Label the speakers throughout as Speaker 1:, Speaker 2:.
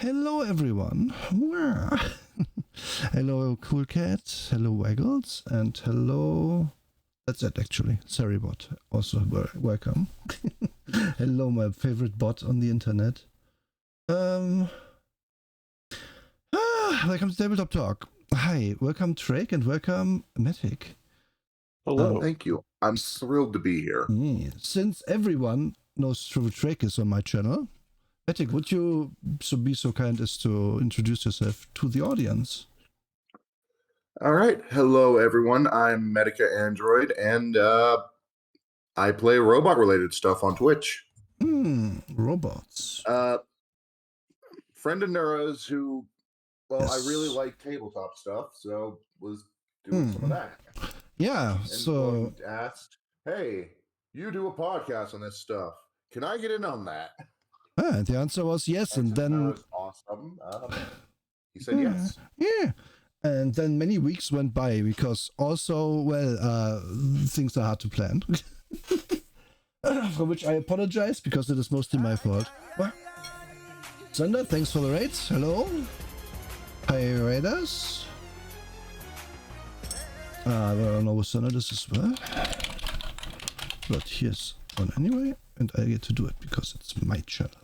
Speaker 1: Hello, everyone. Hello, Cool Cat. Hello, Waggles. And hello... That's it, actually. Sorry, bot. Also, welcome. Hello, my favorite bot on the internet. Welcome to TableTop Talk. Hi, welcome, Drake, and welcome, Mettik.
Speaker 2: Hello.
Speaker 3: Thank you. I'm thrilled to be here.
Speaker 1: Since everyone knows tr4che4 is on my channel, Mettik, would you be so kind as to introduce yourself to the audience?
Speaker 3: All right. Hello, everyone. I'm mettikandroid, and I play robot-related stuff on Twitch.
Speaker 1: Robots.
Speaker 3: Friend of Nura's who, well,
Speaker 1: Yes.
Speaker 3: I really like tabletop stuff, so was doing some of that.
Speaker 1: Yeah,
Speaker 3: And
Speaker 1: so...
Speaker 3: asked, hey, you do a podcast on this stuff. Can I get in on that?
Speaker 1: The answer was yes, and then...
Speaker 3: That was awesome. He said yes.
Speaker 1: Yeah. And then many weeks went by because also, well, things are hard to plan. For which I apologize because it is mostly my fault. What? Sander, thanks for the raid. Hello. Hi, Raiders. I don't know what Sander this is well. But here's one anyway, and I get to do it because it's my channel.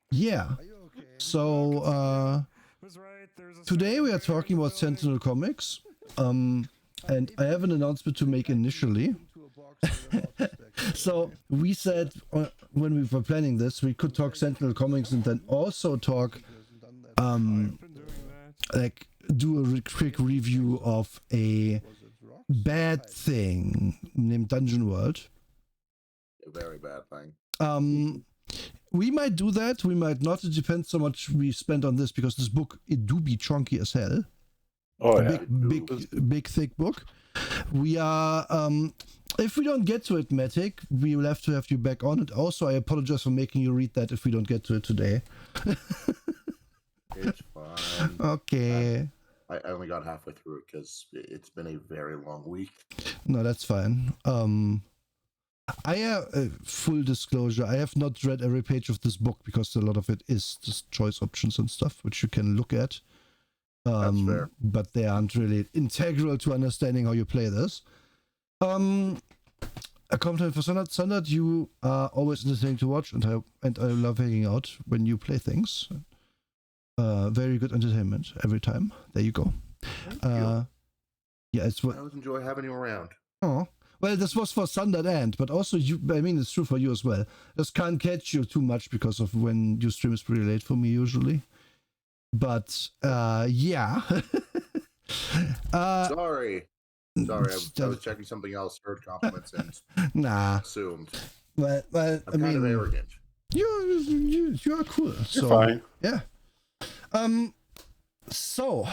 Speaker 1: Yeah. So, today we are talking about Sentinel Comics, and I have an announcement to make initially. So, we said when we were planning this, we could talk Sentinel Comics and then also talk, like, do a quick review of a bad thing named Dungeon World.
Speaker 3: A very bad thing.
Speaker 1: We might do that, we might not. It depends how much we spend on this, because this book, it do be chunky as hell.
Speaker 2: Oh, yeah.
Speaker 1: Big, thick book. We are, if we don't get to it, Mettik, we will have to have you back on it. Also, I apologize for making you read that if we don't get to it today.
Speaker 3: It's fine.
Speaker 1: Okay.
Speaker 3: I only got halfway through it because it's been a very long week.
Speaker 1: No, that's fine. I have full disclosure. I have not read every page of this book because a lot of it is just choice options and stuff, which you can look at.
Speaker 3: That's fair.
Speaker 1: But they aren't really integral to understanding how you play this. A compliment for Standard. Standard, you are always entertaining to watch, and I love hanging out when you play things. Very good entertainment every time. There you go.
Speaker 3: Thank you.
Speaker 1: Yeah, it's what
Speaker 3: I always enjoy having you around.
Speaker 1: Oh, well, this was for Standard and, but also you. I mean, it's true for you as well. Just can't catch you too much because of when you stream is pretty late for me usually. But yeah.
Speaker 3: Sorry, I was checking something else. Heard compliments and assumed.
Speaker 1: Well,
Speaker 3: I'm kind of arrogant.
Speaker 1: You are cool.
Speaker 2: You're fine.
Speaker 1: Yeah. So.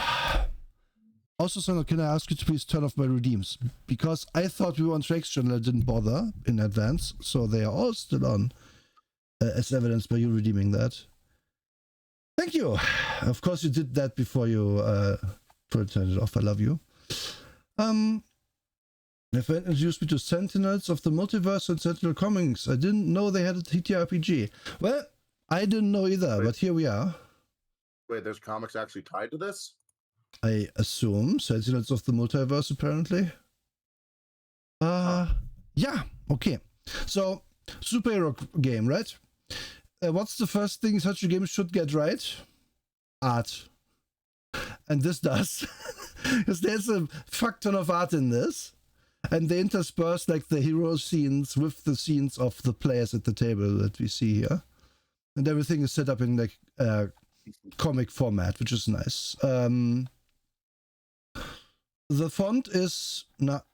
Speaker 1: Also, Sander, can I ask you to please turn off my redeems? Because I thought we were on Drake's channel, I didn't bother in advance, so they are all still on, as evidenced by you redeeming that. Thank you! Of course you did that before you turned it off, I love you. My friend introduced me to Sentinels of the Multiverse and Sentinel Comics. I didn't know they had a TTRPG. Well, I didn't know either, but here we are.
Speaker 3: Wait, there's comics actually tied to this?
Speaker 1: I assume Sentinels of the Multiverse, apparently. Yeah, okay. So, superhero game, right? What's the first thing such a game should get right? Art. And this does. Because there's a fuck ton of art in this. And they intersperse like the hero scenes with the scenes of the players at the table that we see here. And everything is set up in like comic format, which is nice. The font is not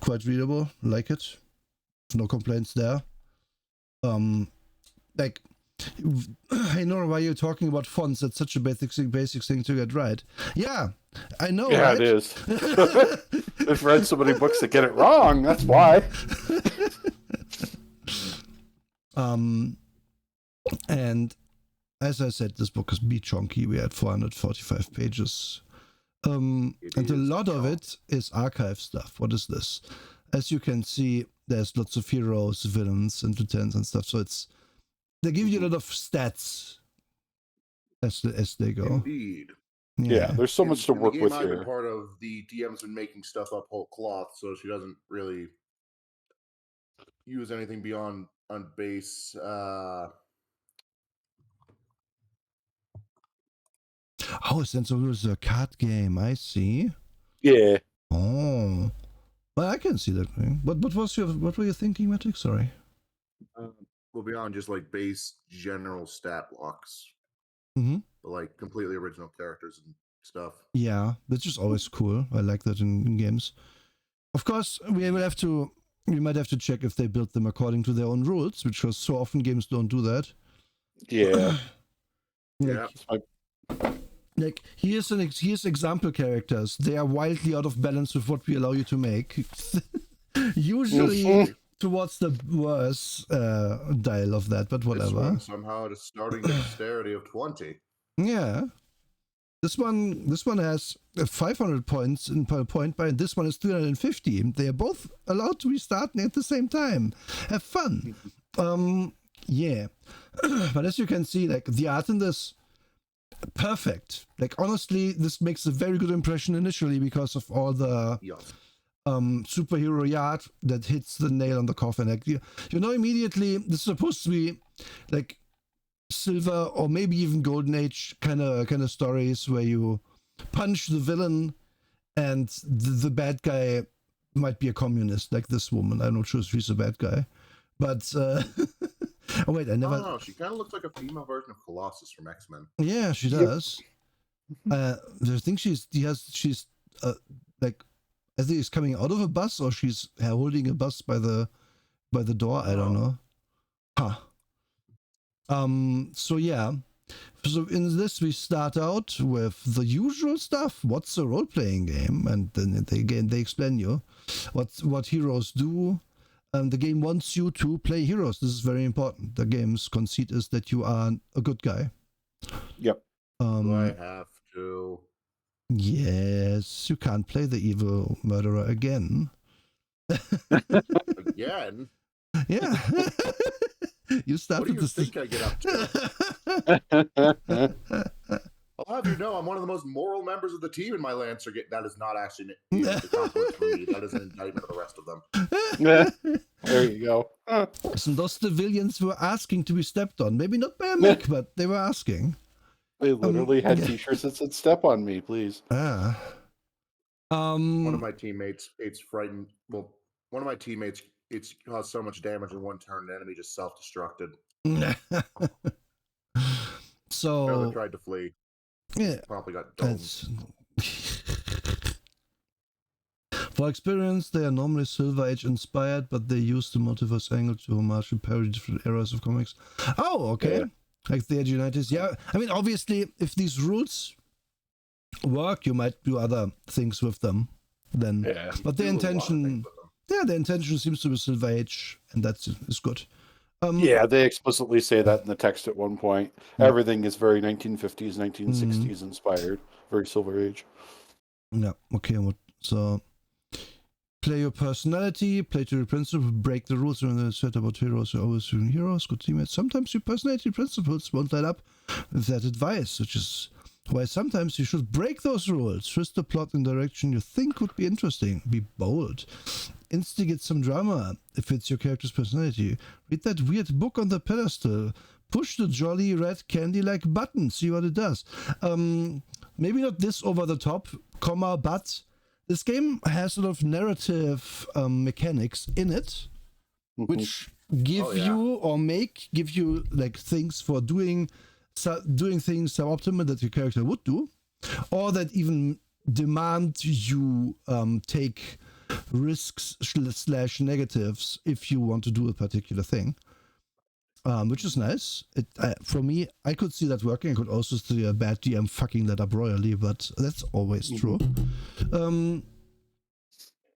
Speaker 1: quite readable, like it. No complaints there. Like, I know why you're talking about fonts. That's such a basic thing to get right. Yeah, I know.
Speaker 2: Yeah,
Speaker 1: right?
Speaker 2: it is. I've read so many books that get it wrong. That's why.
Speaker 1: And as I said, this book is chunky. We had 445 pages. And a lot of it is archive stuff. What is this? As you can see, there's lots of heroes, villains, and lieutenants and stuff. So it's they give you a lot of stats as they go.
Speaker 3: Indeed.
Speaker 2: Yeah, there's so much to
Speaker 3: In
Speaker 2: work
Speaker 3: the game
Speaker 2: with
Speaker 3: I've been
Speaker 2: here.
Speaker 3: part of, the DM's been making stuff up whole cloth, so she doesn't really use anything beyond on base.
Speaker 1: Oh, since it was a card game, I see.
Speaker 2: Yeah.
Speaker 1: Oh, well, I can see that. What were you thinking, Matic? Sorry.
Speaker 3: Well, beyond just like base general stat blocks,
Speaker 1: Mm-hmm.
Speaker 3: but like completely original characters and stuff.
Speaker 1: Yeah, that's just always cool. I like that in games. Of course, we might have to check if they built them according to their own rules, because so often games don't do that.
Speaker 2: Yeah.
Speaker 3: Yeah.
Speaker 1: Like here's example characters. They are wildly out of balance with what we allow you to make. Usually towards the worse dial of that, but whatever.
Speaker 3: This one somehow is starting dexterity of 20.
Speaker 1: Yeah. This one has 500 points in per point, but this one is 350. They are both allowed to be starting at the same time. Have fun. Yeah. But as you can see, like the art in this, perfect. Like honestly, this makes a very good impression initially because of all the superhero art that hits the nail on the coffin. Like you know immediately this is supposed to be like Silver or maybe even Golden Age kind of stories where you punch the villain and the bad guy might be a communist like this woman. I'm not sure if she's a bad guy, but oh wait, I never.
Speaker 3: No, she kind of looks like a female version of Colossus from X-Men.
Speaker 1: Yeah, she does. I think she's like I think she's coming out of a bus or she's holding a bus by the door. I don't know. Huh. So yeah. So in this we start out with the usual stuff. What's a role-playing game? And then they explain you what heroes do. The game wants you to play heroes. This is very important. The game's conceit is that you are a good guy.
Speaker 2: Yep.
Speaker 3: Do I have to?
Speaker 1: Yes, you can't play the evil murderer again.
Speaker 3: Again?
Speaker 1: Yeah. You started
Speaker 3: What do you think I get up to? I'll have you know, I'm one of the most moral members of the team in my Lancer. That is not actually a compliment for me. That is an indictment of the rest of them.
Speaker 2: There you go.
Speaker 1: So those civilians were asking to be stepped on. Maybe not by a mech, but they were asking.
Speaker 2: They literally had t-shirts that said "Step on me, please."
Speaker 1: Ah.
Speaker 3: One of my teammates, it's frightened. Well, one of my teammates, it's caused so much damage in one turn, the enemy just self-destructed.
Speaker 1: So
Speaker 3: Barely tried to flee.
Speaker 1: Yeah,
Speaker 3: probably got domed.
Speaker 1: For experience, they are normally Silver Age inspired, but they use the multiverse angle to homage and parody different eras of comics. Oh, okay. Yeah. Like the Age United. Yeah, I mean, obviously, if these rules work, you might do other things with them. Then, yeah. But the intention seems to be Silver Age, and that is good.
Speaker 2: Yeah, they explicitly say that in the text at one point. Everything is very 1950s, 1960s inspired, very Silver Age.
Speaker 1: Yeah, okay. So, play your personality, play to your principle, break the rules when they said about heroes. You're always doing heroes, good teammates. Sometimes your personality principles won't line up with that advice, which is why sometimes you should break those rules. Twist the plot in direction you think would be interesting. Be bold. Instigate some drama if it's your character's personality. Read that weird book on the pedestal. Push the jolly red candy-like button. See what it does. Maybe not this over the top, but this game has a lot of narrative mechanics in it, which give you like things for doing things suboptimal that your character would do, or that even demand you take risks / negatives if you want to do a particular thing, which is nice. For me, I could see that working. I could also see a bad DM fucking that up royally, but that's always true. And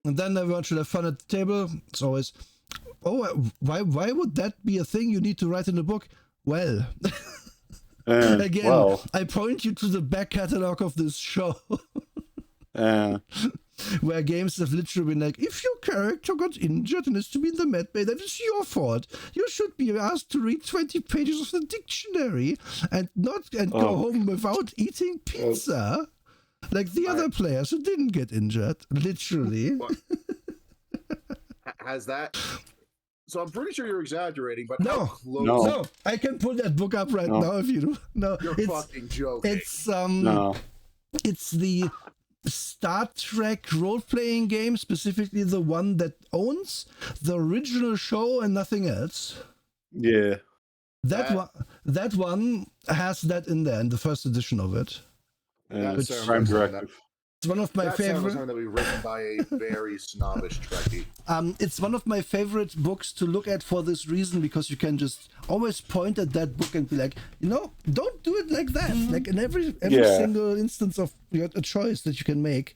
Speaker 1: then everyone should have fun at the table. It's always, why would that be a thing you need to write in the book? Well, again, I point you to the back catalog of this show. where games have literally been like, if your character got injured and is to be in the med bay, that is your fault. You should be asked to read 20 pages of the dictionary and go home without eating pizza. Like the other players who didn't get injured, literally.
Speaker 3: Has that? So I'm pretty sure you're exaggerating, but
Speaker 1: No.
Speaker 3: how close?
Speaker 1: No, I can pull that book up right now if you do. No,
Speaker 3: You're fucking joking.
Speaker 1: It's the Star Trek role-playing game, specifically the one that owns the original show and nothing else.
Speaker 2: Yeah.
Speaker 1: That one has that in there in the first edition of it.
Speaker 3: That's
Speaker 2: Prime Directive.
Speaker 1: It's one of my favorite.
Speaker 3: Something that we written by a very snobbish Trekkie.
Speaker 1: It's one of my favorite books to look at for this reason, because you can just always point at that book and be like, don't do it like that. Like in every single instance of a choice that you can make,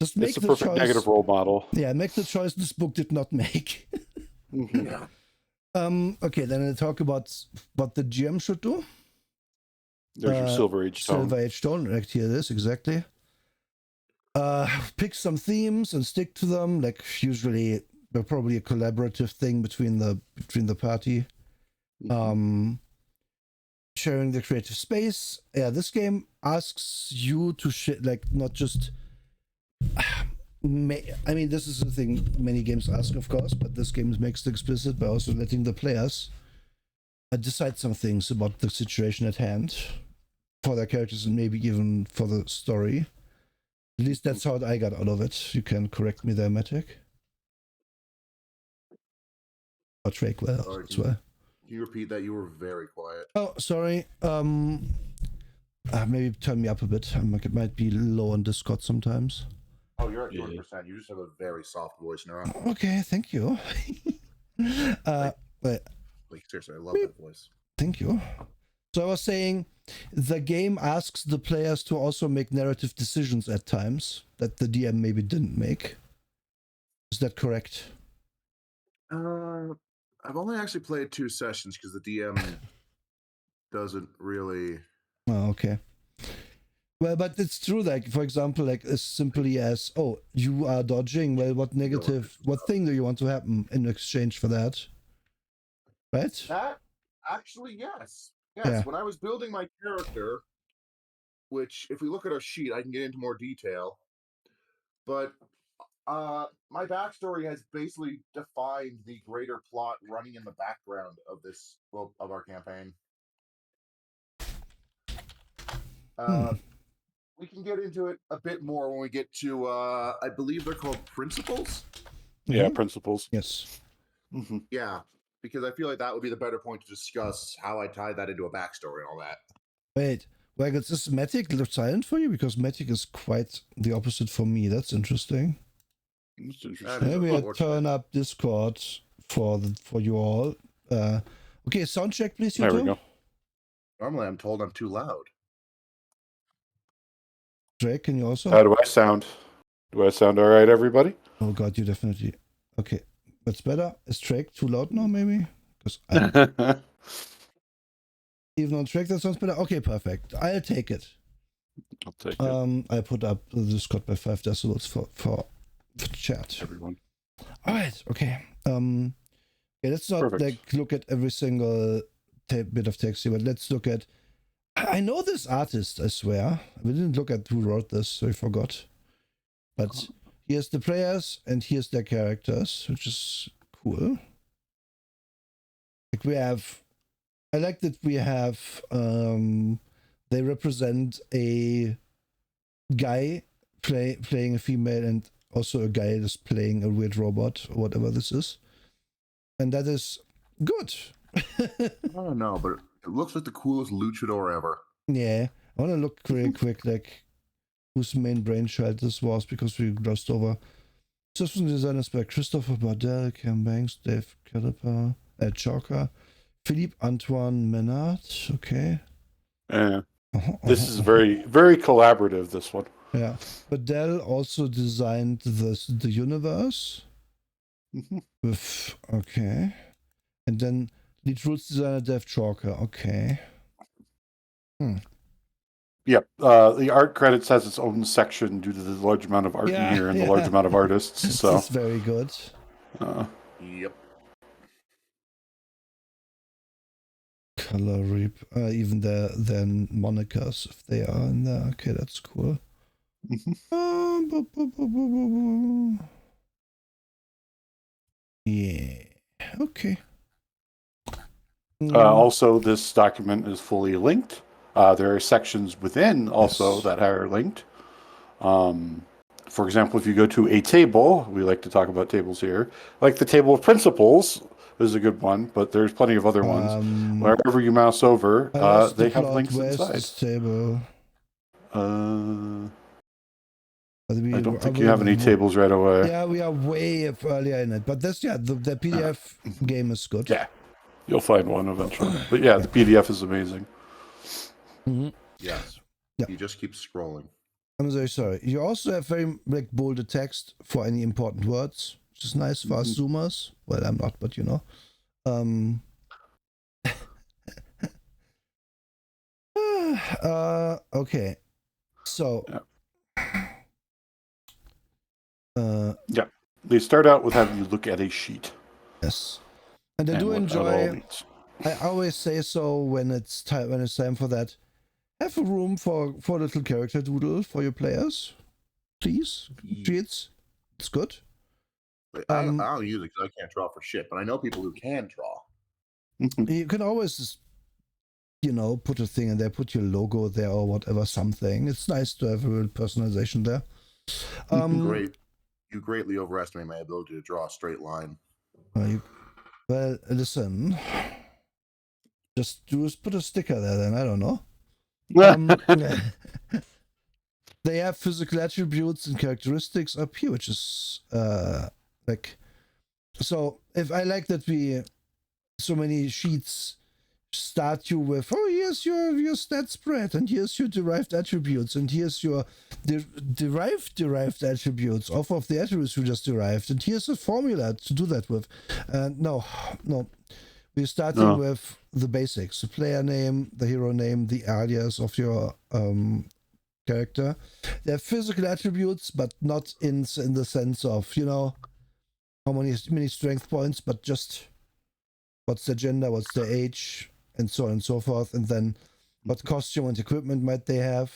Speaker 1: just make
Speaker 2: it's a
Speaker 1: the
Speaker 2: perfect
Speaker 1: choice.
Speaker 2: negative role model.
Speaker 1: Yeah, make the choice this book did not make. Okay, then I talk about what the GM should do.
Speaker 2: There's your Silver Age Stone.
Speaker 1: Silver Age Stone, right here it is, exactly. Pick some themes and stick to them. Like usually, they're probably a collaborative thing between the party. Sharing the creative space. Yeah, this game asks you to not just. I mean, this is the thing many games ask, of course, but this game makes it explicit by also letting the players decide some things about the situation at hand for their characters and maybe even for the story. At least that's how I got out of it. You can correct me there, Matic. Or Drake, well, as well.
Speaker 3: Can you repeat that? You were very quiet.
Speaker 1: Oh, sorry. Maybe turn me up a bit. It might be low on Discord sometimes.
Speaker 3: Oh, you're at 200%. You just have a very soft voice, Nora.
Speaker 1: Okay, thank you.
Speaker 3: Like seriously, I love that voice.
Speaker 1: Thank you. So I was saying, the game asks the players to also make narrative decisions at times that the DM maybe didn't make. Is that correct?
Speaker 3: I've only actually played 2 sessions because the DM doesn't really.
Speaker 1: Oh, okay. Well, but it's true, like, for example, like as simply as, oh, you are dodging, well, what thing do you want to happen in exchange for that? Right?
Speaker 3: That, actually, yes. Yes,
Speaker 1: Yeah.
Speaker 3: When I was building my character, which, if we look at our sheet, I can get into more detail, but my backstory has basically defined the greater plot running in the background of of our campaign. We can get into it a bit more when we get to, I believe they're called principles.
Speaker 2: Yeah, principles.
Speaker 1: Yes.
Speaker 3: Yeah, because I feel like that would be the better point to discuss how I tie that into a backstory and all that.
Speaker 1: Wait, well, is this Matic silent for you? Because Matic is quite the opposite for me. That's interesting.
Speaker 2: That's interesting.
Speaker 1: Maybe I turn up Discord for you all. Okay, sound check, please.
Speaker 2: There we go.
Speaker 3: Normally, I'm told I'm too loud.
Speaker 1: Drake, can you also?
Speaker 2: How do I sound? Do I sound all right, everybody?
Speaker 1: Oh God, you definitely. Okay, what's better? Is Drake too loud now? Maybe because even on Drake that sounds better. Okay, perfect. I'll take it.
Speaker 2: I'll take it.
Speaker 1: I put up the Discord by 5 decibels for chat.
Speaker 2: Everyone.
Speaker 1: All right. Okay. Okay, let's not look at every single bit of text here, but let's look at. I know this artist, I swear. We didn't look at who wrote this, so I forgot. But here's the players and here's their characters, which is cool. Like I like that we have, they represent a guy playing a female and also a guy that's playing a weird robot or whatever this is. And that is good.
Speaker 3: I don't know, but it looks like the coolest luchador ever.
Speaker 1: Yeah, I want to look really quick, like whose main brainchild this was, because we glossed over. System designers by Christopher Bardell, Cam Banks, Dave Caliper, Chalker, Philippe Antoine Menard. Okay.
Speaker 2: Yeah. This is very, very collaborative, this one.
Speaker 1: Yeah. Bardell also designed the universe. Okay. And then lead rules designer Dave Chalker. Okay.
Speaker 2: Yep. The art credits has its own section due to the large amount of art in here and the large amount of artists.
Speaker 1: This
Speaker 2: So
Speaker 1: is very good.
Speaker 3: Yep.
Speaker 1: Color reap, even their monikers if they are in there. Okay, that's cool. Yeah. Okay.
Speaker 2: Also, this document is fully linked. There are sections within also that are linked. For example, if you go to a table, we like to talk about tables here, like the table of principles is a good one, but there's plenty of other ones. Wherever you mouse over, they have links inside.
Speaker 1: This table?
Speaker 2: I don't think you have any tables right away.
Speaker 1: Yeah, we are way earlier in it, but this, the PDF game is good.
Speaker 2: Yeah, you'll find one eventually. But yeah, the PDF is amazing.
Speaker 1: Mm-hmm.
Speaker 3: Yes.
Speaker 1: Yeah.
Speaker 3: You just keep scrolling.
Speaker 1: I'm very sorry. You also have very bolded text for any important words, which is nice for us Zoomers. Well, I'm not, but you know. Okay. So.
Speaker 2: Yeah. They start out with having you look at a sheet.
Speaker 1: Yes. And I do enjoy. I always say so when it's time for that. Have a room for a little character doodle for your players, please. Sheets, it's good.
Speaker 3: I don't use it because I can't draw for shit, but I know people who can draw.
Speaker 1: You can always, put a thing in there, put your logo there or whatever, something. It's nice to have a little personalization there.
Speaker 3: Great. You greatly overestimate my ability to draw a straight line.
Speaker 1: Well, listen. Just put a sticker there then, I don't know. They have physical attributes and characteristics up here, which is so if I like that we so many sheets start you with, here's your stat spread, and here's your derived attributes, and here's your derived attributes off of the attributes you just derived, and here's a formula to do that with. No. We're starting with the basics: the player name, the hero name, the alias of your character. They're physical attributes, but not in the sense of how many strength points, but just what's their gender, what's their age, and so on and so forth, and then what costume and equipment might they have.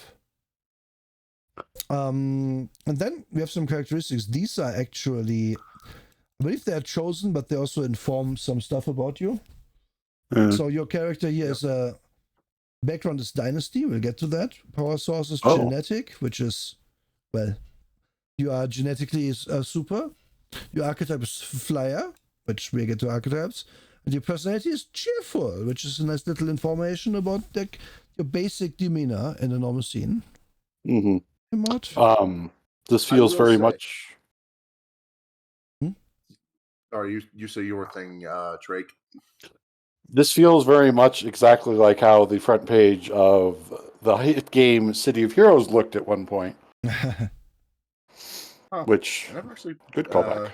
Speaker 1: And then we have some characteristics. These are actually, I believe they are chosen, but they also inform some stuff about you. So your character here is a background is dynasty. We'll get to that. Power source is genetic, which is, well, you are genetically super. Your archetype is flyer, which we get to archetypes. And your personality is cheerful, which is a nice little information about your basic demeanor in a normal scene.
Speaker 2: This feels very much.
Speaker 3: Sorry, you say your thing, Drake.
Speaker 2: This feels very much exactly like how the front page of the hit game City of Heroes looked at one point. Which,
Speaker 3: I never actually,
Speaker 2: good callback.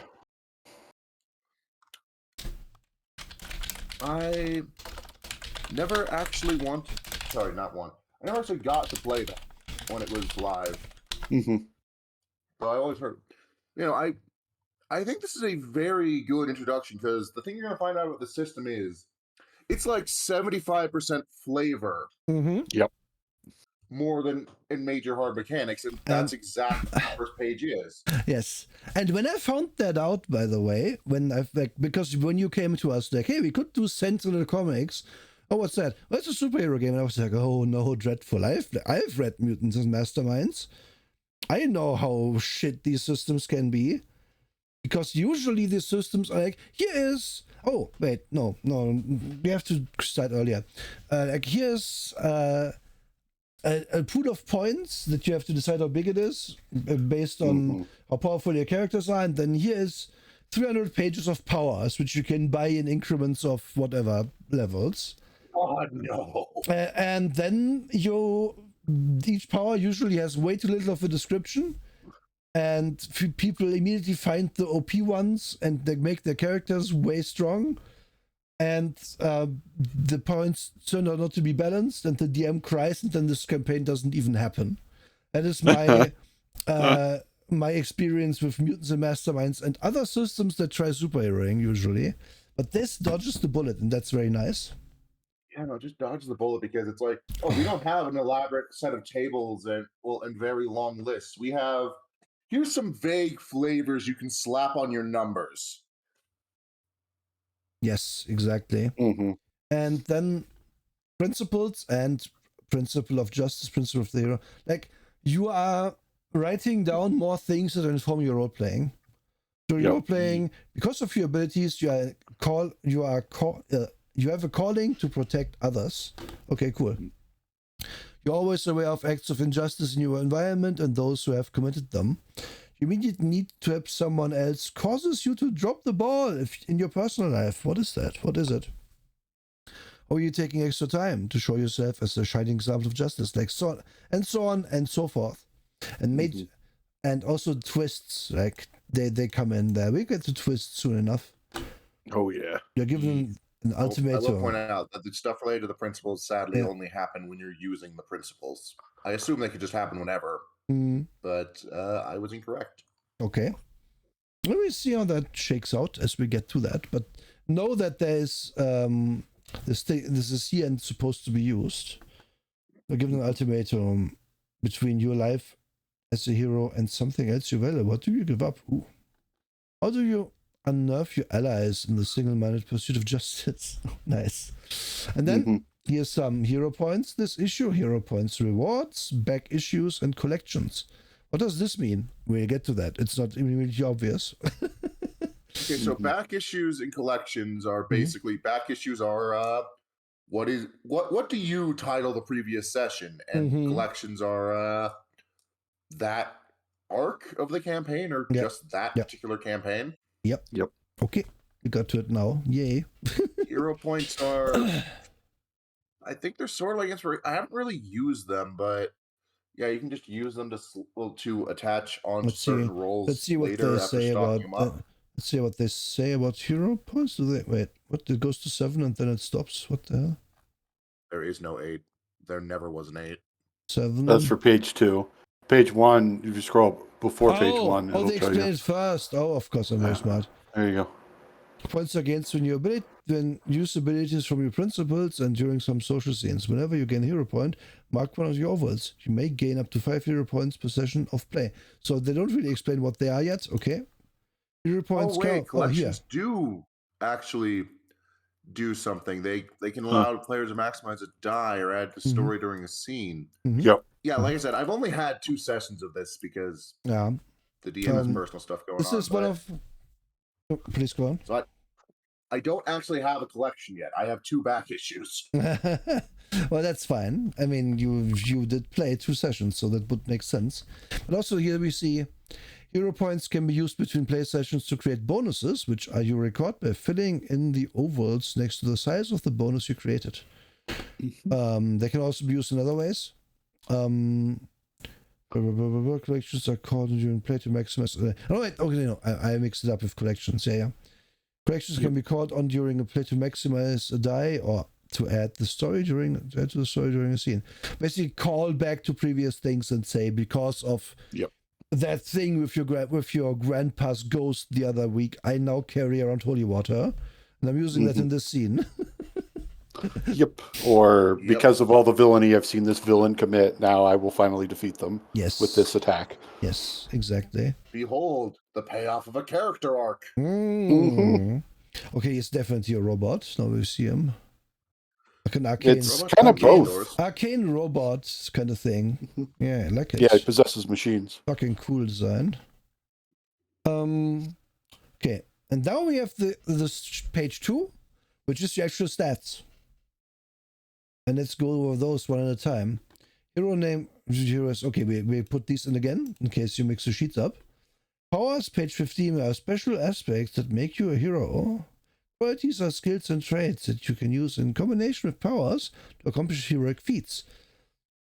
Speaker 3: I never actually I never actually got to play that when it was live. So I always heard, I think this is a very good introduction because the thing you're going to find out about the system is it's like 75% flavor.
Speaker 2: Yep.
Speaker 3: More than in major hard mechanics, and that's exactly what the first page is.
Speaker 1: Yes, and when I found that out, by the way, because when you came to us, hey, we could do Sentinel Comics. Oh, what's that? Well, it's a superhero game, and I was like, oh no, dreadful. I've read Mutants and Masterminds. I know how shit these systems can be, because usually these systems are like, here's. Oh wait, no, we have to start earlier. Here's a pool of points that you have to decide how big it is based on how powerful your characters are, and then here is 300 pages of powers which you can buy in increments of whatever levels.
Speaker 3: Oh no!
Speaker 1: And then each power usually has way too little of a description, and people immediately find the OP ones and they make their characters way strong. and the points turn out not to be balanced, and the DM cries, and then this campaign doesn't even happen. That is my my experience with mutants and masterminds and other systems that try superheroing usually. But this dodges the bullet, and that's very nice.
Speaker 3: Yeah, no, just dodge the bullet, because it's like, oh, we don't have an elaborate set of tables and very long lists. We have, here's some vague flavors you can slap on your numbers.
Speaker 1: Yes, exactly.
Speaker 2: Mm-hmm.
Speaker 1: And then principles and principle of justice, principle of the hero. Like, you are writing down more things that inform your role playing. So you're playing, because of your abilities, you have a calling to protect others. Okay, cool. You're always aware of acts of injustice in your environment and those who have committed them. Your immediate need to help someone else causes you to drop the ball in your personal life. What is that? What is it? Or you're taking extra time to show yourself as a shining example of justice, like so and so on and so forth. And and also twists, like they come in there. We get to twist soon enough.
Speaker 2: Oh yeah.
Speaker 1: You're given an ultimatum.
Speaker 3: I will point out that the stuff related to the principles sadly only happen when you're using the principles. I assume they could just happen whenever, but I was incorrect.
Speaker 1: Okay. Let me see how that shakes out as we get to that. But know that there's this is here and supposed to be used. We're given an ultimatum between your life as a hero and something else you value. What do you give up? Ooh. How do you unnerve your allies in the single-minded pursuit of justice? Nice. And then here's some hero points. This issue, hero points, rewards, back issues, and collections. What does this mean? We'll get to that. It's not immediately obvious.
Speaker 3: Okay, so back issues and collections are basically back issues are what do you title the previous session, and collections are that arc of the campaign or just that particular campaign.
Speaker 1: Yep. Okay, we got to it now. Yay.
Speaker 3: Hero points are, I think they're sort of like inspiration. I haven't really used them, but yeah, you can just use them to attach on certain roles.
Speaker 1: Let's see what they say about. Let's see what they say about hero points. Do they wait? What? It goes to 7 and then it stops. What the hell?
Speaker 3: There is no 8. There never was an 8.
Speaker 1: 7.
Speaker 2: That's for page 2. Page 1, if you scroll before page 1,
Speaker 1: they explain it first. Oh, of course, I'm very smart.
Speaker 2: There you go.
Speaker 1: Points are gained when use abilities from your principles and during some social scenes. Whenever you gain a hero point, mark one of your overalls. You may gain up to 5 hero points per session of play. So they don't really explain what they are yet. Okay. Hero points count.
Speaker 3: Collections do actually do something. They can allow players to maximize a die or add to story during a scene.
Speaker 2: Yep.
Speaker 3: Yeah, like I said, I've only had 2 sessions of this because the DM has personal stuff going on.
Speaker 1: This is one of. Please go on.
Speaker 3: So I don't actually have a collection yet. I have 2 back issues.
Speaker 1: Well, that's fine. I mean, you did play 2 sessions, so that would make sense. But also here we see hero points can be used between play sessions to create bonuses, which are your record by filling in the ovals next to the size of the bonus you created. They can also be used in other ways. Collections are called during play to maximize. I mixed it up with collections. Yeah. Collections can be called on during a play to maximize a die or to add to the story during a scene. Basically, call back to previous things and say, because of that thing with your grandpa's ghost the other week, I now carry around holy water, and I'm using that in this scene.
Speaker 2: Yep. Or because of all the villainy I've seen this villain commit, now I will finally defeat them with this attack.
Speaker 1: Yes, exactly.
Speaker 3: Behold, the payoff of a character arc.
Speaker 1: Okay, he's definitely a robot. Now we see him. Like an arcane.
Speaker 2: It's kind of both.
Speaker 1: Arcane robots kind of thing. Yeah, I like it.
Speaker 2: Yeah, it possesses machines.
Speaker 1: Fucking cool design. Okay, and now we have this page 2, which is the actual stats. And let's go over those one at a time. Hero name, heroes. Okay, we put these in again in case you mix the sheets up. Powers, page 15, are special aspects that make you a hero. Qualities are skills and traits that you can use in combination with powers to accomplish heroic feats.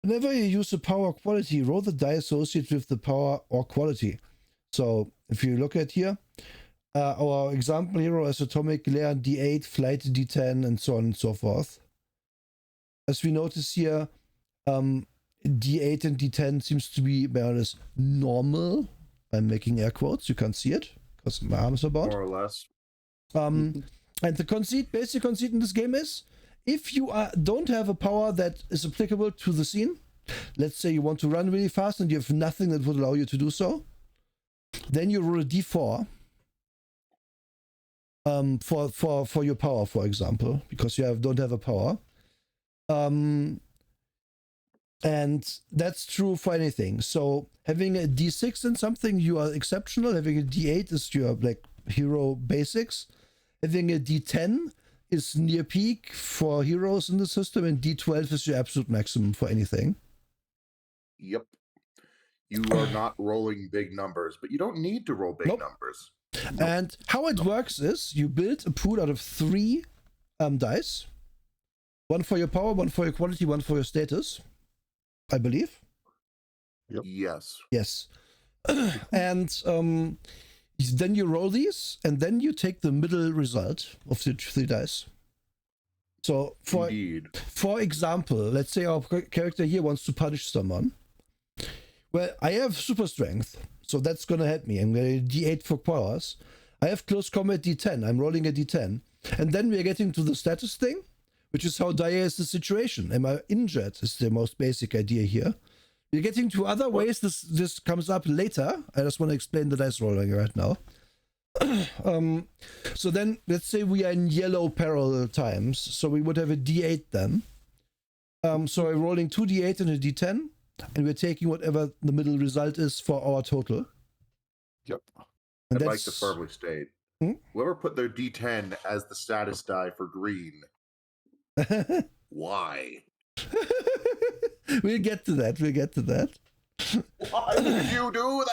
Speaker 1: Whenever you use a power quality, roll the die associated with the power or quality. So if you look at here, our example hero is atomic layer D8, flight D10, and so on and so forth. As we notice here, D8 and D10 seems to be more or less normal. I'm making air quotes. You can't see it because my arms are bound.
Speaker 3: More or less.
Speaker 1: And the basic conceit in this game is, if you don't have a power that is applicable to the scene, let's say you want to run really fast and you have nothing that would allow you to do so, then you roll a d4 for your power, for example, because you don't have a power. And that's true for anything. So having a d6 in something, you are exceptional. Having a d8 is your like hero basics. Having a d10 is near peak for heroes in the system, and d12 is your absolute maximum for anything.
Speaker 3: Yep. You are not rolling big numbers, but you don't need to roll big numbers.
Speaker 1: And how it works is you build a pool out of 3 dice. One for your power, one for your quality, one for your status, I believe.
Speaker 3: Yep. Yes.
Speaker 1: Yes. And then you roll these, and then you take the middle result of the 3 dice. So, for example, let's say our character here wants to punish someone. Well, I have super strength, so that's going to help me. I'm going to d8 for powers. I have close combat d10. I'm rolling a d10. And then we're getting to the status thing, which is how dire is the situation. Am I injured is the most basic idea here. We're getting to other ways this comes up later. I just want to explain the dice rolling right now. So then, let's say we are in yellow parallel times. So we would have a d8 then. So I'm rolling 2d8 and a d10. And we're taking whatever the middle result is for our total.
Speaker 3: Yep. I'd like to firmly state, whoever put their D10 as the status die for green, why?
Speaker 1: We'll get to that.
Speaker 3: Why did you do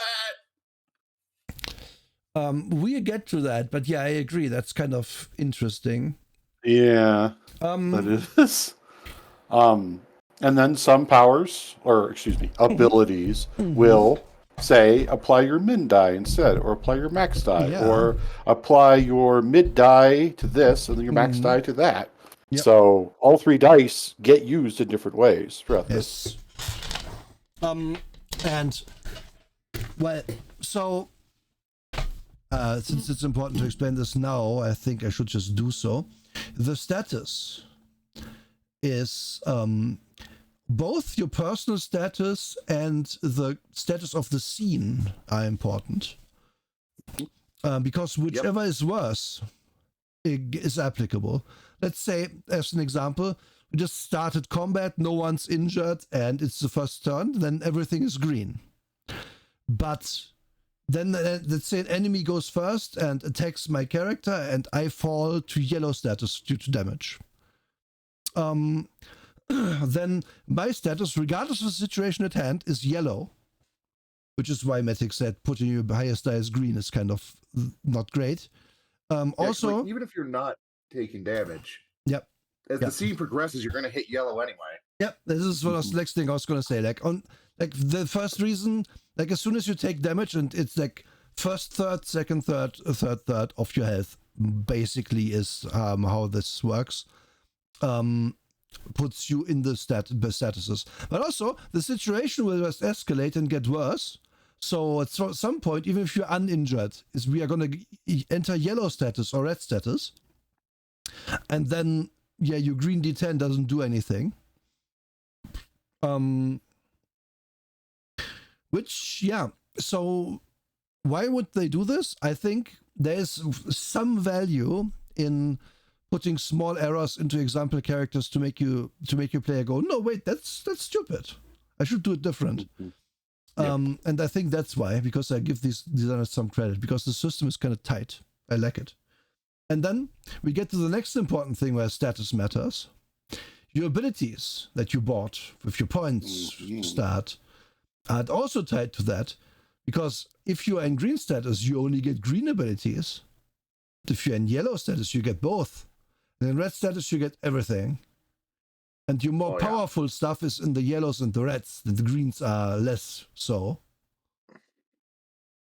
Speaker 3: that?
Speaker 1: We'll get to that, but yeah, I agree. That's kind of interesting.
Speaker 2: Yeah, that is. And then some powers, or excuse me, abilities will say apply your min die instead, or apply your max die, or apply your mid die to this and then your max die to that. Yep. So all 3 dice get used in different ways throughout this.
Speaker 1: And well, so since it's important to explain this now, I think I should just do so. The status is both your personal status and the status of the scene are important, because whichever is worse is applicable. Let's say, as an example, we just started combat, no one's injured, and it's the first turn, then everything is green. But then let's say an enemy goes first and attacks my character, and I fall to yellow status due to damage. Then my status, regardless of the situation at hand, is yellow, which is why Mettik said putting your highest die as green is kind of not great. Also,
Speaker 3: like, even if you're not taking damage, as the scene progresses, you're going to hit yellow anyway.
Speaker 1: Yep, this is what the next thing I was going to say. Like the first reason, like as soon as you take damage, and it's like first third, second third, third third of your health, basically is how this works. Puts you in the statuses, but also the situation will just escalate and get worse. So at some point, even if you're uninjured, we are going to enter yellow status or red status, and then your green D10 doesn't do anything. So why would they do this? I think there's some value in putting small errors into example characters to make your player go, no, wait, that's stupid. I should do it different. And I think that's why, because I give these designers some credit, because the system is kind of tight. I like it. And then we get to the next important thing where status matters. Your abilities that you bought with your points start are also tied to that, because if you are in green status, you only get green abilities. If you're in yellow status, you get both. And in red status, you get everything. And your more powerful stuff is in the yellows and the reds. The greens are less so.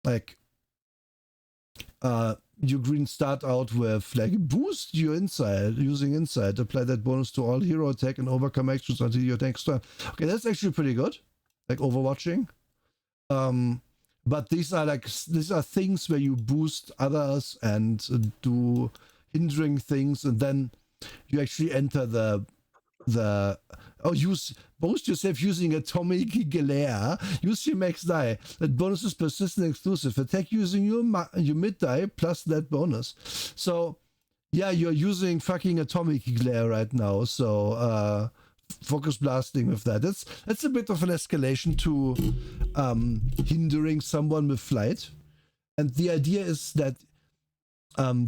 Speaker 1: Like, you green start out with like boost your insight using insight. Apply that bonus to all hero attack and overcome actions until your next turn. Okay, that's actually pretty good. Like overwatching. But these are things where you boost others and do hindering things, and then you actually enter use boost yourself using atomic glare. Use your max die. That bonus is persistent exclusive. Attack using your mid die plus that bonus. So yeah, you're using fucking atomic glare right now. So focus blasting with that. That's a bit of an escalation to hindering someone with flight. And the idea is that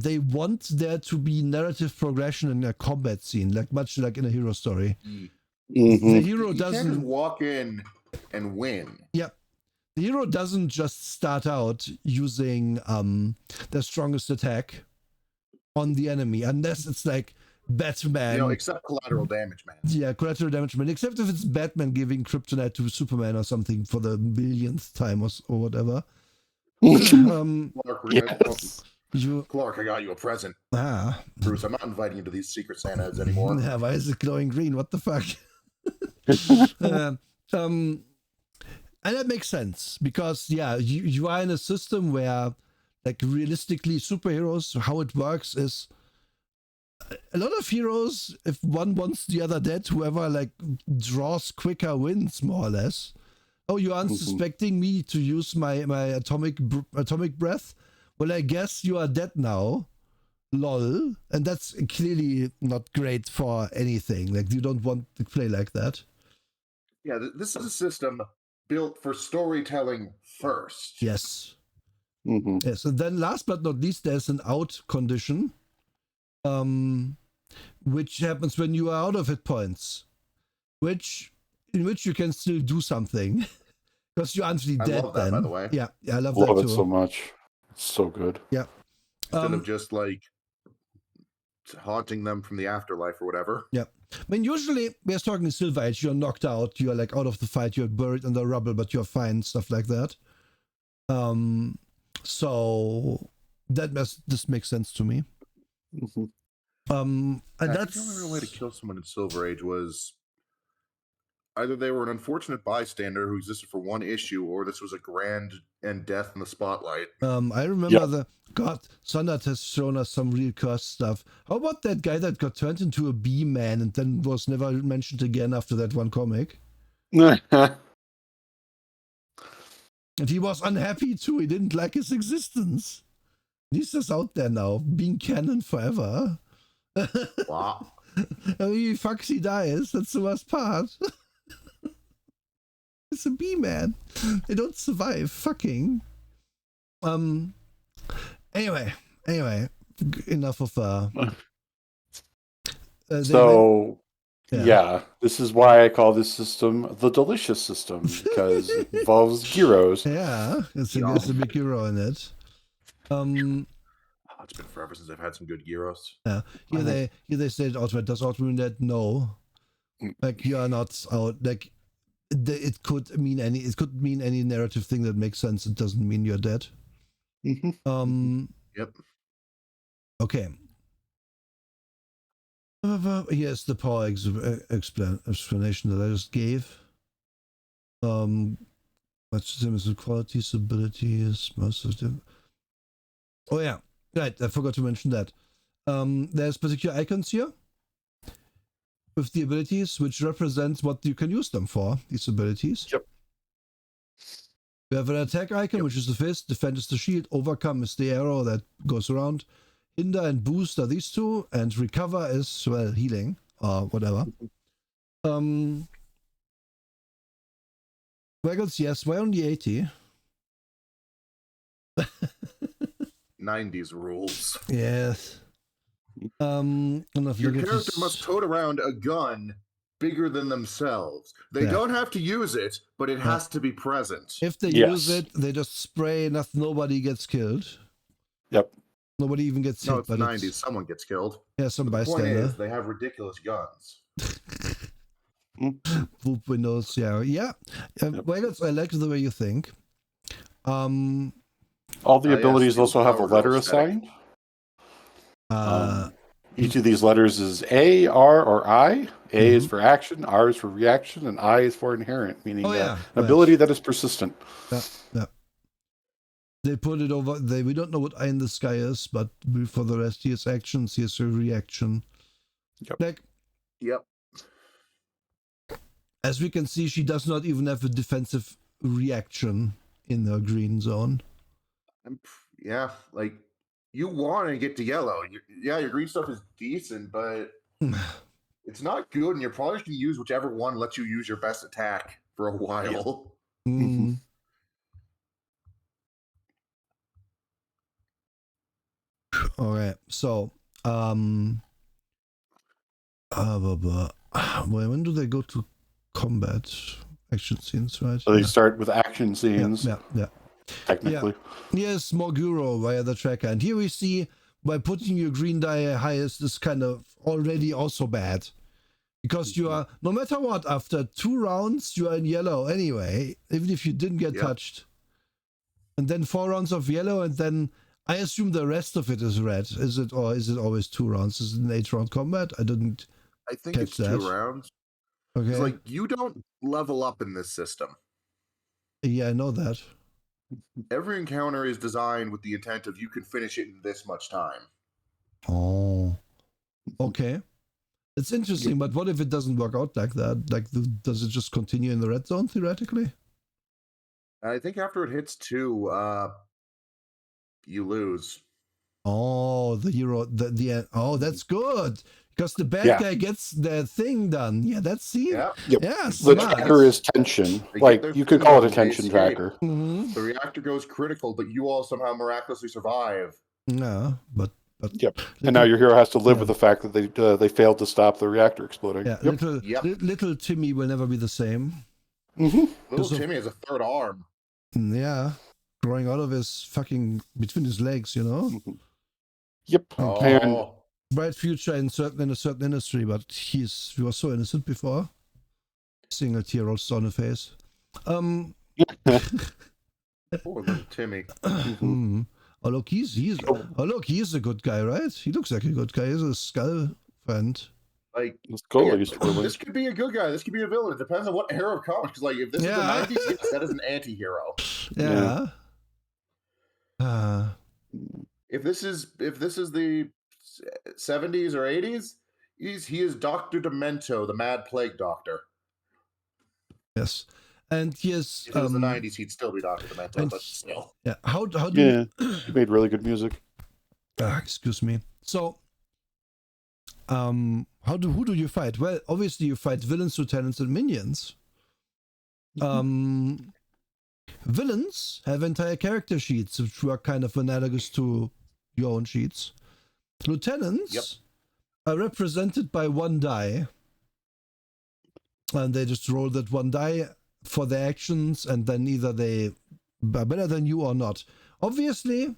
Speaker 1: they want there to be narrative progression in a combat scene, much like in a hero story.
Speaker 2: Mm-hmm.
Speaker 1: The hero
Speaker 3: You
Speaker 1: doesn't
Speaker 3: can't just walk in and win.
Speaker 1: Yeah. The hero doesn't just start out using their strongest attack on the enemy, unless it's like Batman.
Speaker 3: Except collateral damage, man.
Speaker 1: Yeah, collateral damage, man. Except if it's Batman giving kryptonite to Superman or something for the millionth time or whatever.
Speaker 3: Clark, I got you a present.
Speaker 1: Ah.
Speaker 3: Bruce, I'm not inviting you to these Secret Santas anymore.
Speaker 1: Yeah, why is it glowing green? What the fuck? And that makes sense because, yeah, you are in a system where, like, realistically, superheroes, how it works is a lot of heroes, if one wants the other dead, whoever, like, draws quicker wins, more or less. Oh, you aren't suspecting me to use my atomic breath? Well, I guess you are dead now. Lol. And that's clearly not great for anything. Like, you don't want to play like that.
Speaker 3: Yeah, this is a system built for storytelling first.
Speaker 1: Yes. Yes, and then last but not least, there's an out condition, which happens when you are out of hit points, in which you can still do something, because you aren't really dead.
Speaker 3: I love that,
Speaker 1: then.
Speaker 3: by the way.
Speaker 1: Yeah, I love that too.
Speaker 2: Love it so much. It's so good.
Speaker 1: Yeah.
Speaker 3: Instead of just like haunting them from the afterlife or whatever.
Speaker 1: Yeah. I mean, usually we're talking Silver Age, you're knocked out, you're like out of the fight, you're buried under rubble, but you're fine, stuff like that. So this makes sense to me. And that's
Speaker 3: the only real way to kill someone in Silver Age was either they were an unfortunate bystander who existed for one issue, or this was a grand and death in the spotlight.
Speaker 1: I remember Sundert has shown us some real cursed stuff. How about that guy that got turned into a bee man and then was never mentioned again after that one comic? And he was unhappy too. He didn't like his existence. He's just out there now, being canon forever.
Speaker 3: Wow.
Speaker 1: He fucks, he dies. That's the worst part. It's a bee man. They don't survive fucking. Anyway, enough of
Speaker 2: yeah, this is why I call this system the delicious system, because it involves gyros.
Speaker 1: Yeah, it's a big gyro in it.
Speaker 3: It's been forever since I've had some good gyros.
Speaker 1: Yeah, here they said outright. Does outright mean that? No, like you are not out. Like it could mean any. It could mean any narrative thing that makes sense. It doesn't mean you're dead.
Speaker 3: Yep.
Speaker 1: Okay. Here's the power explanation that I just gave. Much the same as the qualities, abilities, most of them. Oh yeah, right. I forgot to mention that. There's particular icons here with the abilities, which represents what you can use them for. These abilities.
Speaker 2: Yep.
Speaker 1: We have an attack icon, which is the fist. Defend is the shield. Overcome is the arrow that goes around. Hinder and boost are these two, and recover is, well, healing or whatever. Waggles, yes. Why only 80?
Speaker 3: 90s rules.
Speaker 1: Yes.
Speaker 3: Your character must tote around a gun bigger than themselves. They don't have to use it, but it has to be present.
Speaker 1: If they use it, they just spray enough, nobody gets killed.
Speaker 2: Yep.
Speaker 1: Nobody even gets hit.
Speaker 3: No, it's the 90s. Someone gets killed.
Speaker 1: Yeah, some bystander.
Speaker 3: The point is, they have ridiculous guns.
Speaker 1: Boop windows, yeah. Waggles, I like the way you think.
Speaker 2: All the
Speaker 3: yes,
Speaker 2: abilities
Speaker 3: the
Speaker 2: also have a
Speaker 3: power
Speaker 2: letter
Speaker 3: aesthetic.
Speaker 2: assigned. Each of these letters is A, R, or I. A is for action, R is for reaction, and I is for inherent, meaning an ability that is persistent.
Speaker 1: Yeah. They put it over. We don't know what eye in the sky is, but for the rest, he has actions. He has a reaction.
Speaker 2: Yep.
Speaker 3: Yep.
Speaker 1: As we can see, she does not even have a defensive reaction in the green zone.
Speaker 3: Yeah, like you want to get to yellow. Your green stuff is decent, but it's not good, and you're probably just going to use whichever one lets you use your best attack for a while.
Speaker 1: Mm. All right, so when do they go to combat action scenes, right?
Speaker 2: So they start with action scenes.
Speaker 1: Yeah.
Speaker 2: Technically.
Speaker 1: Yes, Morguro via the tracker. And here we see by putting your green die highest is kind of already also bad. Because you are, no matter what, after 2 rounds, you are in yellow anyway, even if you didn't get touched. And then 4 rounds of yellow, and then I assume the rest of it is red. Is it, or is it always 2 rounds? Is it an 8-round combat? I think
Speaker 3: it's 2 rounds.
Speaker 1: Okay.
Speaker 3: It's like, you don't level up in this system.
Speaker 1: Yeah, I know that.
Speaker 3: Every encounter is designed with the intent of you can finish it in this much time.
Speaker 1: Oh. Okay. It's interesting, but what if it doesn't work out like that? Like, does it just continue in the red zone, theoretically?
Speaker 3: I think after it hits 2, you lose.
Speaker 1: Oh, the hero, the oh, that's good. Because the bad guy gets the thing done. Yeah, that's
Speaker 2: Yep.
Speaker 1: Yeah,
Speaker 2: the tracker is tension. Like, you could call it a tension tracker.
Speaker 3: The reactor goes critical, but you all somehow miraculously survive.
Speaker 1: No, but
Speaker 2: yep. And now your hero has to live with the fact that they failed to stop the reactor exploding.
Speaker 1: Yeah, little Timmy will never be the same.
Speaker 3: Little Timmy has a 3rd arm.
Speaker 1: Yeah, growing out of his fucking between his legs, you know.
Speaker 2: Yep.
Speaker 3: And
Speaker 1: bright future in a certain industry, but he was so innocent before. Seeing a tear rolls down his face.
Speaker 3: Poor little Timmy.
Speaker 1: Oh look, he's a good guy, right? He looks like a good guy. He's a skull friend.
Speaker 3: Like, this could be a good guy. This could be a villain. It depends on what era of comics. Because, like, if this is the 90s, yes, that is an anti-hero.
Speaker 1: Yeah.
Speaker 3: If this is the 70s or 80s, he is Dr. Demento, the Mad Plague Doctor.
Speaker 1: Yes. And yes,
Speaker 3: if it was the 90s, he'd still be Dr. Demento, but still.
Speaker 1: Yeah. How do you...
Speaker 2: he made really good music.
Speaker 1: Excuse me. So, who do you fight? Well, obviously you fight villains, lieutenants, and minions. Villains have entire character sheets, which are kind of analogous to your own sheets. Lieutenants are represented by 1 die. And they just roll that 1 die for their actions, and then either they are better than you or not. Obviously,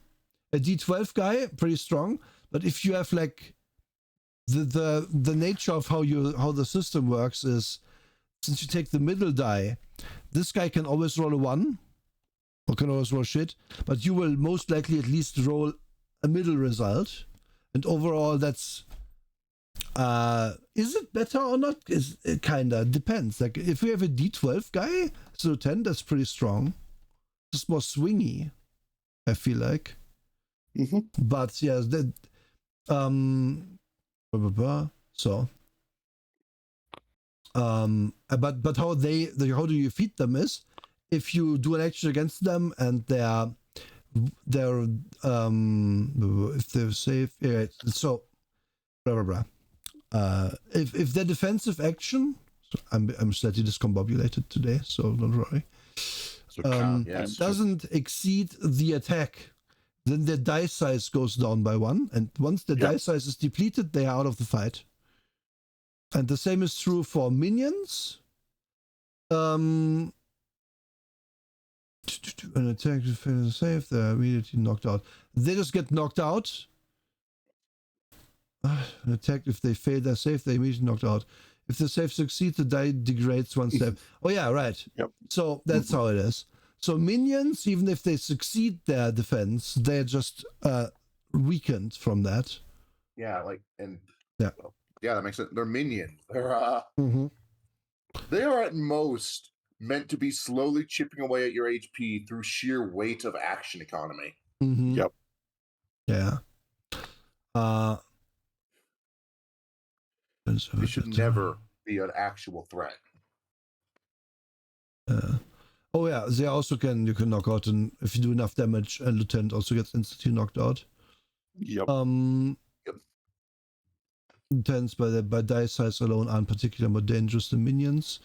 Speaker 1: a D12 guy, pretty strong, but if you have like the nature of how the system works is, since you take the middle die, this guy can always roll a 1, or can always roll shit, but you will most likely at least roll a middle result, and overall that's is it better or not? It kinda depends. Like, if we have a D12 guy, so 10, that's pretty strong. Just more swingy, I feel like. But yeah, that so but how do you feed them is, if you do an action against them and they're if they're safe, so blah blah blah. If their defensive action, I'm slightly discombobulated today, so don't worry. Doesn't exceed the attack, then their die size goes down by 1, and once the die size is depleted, they are out of the fight. And the same is true for minions. An attack to fail and save, they're immediately knocked out. They just get knocked out. An attack, if they fail their save, they immediately knocked out. If the save succeeds, the die degrades 1 step. Oh yeah, right.
Speaker 2: Yep.
Speaker 1: So that's how it is. So minions, even if they succeed their defense, they're just weakened from that.
Speaker 3: Yeah, like, and
Speaker 1: Yeah.
Speaker 3: well, yeah, that makes sense. They're minions. They're
Speaker 1: Mm-hmm.
Speaker 3: they are at most meant to be slowly chipping away at your HP through sheer weight of action economy.
Speaker 1: Mm-hmm.
Speaker 2: Yep.
Speaker 1: Yeah.
Speaker 3: They should never be an actual threat.
Speaker 1: Oh yeah, they also you can knock out, and if you do enough damage, a lieutenant also gets instantly knocked out.
Speaker 2: Yep.
Speaker 1: Lieutenants by dice size alone aren't particularly more dangerous than minions,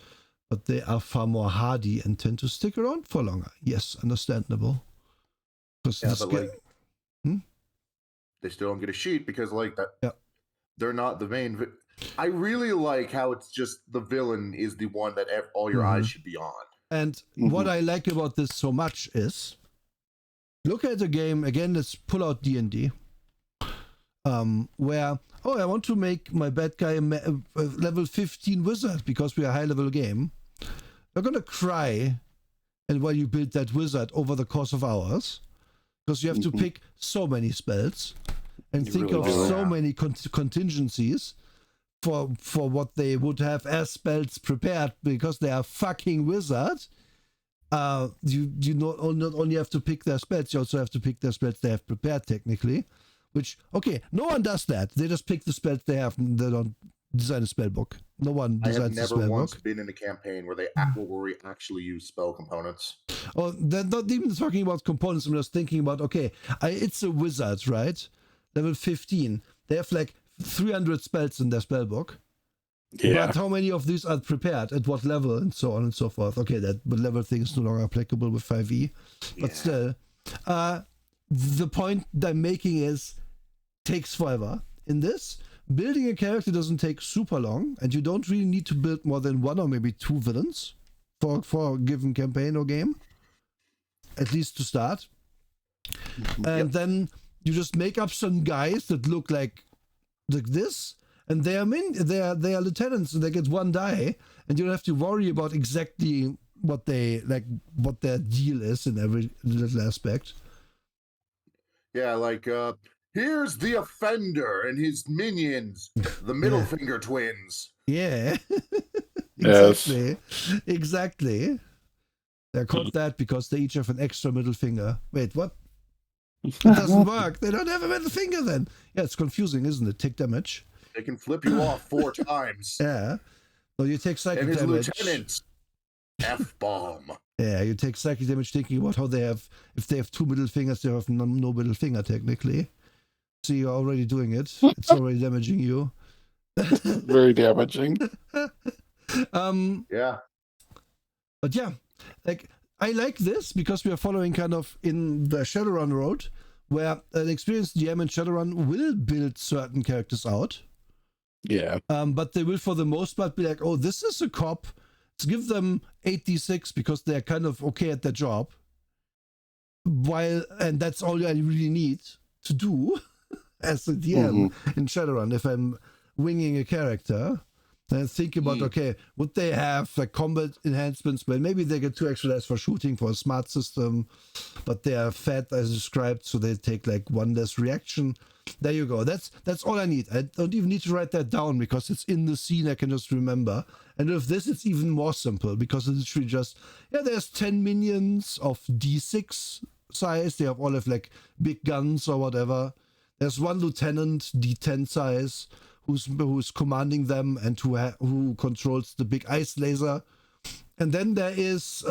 Speaker 1: but they are far more hardy and tend to stick around for longer. Yes, understandable.
Speaker 3: Yeah, but like, they still don't get a sheet because like that.
Speaker 1: Yeah.
Speaker 3: They're not the main. I really like how it's just the villain is the one that all your eyes should be on.
Speaker 1: And what I like about this so much is, look at the game again. Let's pull out D&D, where I want to make my bad guy a level 15 wizard because we are a high level game. You're gonna cry, and while you build that wizard over the course of hours, because you have to pick so many spells and
Speaker 2: You
Speaker 1: think
Speaker 2: really
Speaker 1: of
Speaker 2: do.
Speaker 1: so many contingencies for what they would have as spells prepared because they are fucking wizards. You not only have to pick their spells, you also have to pick their spells they have prepared technically. Which, okay, no one does that. They just pick the spells they have and they don't design a spell book. No one designs a spell book.
Speaker 3: I have never once been in a campaign where we actually use spell components.
Speaker 1: Oh, they're not even talking about components. I'm just thinking about, okay, it's a wizard, right? Level 15. They have like 300 spells in their spell book.
Speaker 2: Yeah.
Speaker 1: But how many of these are prepared at what level and so on and so forth? Okay, that level thing is no longer applicable with 5e. But still, the point I'm making is, takes forever. In this, building a character doesn't take super long, and you don't really need to build more than one or maybe two villains for a given campaign or game, at least to start. And then you just make up some guys that look like this, and they are lieutenants, and they get one die, and you don't have to worry about exactly what their deal is in every little aspect.
Speaker 3: Yeah, like here's the offender and his minions, the middle finger twins.
Speaker 1: Yeah.
Speaker 2: Yes.
Speaker 1: Exactly. They're called that because they each have an extra middle finger. Wait, what? It doesn't work. They don't have a middle finger then. Yeah, it's confusing, isn't it? Take damage.
Speaker 3: They can flip you off 4 times.
Speaker 1: Yeah. So you take psychic
Speaker 3: and his
Speaker 1: damage.
Speaker 3: lieutenants, F-bomb.
Speaker 1: Yeah, you take psychic damage thinking about how if they have two middle fingers, they have no middle finger technically. So you're already doing it. It's already damaging you.
Speaker 2: Very damaging.
Speaker 3: Yeah.
Speaker 1: But yeah, like I like this because we are following kind of in the Shadowrun road, where an experienced GM in Shadowrun will build certain characters out.
Speaker 2: Yeah.
Speaker 1: But they will, for the most part, be like, oh, this is a cop. Let's give them 8d6 because they're kind of okay at their job. And that's all I really need to do as a DM in Shadowrun if I'm winging a character. And think about, okay, would they have like combat enhancements? Well, maybe they get 2 extra dice for shooting for a smart system, but they are fat as described, so they take like 1 less reaction. There you go. That's all I need. I don't even need to write that down because it's in the scene. I can just remember. And with this, it's even more simple because it's literally just, there's 10 minions of D6 size. They all have like big guns or whatever. There's 1 lieutenant, D10 size, who's commanding them and who controls the big ice laser. And then there is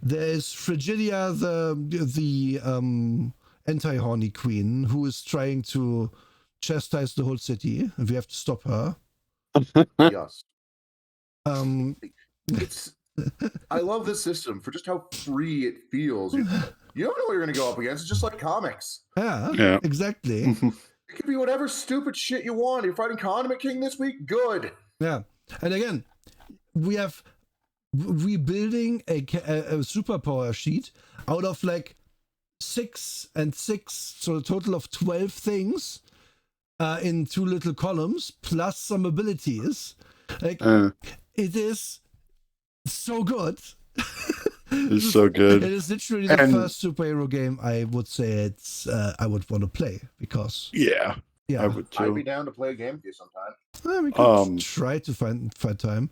Speaker 1: Frigilia, the anti-horny queen, who is trying to chastise the whole city, and we have to stop her.
Speaker 3: Yes. I love this system for just how free it feels. You don't know what you're going to go up against. It's just like comics.
Speaker 1: Yeah. Exactly.
Speaker 3: It could be whatever stupid shit you want. You're fighting Condiment King this week? Good.
Speaker 1: Yeah. And again, we're building a superpower sheet out of like 6 and 6, so a total of 12 things in 2 little columns, plus some abilities. Like, it is so good.
Speaker 2: It's so good.
Speaker 1: It is literally the
Speaker 2: And-
Speaker 1: first superhero game I would say it's I would want to play because
Speaker 2: Yeah,
Speaker 1: yeah,
Speaker 2: I would
Speaker 3: I'd be
Speaker 2: too.
Speaker 3: down to play a game with you sometime.
Speaker 1: we could try to find time.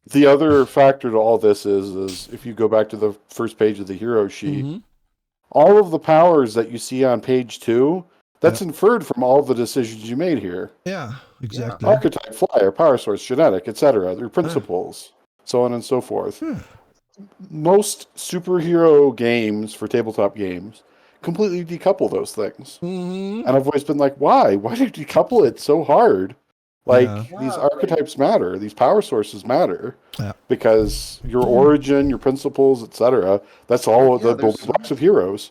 Speaker 2: The other factor to all this is if you go back to the first page of the hero sheet,
Speaker 1: Mhm.
Speaker 2: all of the powers that you see on page 2, that's inferred from all of the decisions you made here.
Speaker 1: Yeah, exactly.
Speaker 2: Archetype, flyer, power source, genetic, etc. Their principles, so on and so forth.
Speaker 1: Yeah.
Speaker 2: Most superhero games for tabletop games completely decouple those things.
Speaker 1: Mhm.
Speaker 2: And I've always been like, why? Why do you decouple it so hard? Like,
Speaker 1: Yeah.
Speaker 2: these
Speaker 3: Yeah,
Speaker 2: archetypes matter. These power sources matter.
Speaker 1: Yeah.
Speaker 2: Because your origin, your principles, etc. That's all
Speaker 3: Yeah,
Speaker 2: the building blocks of heroes.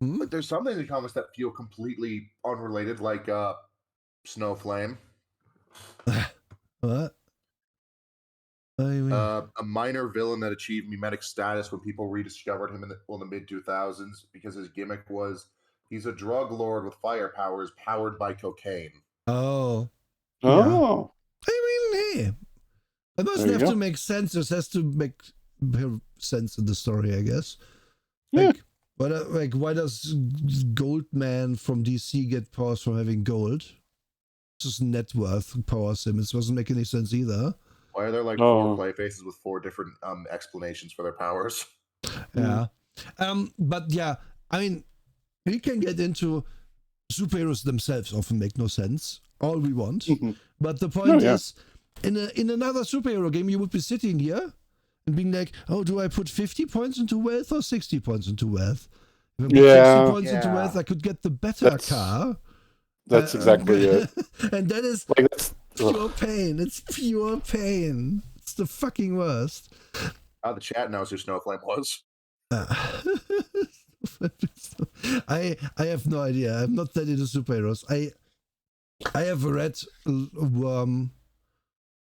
Speaker 3: But there's some things in comics that feel completely unrelated, like Snowflame.
Speaker 1: What? What do you mean?
Speaker 3: A minor villain that achieved mimetic status when people rediscovered him in the mid 2000s because his gimmick was he's a drug lord with fire powers powered by cocaine.
Speaker 1: Oh.
Speaker 2: Oh.
Speaker 1: I mean, hey, it doesn't
Speaker 2: There you
Speaker 1: have to
Speaker 2: go.
Speaker 1: make sense. It has to make sense in the story, I guess.
Speaker 2: Yeah.
Speaker 1: Like, why does Goldman from DC get powers from having gold? It's just net worth powers him. It doesn't make any sense either.
Speaker 3: Why are there like
Speaker 2: Oh.
Speaker 3: 4 play faces with 4 different explanations for their powers?
Speaker 1: Yeah. But yeah, I mean, we can get into superheroes themselves often make no sense. All we want.
Speaker 2: Mhm.
Speaker 1: But the point
Speaker 2: yeah.
Speaker 1: is, in another superhero game, you would be sitting here and being like, oh, do I put 50 points into wealth or 60 points into wealth? If I put 60 points into
Speaker 3: Yeah.
Speaker 1: wealth, I could get the better
Speaker 2: That's-
Speaker 1: car.
Speaker 2: That's exactly it.
Speaker 1: And that is
Speaker 2: Like, that's,
Speaker 1: pure pain. It's pure pain. It's the fucking worst.
Speaker 3: The chat knows who Snowflame was.
Speaker 1: I have no idea. I'm not that into superheroes. I have read Worm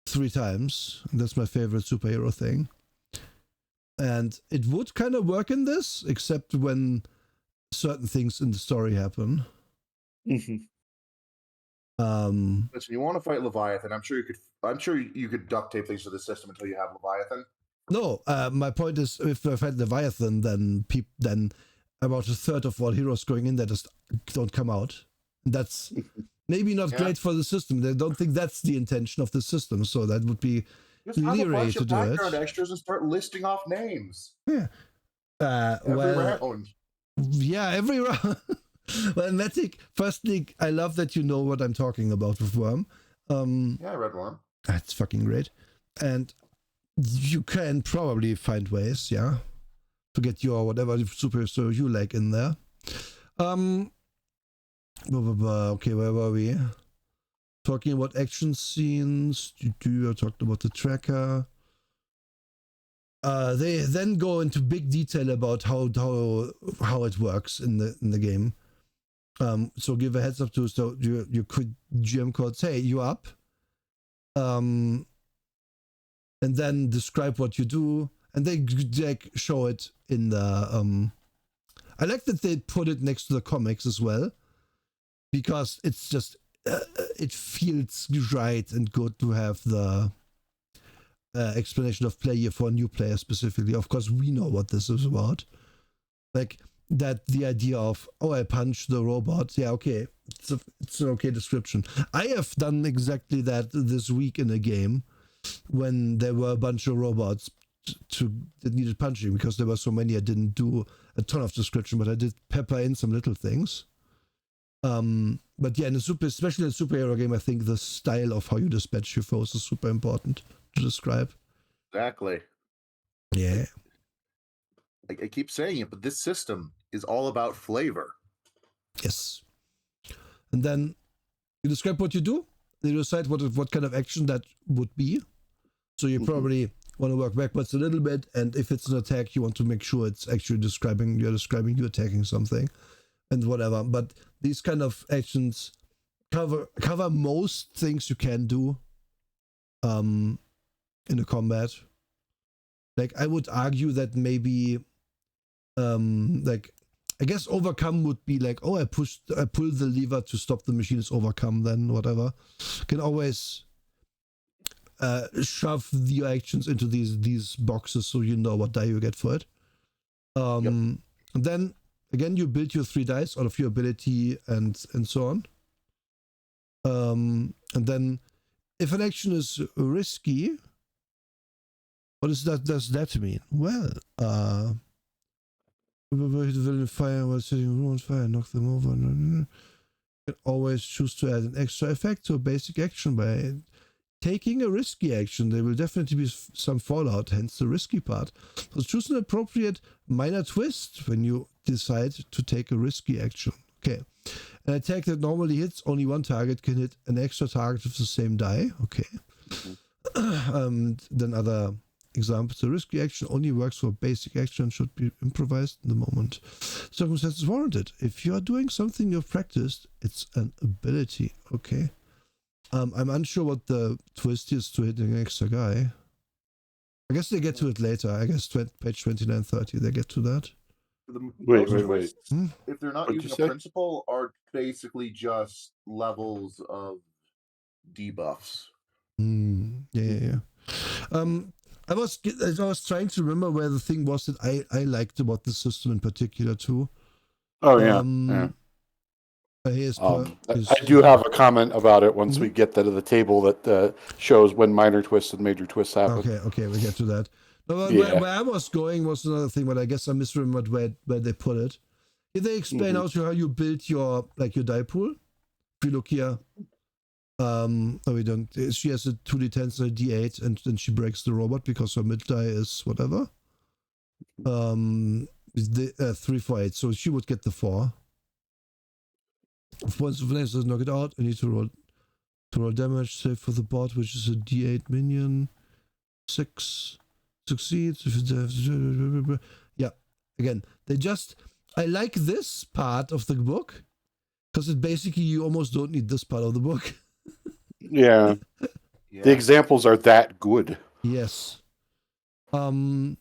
Speaker 1: 3 times. That's my favorite superhero thing. And it would kind of work in this, except when certain things in the story happen.
Speaker 2: Mhm.
Speaker 3: Listen, you want to fight Leviathan? I'm sure you could duct tape things to the system until you have Leviathan.
Speaker 1: No, my point is, if I fight Leviathan, then about a third of all heroes going in there just don't come out. That's maybe not
Speaker 3: Yeah.
Speaker 1: great for the system. They don't think that's the intention of the system, so that would be
Speaker 3: Just have a
Speaker 1: leery
Speaker 3: bunch
Speaker 1: to
Speaker 3: of
Speaker 1: do it.
Speaker 3: background extras and start listing off names. Every
Speaker 1: Well,
Speaker 3: round.
Speaker 1: yeah, every round. Well, Matic, firstly, I love that you know what I'm talking about with Worm.
Speaker 3: Yeah, I read one.
Speaker 1: That's fucking great. And you can probably find ways, yeah, to get your whatever superhero you like in there. Okay, where were we? Talking about action scenes. I talked about the tracker. They then go into big detail about how it works in the game. So give a heads up to you could GM code say you up. And then describe what you do, and they like show it in the I like that they put it next to the comics as well, because it's just it feels right and good to have the explanation of play here for a new player specifically. Of course, we know what this is about, like that the idea of, oh, I punch the robot. Yeah, okay, it's an okay description. I have done exactly that this week in a game when there were a bunch of robots that needed punching, because there were so many. I didn't do a ton of description, but I did pepper in some little things. But yeah, especially in a superhero game, I think the style of how you dispatch your foes is super important to describe.
Speaker 3: Exactly.
Speaker 1: Yeah.
Speaker 3: I keep saying it, but this system is all about flavor.
Speaker 1: Yes. And then you describe what you do. You decide what kind of action that would be. So you probably want to work backwards a little bit, and if it's an attack, you want to make sure it's actually you're describing you attacking something, and whatever. But these kind of actions cover most things you can do in a combat. Like, I would argue that maybe like, I guess overcome would be like, oh, I pull the lever to stop the machine is overcome, then whatever. Can always shove the actions into these boxes so you know what die you get for it. And then again you build your 3 dice out of your ability and so on. And then if an action is risky, what does that mean? Well, fire while setting rules, fire, knock them over. You can always choose to add an extra effect to a basic action by taking a risky action. There will definitely be some fallout, hence the risky part. So choose an appropriate minor twist when you decide to take a risky action. Okay. An attack that normally hits only one target can hit an extra target with the same die. Okay. Then other examples. The risky action only works for basic action, should be improvised in the moment circumstances warranted. If you are doing something you've practiced, it's an ability. Okay. I'm unsure what the twist is to hitting an extra guy. I guess they get to it later. I guess page 2930, they get to that.
Speaker 2: Wait.
Speaker 3: If they're not using a principle, are basically just levels of debuffs.
Speaker 1: Yeah. I was trying to remember where the thing was that I liked about the system in particular too.
Speaker 2: Oh yeah. I do have a comment about it once we get to the table that shows when minor twists and major twists happen.
Speaker 1: Okay, we get to that. No, where I was going was another thing, but I guess I misremembered where they put it. If they explain how you build your die pool. If you look here, no, we don't. She has a 2d10 and a d8, and then she breaks the robot because her mid die is whatever. The 3, 4, 8. So she would get the 4. If once the flames does knock it out, I need to roll damage, save for the bot, which is a d8 minion. 6 succeeds. Yeah. Again, I like this part of the book because it basically you almost don't need this part of the book.
Speaker 2: Yeah. The examples are that good.
Speaker 1: Yes. They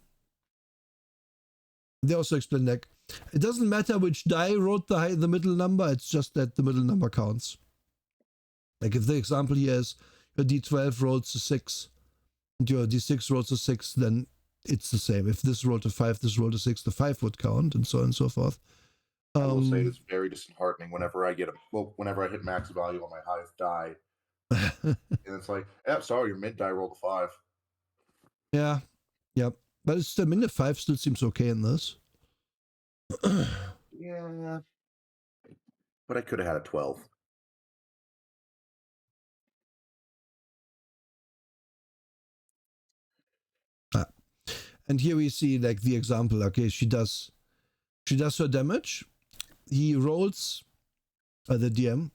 Speaker 1: also explain like it doesn't matter which die wrote the middle number, it's just that the middle number counts. Like if the example here is your d12 rolls a 6 and your d6 rolls a 6, then it's the same. If this rolled a 5, this rolled a 6, the 5 would count, and so on and so forth.
Speaker 3: I will say it's very disheartening whenever I hit max value on my highest die. And it's like, sorry, your mid die rolled a 5.
Speaker 1: Yeah. Yep. But it's, I mean, the 5 still seems okay in this.
Speaker 3: Yeah. But I could have had a 12.
Speaker 1: And here we see like the example. Okay, she does her damage. He rolls the DM,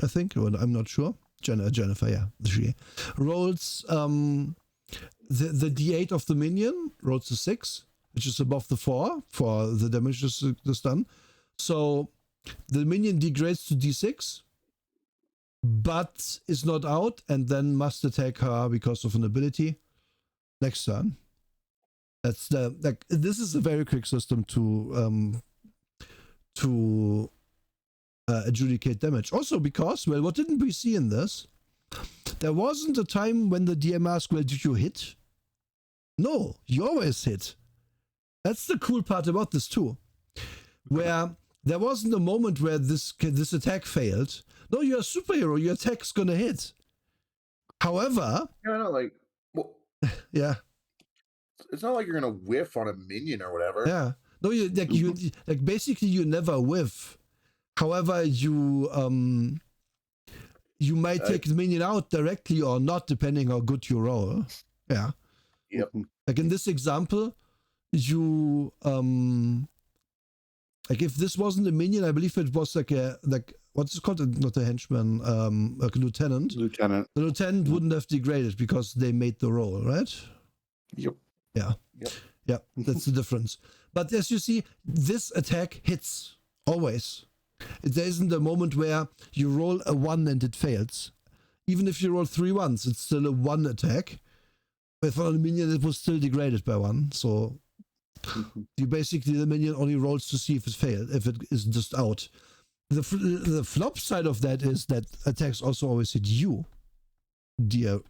Speaker 1: I think, or I'm not sure. Jennifer, yeah, she rolls the d8 of the minion, rolls a 6, which is above the 4 for the damage that's done. So the minion degrades to d6, but is not out, and then must attack her because of an ability next turn. That's this is a very quick system to adjudicate damage. Also because, well, what didn't we see in this? There wasn't a time when the DM asked, well, did you hit? No, you always hit. That's the cool part about this too. Where there wasn't a moment where this attack failed. No, you're a superhero, your attack's gonna hit. However... yeah.
Speaker 3: It's not like you're gonna whiff on a minion or whatever.
Speaker 1: Yeah. No, basically you never whiff. However, you might take the minion out directly or not, depending how good you roll. Yeah.
Speaker 3: Yep.
Speaker 1: Like in this example, you like if this wasn't a minion, I believe it was like what's it called? Not a henchman, like a lieutenant.
Speaker 2: Lieutenant.
Speaker 1: The lieutenant wouldn't have degraded because they made the roll, right?
Speaker 2: Yep.
Speaker 1: Yeah. Yeah, that's the difference. But as you see, this attack hits always. There isn't a moment where you roll a 1 and it fails. Even if you roll 3 1s, it's still a 1 attack. But for a minion, it was still degraded by 1. So you basically, the minion only rolls to see if it failed, if it is just out. The flop side of that is that attacks also always hit you, dear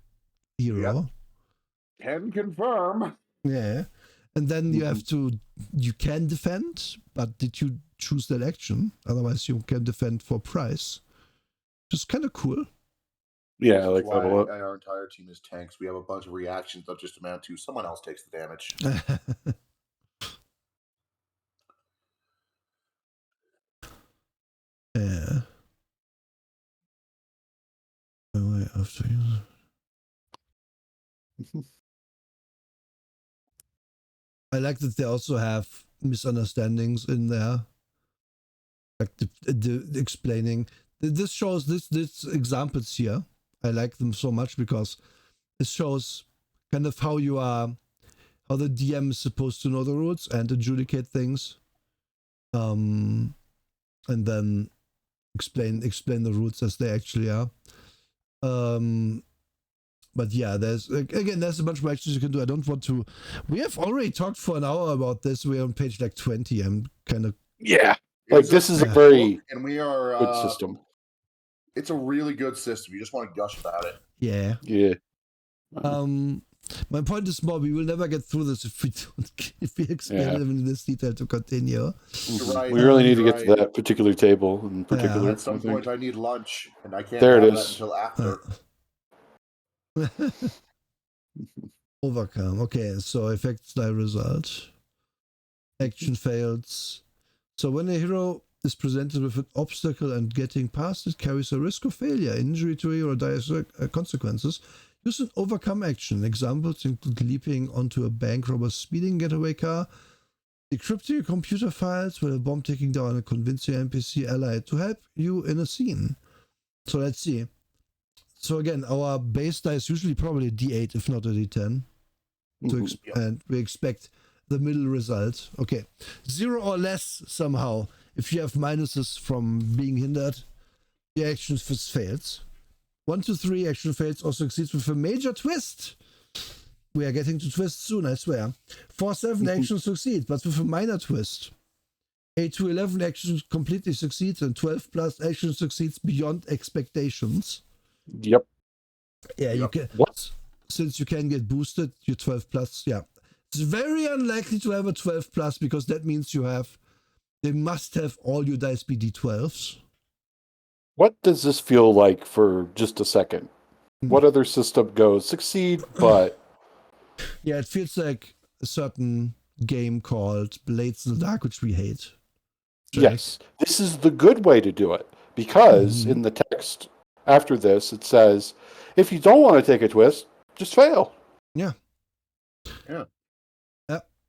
Speaker 1: hero.
Speaker 3: Can confirm.
Speaker 1: Yeah. And then you have to, you can defend, but did you choose that action? Otherwise, you can defend for price. Just kind of cool.
Speaker 2: Yeah, I
Speaker 3: That's
Speaker 2: like that a
Speaker 3: why
Speaker 2: lot.
Speaker 3: our entire team is tanks. We have a bunch of reactions that just amount to someone else takes the damage.
Speaker 1: Yeah. Wait, after you. I like that they also have misunderstandings in there, like the explaining. This shows this examples here. I like them so much because it shows kind of how the DM is supposed to know the rules and adjudicate things, and then explain the rules as they actually are. But yeah, there's a bunch of actions you can do. I don't want to. We have already talked for an hour about this. We're on page like 20. I'm kind of
Speaker 2: like this is a very
Speaker 3: and we are
Speaker 2: good system.
Speaker 3: It's a really good system. You just want to gush about it.
Speaker 1: Yeah. My point is more, we will never get through this if we explain them in this detail to continue.
Speaker 3: Right,
Speaker 2: we really need to get to that particular table in particular.
Speaker 3: At some point, I need lunch, and I can't
Speaker 2: there
Speaker 3: have
Speaker 2: it
Speaker 3: that
Speaker 2: is.
Speaker 3: until after.
Speaker 1: Overcome. Okay, so effects die result. Action fails. So when a hero is presented with an obstacle and getting past it carries a risk of failure, injury to a hero, or dire consequences, use an overcome action. Examples include leaping onto a bank robber's speeding getaway car, decrypting your computer files with a bomb taking down a convincing NPC ally to help you in a scene. So let's see. So again, our base die is usually probably a D8, if not a D10. And we expect the middle result. Okay. 0 or less somehow. If you have minuses from being hindered, the action fails. 1 to 3 action fails or succeeds with a major twist. We are getting to twists soon, I swear. 4-7 action succeeds, but with a minor twist. 8 to 11 action completely succeeds, and 12 plus action succeeds beyond expectations.
Speaker 2: Yep.
Speaker 1: Yeah, you can.
Speaker 2: What?
Speaker 1: Since you can get boosted, your 12 plus. Yeah, it's very unlikely to have a 12 plus because that means they must have all your dice be D12s.
Speaker 2: What does this feel like for just a second? What other system goes succeed, but
Speaker 1: yeah, it feels like a certain game called Blades in the Dark, which we hate.
Speaker 2: Yes, this is the good way to do it because in the text after this it says, if you don't want to take a twist, just fail.
Speaker 1: Yeah.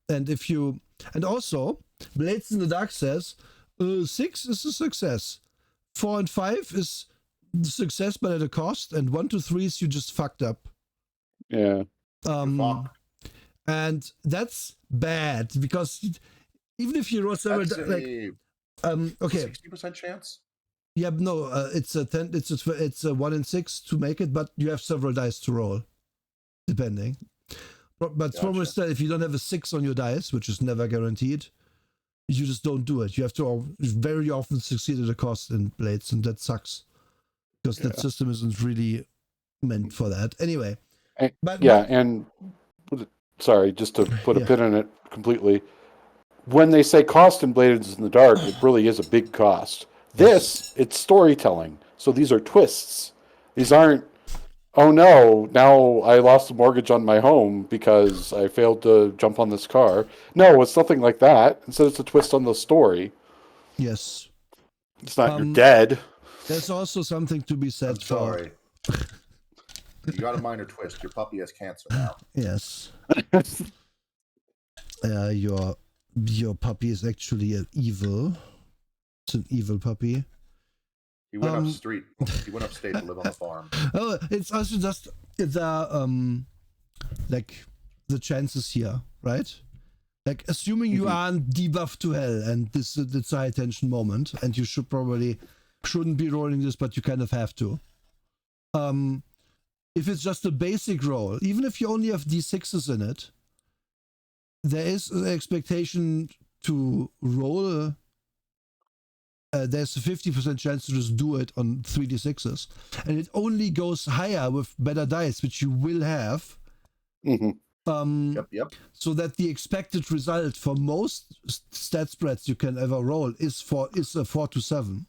Speaker 1: And also Blades in the Dark says 6 is a success, 4 and 5 is the success but at a cost, and 1 to 3 is you just fucked up.
Speaker 2: Yeah.
Speaker 1: And that's bad because even if you roll several, okay,
Speaker 3: 60% chance.
Speaker 1: Yeah, no, it's a 10. It's a 1 in 6 to make it, but you have several dice to roll, depending. But almost if you don't have a 6 on your dice, which is never guaranteed, you just don't do it. You have to very often succeed at a cost in Blades, and that sucks because that system isn't really meant for that. Anyway,
Speaker 2: sorry, just to put a pin in it completely. When they say cost in Blades in the Dark, it really is a big cost. It's storytelling. So these are twists. These aren't, oh no, now I lost the mortgage on my home because I failed to jump on this car. No, it's nothing like that. Instead, it's a twist on the story.
Speaker 1: Yes.
Speaker 2: It's not you're dead.
Speaker 1: There's also something to be said
Speaker 3: for... You got a minor twist. Your puppy has cancer now.
Speaker 1: Yes. Your puppy is actually evil. It's an evil puppy.
Speaker 3: He went upstate to live on the farm.
Speaker 1: Oh, it's also just like the chances here, right? Like assuming you aren't debuffed to hell, and it's a high tension moment, and you shouldn't be rolling this, but you kind of have to. If it's just a basic roll, even if you only have D6s in it, there is an expectation to roll there's a 50% chance to just do it on 3d6s, and it only goes higher with better dice, which you will have.
Speaker 3: Yep.
Speaker 1: So that the expected result for most stat spreads you can ever roll is a 4 to 7,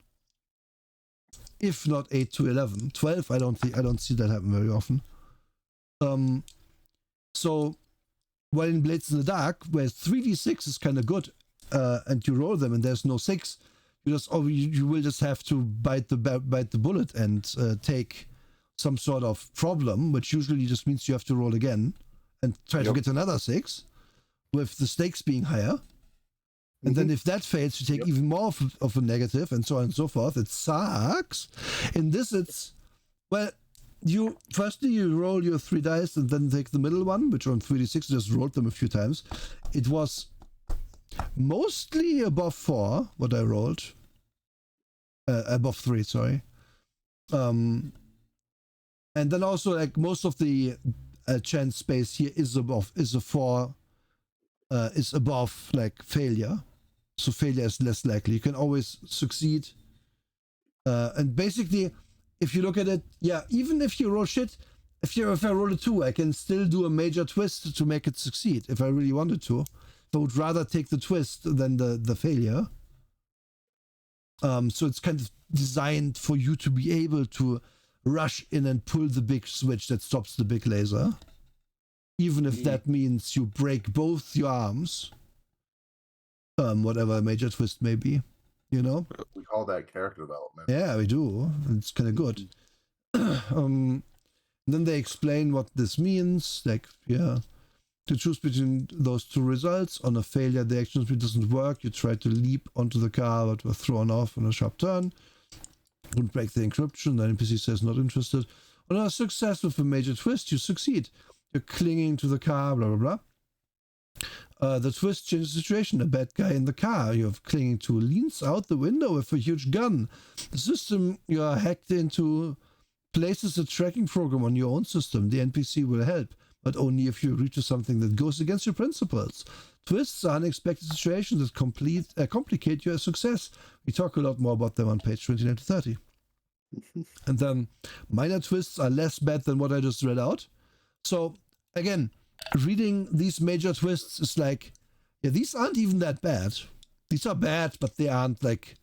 Speaker 1: if not 8 to 11. 12, I don't see that happen very often. So while in Blades in the Dark, where 3d6 is kind of good, and you roll them and there's no 6, you will just have to bite the bullet and take some sort of problem, which usually just means you have to roll again and try to get another 6, with the stakes being higher. And then if that fails, you take even more of a negative, and so on and so forth. It sucks. In this, it's, well, you roll your 3 dice and then take the middle one, which on 3d6, just rolled them a few times. It was mostly above 4, what I rolled. Above 3, sorry. And then also, like, most of the chance space here is above like failure. So failure is less likely. You can always succeed. And basically, if you look at it, even if you roll shit, if I roll a 2, I can still do a major twist to make it succeed if I really wanted to. I would rather take the twist than the failure. So it's kind of designed for you to be able to rush in and pull the big switch that stops the big laser. Even if that means you break both your arms. Whatever a major twist may be, you know?
Speaker 3: We call that character development.
Speaker 1: Yeah, we do. It's kind of good. Then they explain what this means. Like, to choose between those 2 results. On a failure, the action speed doesn't work. You try to leap onto the car, but were thrown off on a sharp turn. Wouldn't break the encryption. The NPC says not interested. On a success with a major twist, you succeed. You're clinging to the car, blah, blah, blah. The twist changes the situation. A bad guy in the car you're clinging to leans out the window with a huge gun. The system you are hacked into places a tracking program on your own system. The NPC will help, but only if you agree to something that goes against your principles. Twists are unexpected situations that complicate your success. We talk a lot more about them on page 29 to 30. And then minor twists are less bad than what I just read out. So again, reading these major twists is like, these aren't even that bad. These are bad, but they aren't like,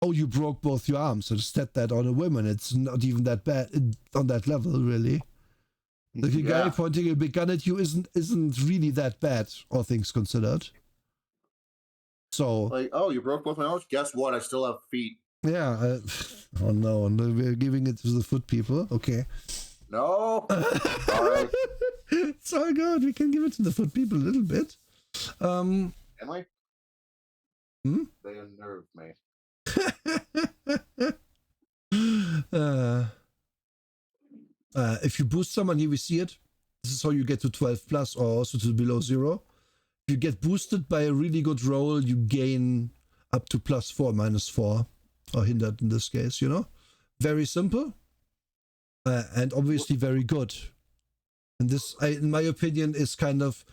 Speaker 1: oh, you broke both your arms. So just set that on a woman. It's not even that bad on that level, really. Like a guy pointing a big gun at you isn't really that bad, all things considered. So
Speaker 3: like, oh, you broke both my arms? Guess what? I still have feet.
Speaker 1: Yeah. Oh no, we're giving it to the foot people. Okay.
Speaker 3: No. All right.
Speaker 1: It's all good. We can give it to the foot people a little bit.
Speaker 3: Can we? They unnerve me.
Speaker 1: If you boost someone, here we see it. This is how you get to 12 plus or also to below 0. If you get boosted by a really good roll, you gain up to +4, -4, or hindered in this case, you know? Very simple. And obviously very good. And this, in my opinion, is kind of...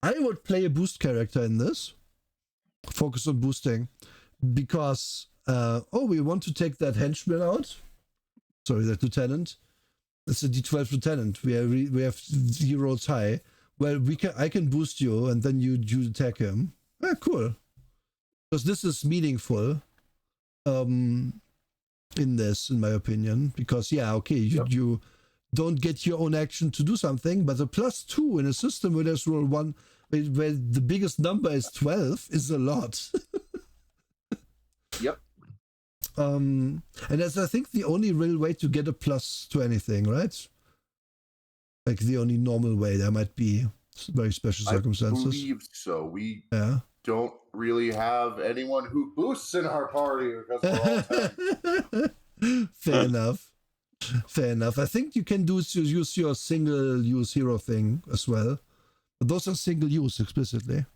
Speaker 1: I would play a boost character in this. Focus on boosting. Because, we want to take that henchman out. Sorry, that lieutenant. It's a D12 lieutenant. We have 0 rolls high. Well, I can boost you, and then you attack him. Cool. Because this is meaningful. In this, in my opinion, because you don't get your own action to do something, but a +2 in a system where there's roll 1, where the biggest number is 12, is a lot.
Speaker 3: Yep.
Speaker 1: And that's, I think, the only real way to get a plus to anything, right? Like the only normal way. There might be very special circumstances.
Speaker 3: I believe so. We
Speaker 1: Yeah.
Speaker 3: don't really have anyone who boosts in our party because we're all 10.
Speaker 1: Fair enough. Fair enough. I think you can use your single-use hero thing as well. But those are single-use explicitly.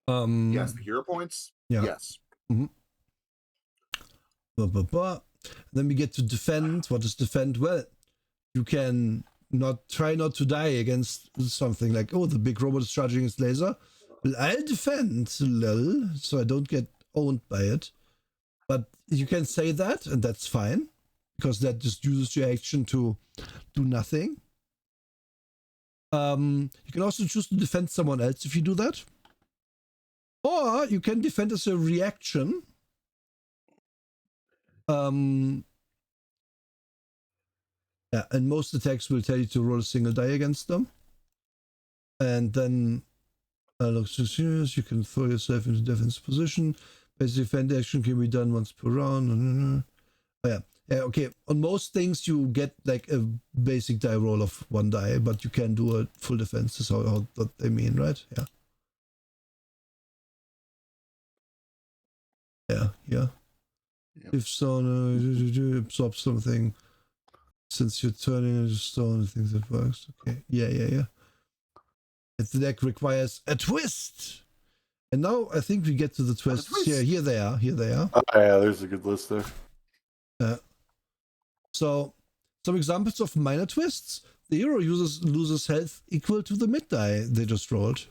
Speaker 3: Yes, the hero points?
Speaker 1: Yeah.
Speaker 3: Yes.
Speaker 1: Mm-hmm. Then we get to defend. What is defend? Well, you can try not to die against something like, oh, the big robot is charging its laser. Well, I'll defend, lol, so I don't get owned by it. But you can say that, and that's fine, because that just uses your action to do nothing. You can also choose to defend someone else if you do that. Or you can defend as a reaction. Yeah, and most attacks will tell you to roll a single die against them. And then looks too serious, you can throw yourself into defensive position. Basic defend action can be done once per round. Oh, yeah. Yeah, okay. On most things you get like a basic die roll of 1 die, but you can do a full defense. That's how what they mean, right? Yeah. Yeah, yeah. Yep. If stone absorb something since you're turning into stone, I think that works. Okay. Yeah. The deck requires a twist. And now I think we get to the twists. Yeah, here they are.
Speaker 2: Oh, yeah, there's a good list there.
Speaker 1: So, some examples of minor twists. The hero loses health equal to the mid die they just rolled.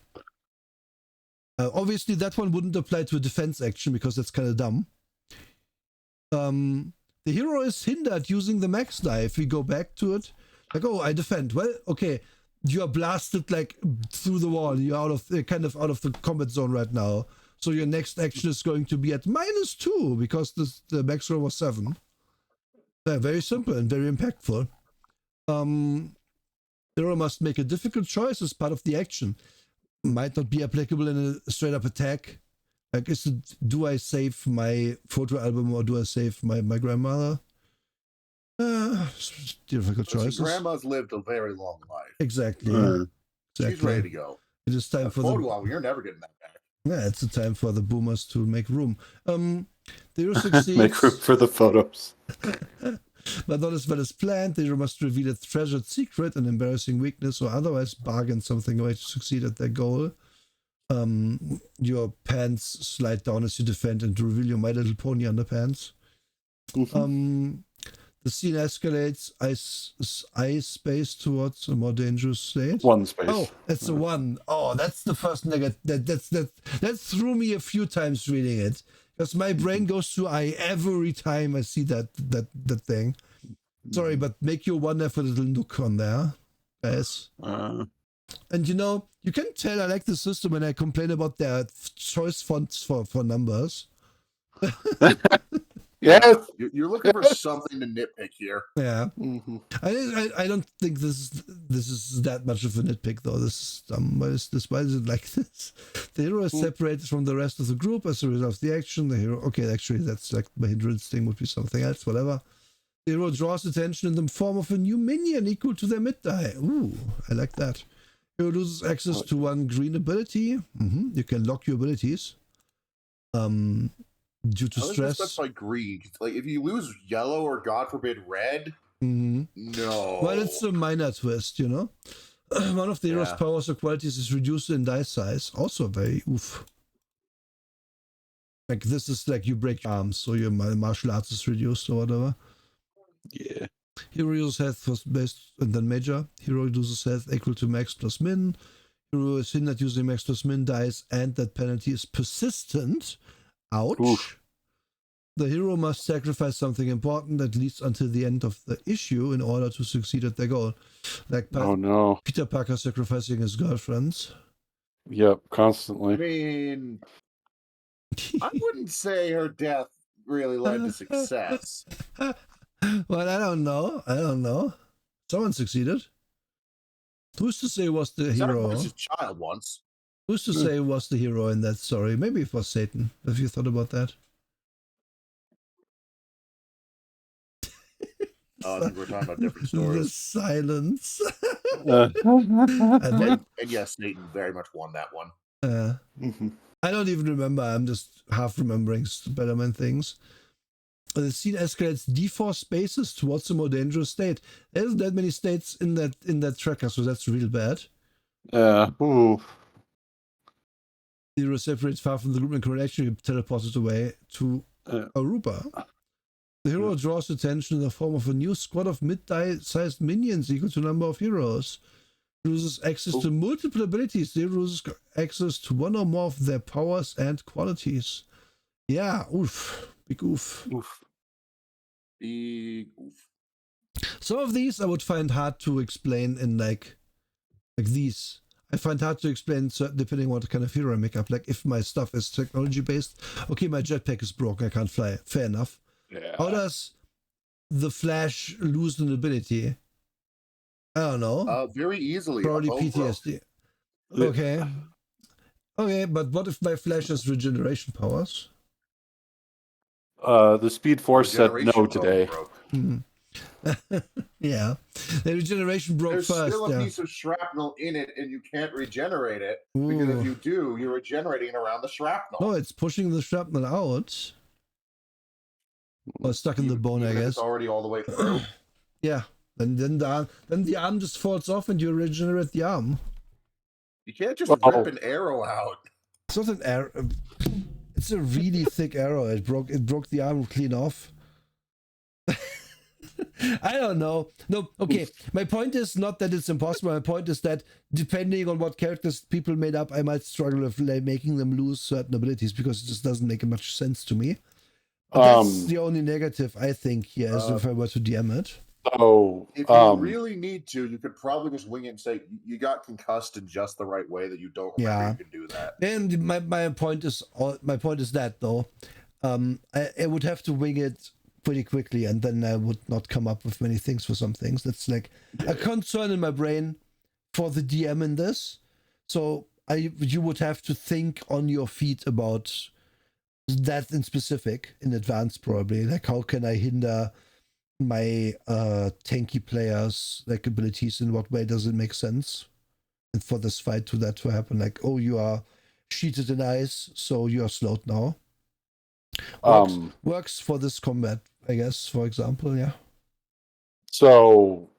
Speaker 1: Obviously, that one wouldn't apply to a defense action because that's kind of dumb. The hero is hindered using the max die. If we go back to it, like, oh, I defend. Well, okay, you are blasted like through the wall. You're out of the combat zone right now. So your next action is going to be at -2 because the max roll was 7. Very simple and very impactful. The hero must make a difficult choice as part of the action. Might not be applicable in a straight up attack. Like, do I save my photo album or do I save my grandmother? Difficult choices.
Speaker 3: Grandma's lived a very long life.
Speaker 1: Exactly.
Speaker 3: She's ready to go.
Speaker 1: It is time for
Speaker 3: photo album. You're never getting that back.
Speaker 1: Yeah, it's the time for the boomers to make room. The hero succeeds.
Speaker 2: Make room for the photos.
Speaker 1: But not as well as planned. The hero must reveal a treasured secret, an embarrassing weakness, or otherwise bargain something away to succeed at their goal. Your pants slide down as you defend and to reveal your My Little Pony underpants. The scene escalates ice space towards a more dangerous state.
Speaker 2: 1 space.
Speaker 1: Oh, that's the 1. Oh, that's the first negative. That threw me a few times reading it. Because my brain goes to I every time I see that thing. Sorry, but make your one effort a little nook on there, guys. And you can tell I like the system when I complain about their choice fonts for numbers.
Speaker 2: Yes.
Speaker 3: You're looking for something to nitpick here.
Speaker 1: Yeah. Mm-hmm. I don't think this is that much of a nitpick though. This is why is it like this? The hero is separated from the rest of the group as a result of the action. The hero, okay, actually that's like my hindrance thing would be something else, whatever. The hero draws attention in the form of a new minion equal to their mid die. Ooh, I like that. Hero loses access to 1 green ability. You can lock your abilities. Due to stress.
Speaker 3: That's like green. Like if you lose yellow or God forbid red, no.
Speaker 1: Well, it's a minor twist, One of the hero's powers or qualities is reduced in die size. Also very oof. Like this is like you break your arms, so your martial arts is reduced or whatever.
Speaker 2: Yeah.
Speaker 1: Hero uses health was based and then major. Hero uses health equal to max plus min. Hero is hindered using max plus min dice, and that penalty is persistent. Ouch. Oof. The hero must sacrifice something important at least until the end of the issue in order to succeed at their goal. Like Peter Parker sacrificing his girlfriends.
Speaker 2: Yep, constantly.
Speaker 3: I mean, I wouldn't say her death really led to success.
Speaker 1: Well, I don't know. Someone succeeded. Who's to say was the hero?
Speaker 3: Was his child once.
Speaker 1: Who's to say was the hero in that story? Maybe it was Satan. Have you thought about that?
Speaker 3: I think we're talking about different stories.
Speaker 1: The silence.
Speaker 3: And yes, Satan very much won that one.
Speaker 1: I don't even remember. I'm just half remembering Spider-Man things. The scene escalates D4 spaces towards a more dangerous state. There isn't that many states in that tracker, so that's real bad.
Speaker 2: Ooh.
Speaker 1: The hero separates far from the group and can actually teleport it away to Aruba. The hero draws attention in the form of a new squad of mid-sized minions equal to number of heroes. He loses access to multiple abilities. The hero loses access to 1 or more of their powers and qualities. Yeah, oof. Big oof.
Speaker 2: Oof.
Speaker 3: Big oof.
Speaker 1: Some of these I would find hard to explain in like these. I find hard to explain depending on what kind of hero I make up. Like if my stuff is technology based, okay, my jetpack is broken, I can't fly. Fair enough.
Speaker 2: Yeah.
Speaker 1: How does the Flash lose an ability? I don't know.
Speaker 3: Very easily.
Speaker 1: Probably
Speaker 3: a bone broke.
Speaker 1: PTSD. Okay. Okay, but what if my Flash has regeneration powers?
Speaker 2: The Speed Force said
Speaker 3: Regeneration
Speaker 2: no
Speaker 3: bone
Speaker 2: today.
Speaker 3: broke.
Speaker 1: Yeah. The regeneration broke
Speaker 3: There's
Speaker 1: first.
Speaker 3: still a
Speaker 1: Yeah.
Speaker 3: piece of shrapnel in it, and you can't regenerate it because
Speaker 1: Ooh.
Speaker 3: if you do, you're regenerating around the shrapnel.
Speaker 1: No, it's pushing the shrapnel out. Or stuck in the bone, I
Speaker 3: Even if
Speaker 1: guess.
Speaker 3: it's already all the way through.
Speaker 1: Yeah. And then the arm just falls off and you regenerate the arm.
Speaker 3: You can't just rip an arrow out.
Speaker 1: It's not an arrow. It's a really thick arrow. It broke the arm clean off. I don't know. No, okay. My point is not that it's impossible. My point is that depending on what characters people made up, I might struggle with like, making them lose certain abilities because it just doesn't make much sense to me. But that's the only negative I think here is if I were to DM it.
Speaker 2: So
Speaker 3: if you really need to, you could probably just wing it and say you got concussed in just the right way that you don't remember you can do that.
Speaker 1: And my point is that though, I would have to wing it pretty quickly, and then I would not come up with many things for some things. That's like a concern in my brain for the DM in this. So you would have to think on your feet about that in specific in advance, probably. Like how can I hinder my tanky players' like abilities? In what way does it make sense? And for this fight to happen, like, oh, you are sheeted in ice, so you are slowed now. Works for this combat, I guess, for example, yeah.
Speaker 2: So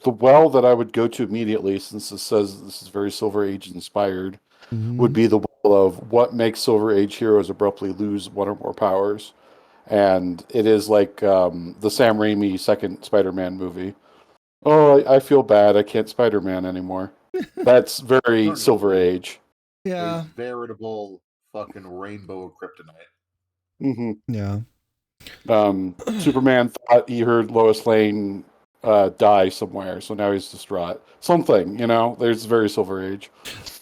Speaker 2: the well that I would go to immediately, since it says this is very Silver Age inspired, would be the well of what makes Silver Age heroes abruptly lose one or more powers. And it is like the Sam Raimi second Spider-Man movie. Oh, I feel bad. I can't Spider-Man anymore. That's very Silver Age.
Speaker 1: Yeah.
Speaker 3: A veritable fucking rainbow of kryptonite.
Speaker 2: Mm-hmm.
Speaker 1: Yeah.
Speaker 2: Superman thought he heard Lois Lane die somewhere, so now he's distraught. Something, there's very Silver Age.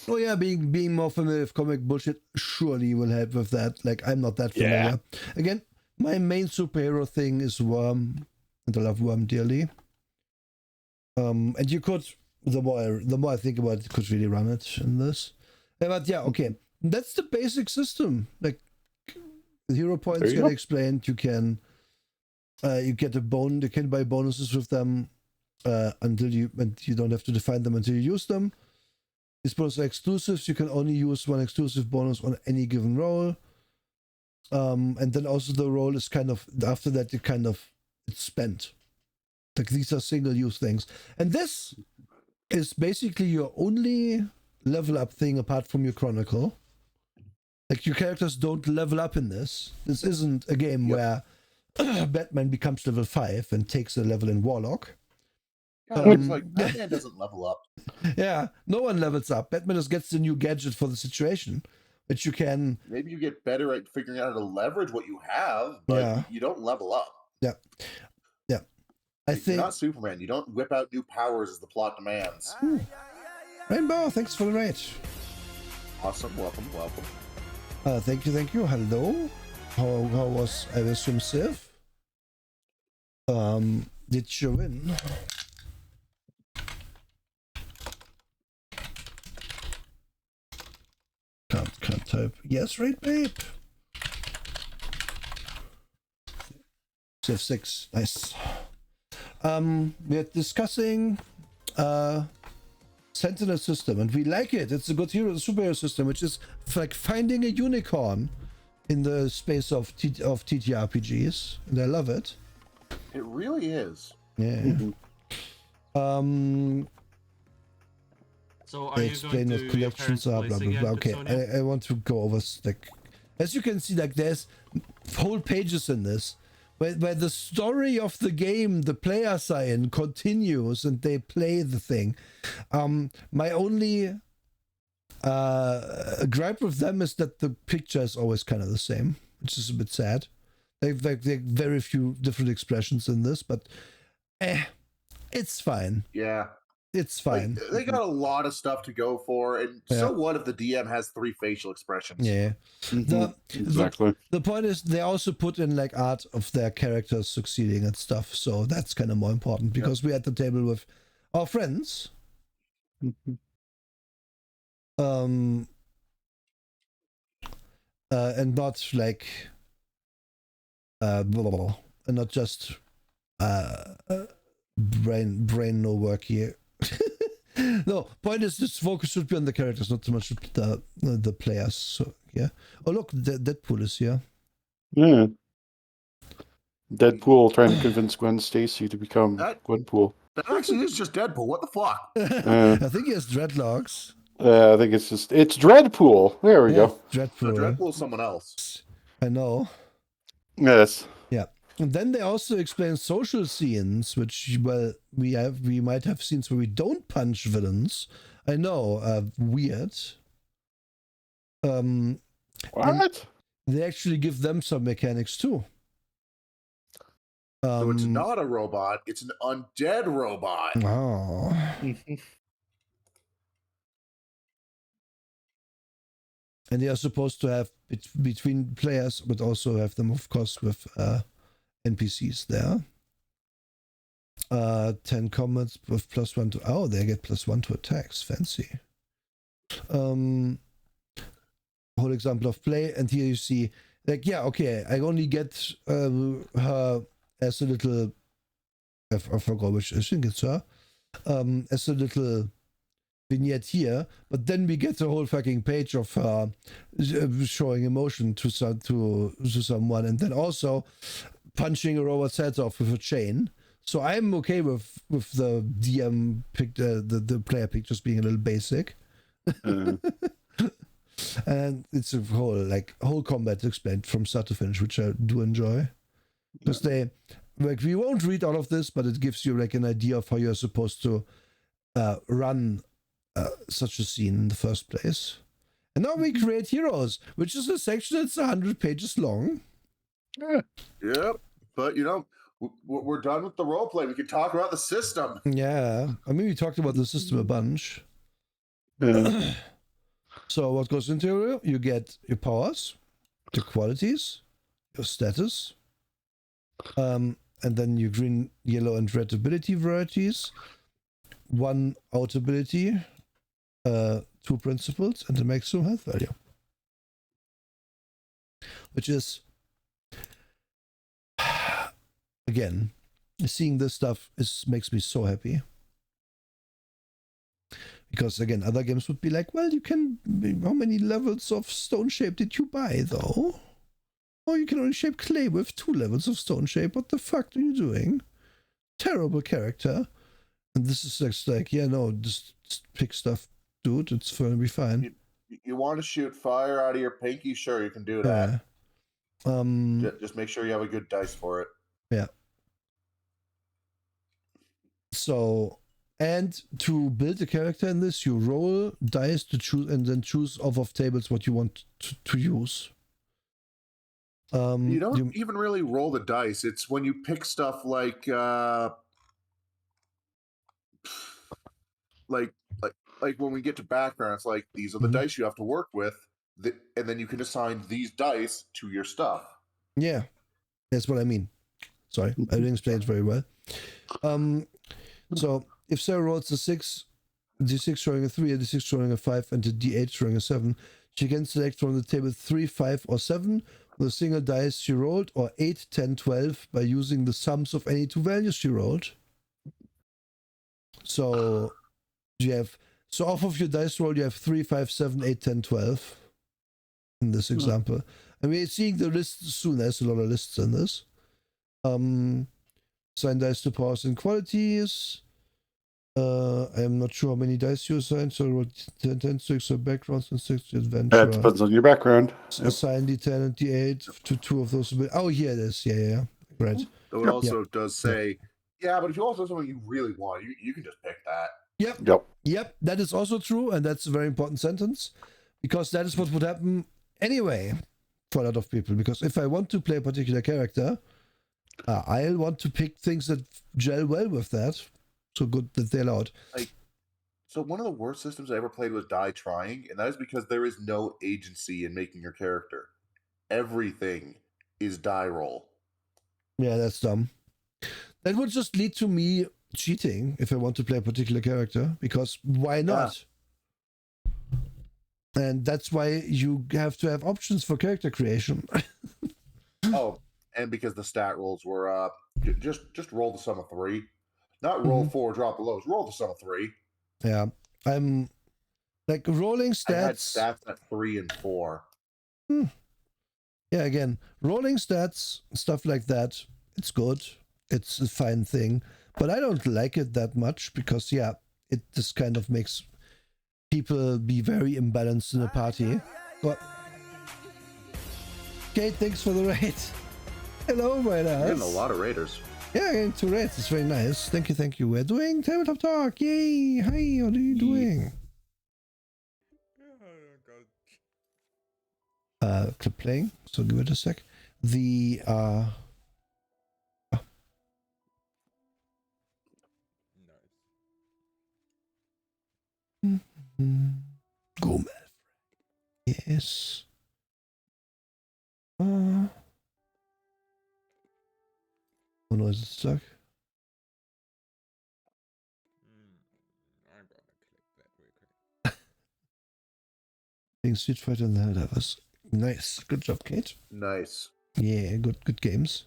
Speaker 1: Oh yeah, being more familiar with comic bullshit surely will help with that. Like, I'm not that familiar. Yeah. Again, my main superhero thing is Worm, and I love Worm dearly. And you could, the more I think about it, could really run it in this. But yeah, okay, that's the basic system. Like, hero points get explained. You can, you get you can buy bonuses with them and you don't have to define them until you use them. These bonuses are exclusives. You can only use one exclusive bonus on any given roll. And then also the roll is kind of, after that, it's spent. Like, these are single-use things. And this is basically your only level up thing apart from your Chronicle. Like, your characters don't level up in this. This isn't a game where Batman becomes level 5 and takes a level in Warlock.
Speaker 3: It's like, Batman doesn't level up.
Speaker 1: Yeah, no one levels up. Batman just gets the new gadget for the situation, which you can...
Speaker 3: Maybe you get better at figuring out how to leverage what you have, but you don't level up.
Speaker 1: Yeah. Yeah. I think...
Speaker 3: You're not Superman. You don't whip out new powers as the plot demands.
Speaker 1: Rainbow, thanks for the raid.
Speaker 3: Awesome. Welcome.
Speaker 1: Thank you. Hello. How was I assume Civ? Did you win? Can't type. Yes, right, babe. Civ 6, nice. We're discussing Sentinel system, and we like it. It's a good superhero system, which is like finding a unicorn in the space of TTRPGs, and I love it.
Speaker 3: It really is.
Speaker 1: Yeah.
Speaker 4: So are you going to
Speaker 1: collections are blah blah blah. Okay, I want to go over, like, as you can see, like, there's whole pages in this where the story of the game the players are in continues and they play the thing. My only gripe with them is that the picture is always kind of the same. which is a bit sad. They've very few different expressions in this, but it's fine.
Speaker 3: Yeah.
Speaker 1: It's fine.
Speaker 3: Like, they got a lot of stuff to go for, and so what if the DM has 3 facial expressions?
Speaker 1: Yeah.
Speaker 2: Exactly.
Speaker 1: The point is they also put in like art of their characters succeeding and stuff, so that's kind of more important because we're at the table with our friends. And not like blah, blah, blah, and not just brain no work here. No, point is this focus should be on the characters, not so much the players. So yeah. Oh look, Deadpool is here.
Speaker 2: Yeah. Deadpool trying to convince Gwen Stacy to become Gwenpool.
Speaker 3: That actually is just Deadpool. What the fuck?
Speaker 1: I think he has dreadlocks.
Speaker 2: I think it's Dreadpool. There we go.
Speaker 1: Dreadpool.
Speaker 3: No, Deadpool's someone else.
Speaker 1: I know.
Speaker 2: Yes.
Speaker 1: Yeah. And then they also explain social scenes, which, well, we might have scenes where we don't punch villains. I know, weird.
Speaker 2: What?
Speaker 1: They actually give them some mechanics too.
Speaker 3: So it's not a robot, it's an undead robot.
Speaker 1: Oh. And they are supposed to have between players, but also have them, of course, with NPCs there. 10 combats with +1 to... Oh, they get +1 to attacks. Fancy. Whole example of play. And here you see, like, yeah, okay, I only get her as a little... I forgot which, I think it's her. As a little vignette here, but then we get the whole fucking page of her showing emotion to someone, and then also punching a robot's head off with a chain. So I'm okay with the DM pick, the player pictures being a little basic. And it's a whole combat explained from start to finish, which I do enjoy. Because we won't read all of this, but it gives you like an idea of how you're supposed to run such a scene in the first place. And now we create heroes, which is a section that's 100 pages long.
Speaker 3: Yep. But, we're done with the role play. We can talk about the system.
Speaker 1: Yeah. I mean, we talked about the system a bunch.
Speaker 2: Yeah.
Speaker 1: So what goes into it? You get your powers, your qualities, your status, and then your green, yellow, and red ability varieties, 1 out ability, 2 principles, and the maximum health value. Which is, again, seeing this stuff makes me so happy. Because, again, other games would be like, well, how many levels of stone shape did you buy, though? Oh, you can only shape clay with 2 levels of stone shape. What the fuck are you doing? Terrible character. And this is just like, yeah, no, just pick stuff, dude. It's going to be fine.
Speaker 3: You want to shoot fire out of your pinky? Sure, you can do that. Just make sure you have a good dice for it.
Speaker 1: Yeah. So, and to build a character in this, you roll dice to choose, and then choose off of tables what you want to use.
Speaker 3: You don't even really roll the dice. It's when you pick stuff like when we get to backgrounds, like these are the dice you have to work with, and then you can assign these dice to your stuff.
Speaker 1: Yeah, that's what I mean. Sorry, I didn't explain it very well. So if Sarah rolls a 6, D6 showing a 3, a D6 showing a 5, and a D8 showing a 7, she can select from the table 3, 5, or 7 with a single dice she rolled, or 8, 10, 12 by using the sums of any 2 values she rolled. So off of your dice roll, you have 3, 5, 7, 8, 10, 12 in this example. And we're seeing the lists soon. There's a lot of lists in this. Assign dice to powers and qualities. I am not sure how many dice you assign, so what 10, 6 are backgrounds and 6 adventure.
Speaker 2: That depends on your background.
Speaker 1: Assign D10 and D8 to 2 of those. Oh, here it is. Yeah. Right.
Speaker 3: So it also does say, but if you also have something you really want, you can just pick that.
Speaker 1: Yep. That is also true, and that's a very important sentence, because that is what would happen anyway. for a lot of people, because if I want to play a particular character, I'll want to pick things that gel well with that. So good that they're allowed.
Speaker 3: So one of the worst systems I ever played was Die Trying, and that is because there is no agency in making your character. Everything is die roll.
Speaker 1: Yeah, that's dumb. That would just lead to me cheating if I want to play a particular character, because why not? And that's why you have to have options for character creation.
Speaker 3: Oh, and because the stat rolls were just roll the sum of 3. Not roll 4, drop the lows. Roll the sum of 3.
Speaker 1: Yeah. I'm like rolling stats.
Speaker 3: I had stats at 3 and 4.
Speaker 1: Yeah, again, rolling stats, stuff like that, it's good. It's a fine thing. But I don't like it that much because, yeah, it just kind of makes people be very imbalanced in a party. But Kate, thanks for the raid. Hello, my
Speaker 3: You're getting a lot of raiders.
Speaker 1: Yeah, getting 2 raids. It's very nice. Thank you, thank you. We're doing TableTop Talk. Yay! Hi, what are you doing? Clip playing. So give it a sec. The Go Mad. Yes. Oh no, is it stuck?
Speaker 4: I'm gonna click that real quick.
Speaker 1: Being Street Fighter and the Helldivers. Nice. Good job, Kate.
Speaker 3: Nice.
Speaker 1: Yeah, good games.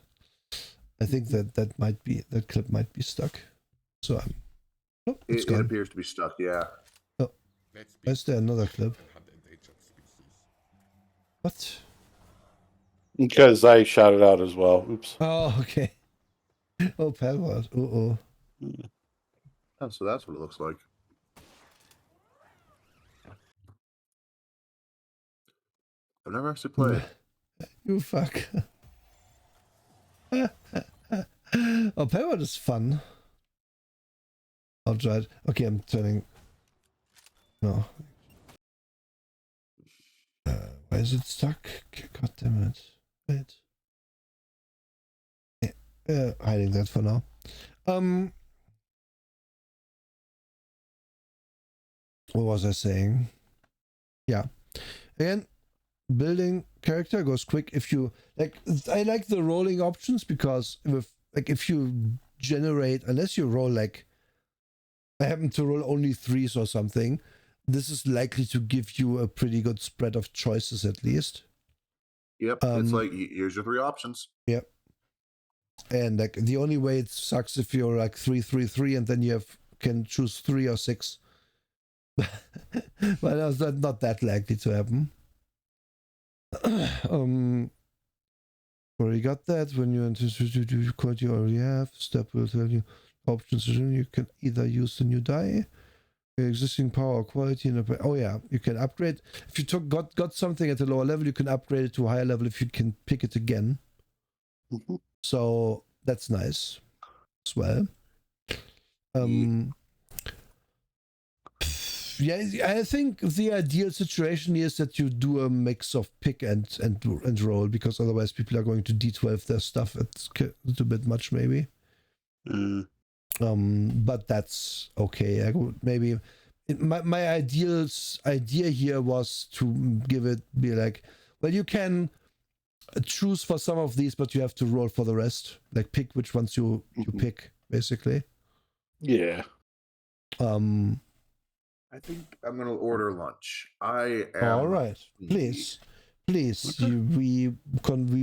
Speaker 1: I think that clip might be stuck. So oh, it's
Speaker 3: It
Speaker 1: gone.
Speaker 3: appears to be stuck, yeah.
Speaker 4: Let's be
Speaker 1: Is there another clip?
Speaker 4: endangered species.
Speaker 1: What?
Speaker 2: Because I shouted out as well. Oops.
Speaker 1: Oh, okay. Oh, Palworld. Oh.
Speaker 3: Oh, so that's what it looks like. I've never actually played.
Speaker 1: You fuck. Oh, Palworld is fun. I'll try it. Okay, I'm turning. No. Why is it stuck? God damn it. Wait. Hiding that for now. What was I saying? Yeah. Again, building character goes quick if you like. I like the rolling options because if you generate, unless you roll like, I happen to roll only 3s or something, this is likely to give you a pretty good spread of choices at least.
Speaker 3: Yep, it's like, here's your 3 options.
Speaker 1: Yep. And like the only way it sucks if you're like 3-3-3 and then you can choose 3 or 6. But that's not that likely to happen. Already got that. When you anticipate the code you already have, step will tell you options. You can either use the new die, existing power or quality, and oh yeah, you can upgrade. If you got something at a lower level, you can upgrade it to a higher level if you can pick it again.
Speaker 2: Mm-hmm.
Speaker 1: So that's nice as well. Yeah, I think the ideal situation is that you do a mix of pick and roll, because otherwise people are going to D12 their stuff. It's a bit much, maybe. But that's okay. Maybe my idea here was to be like, well, you can choose for some of these, but you have to roll for the rest. Like pick which ones you pick, basically.
Speaker 2: Yeah.
Speaker 3: I think I'm going to order lunch. I am.
Speaker 1: All right. Please. Okay. We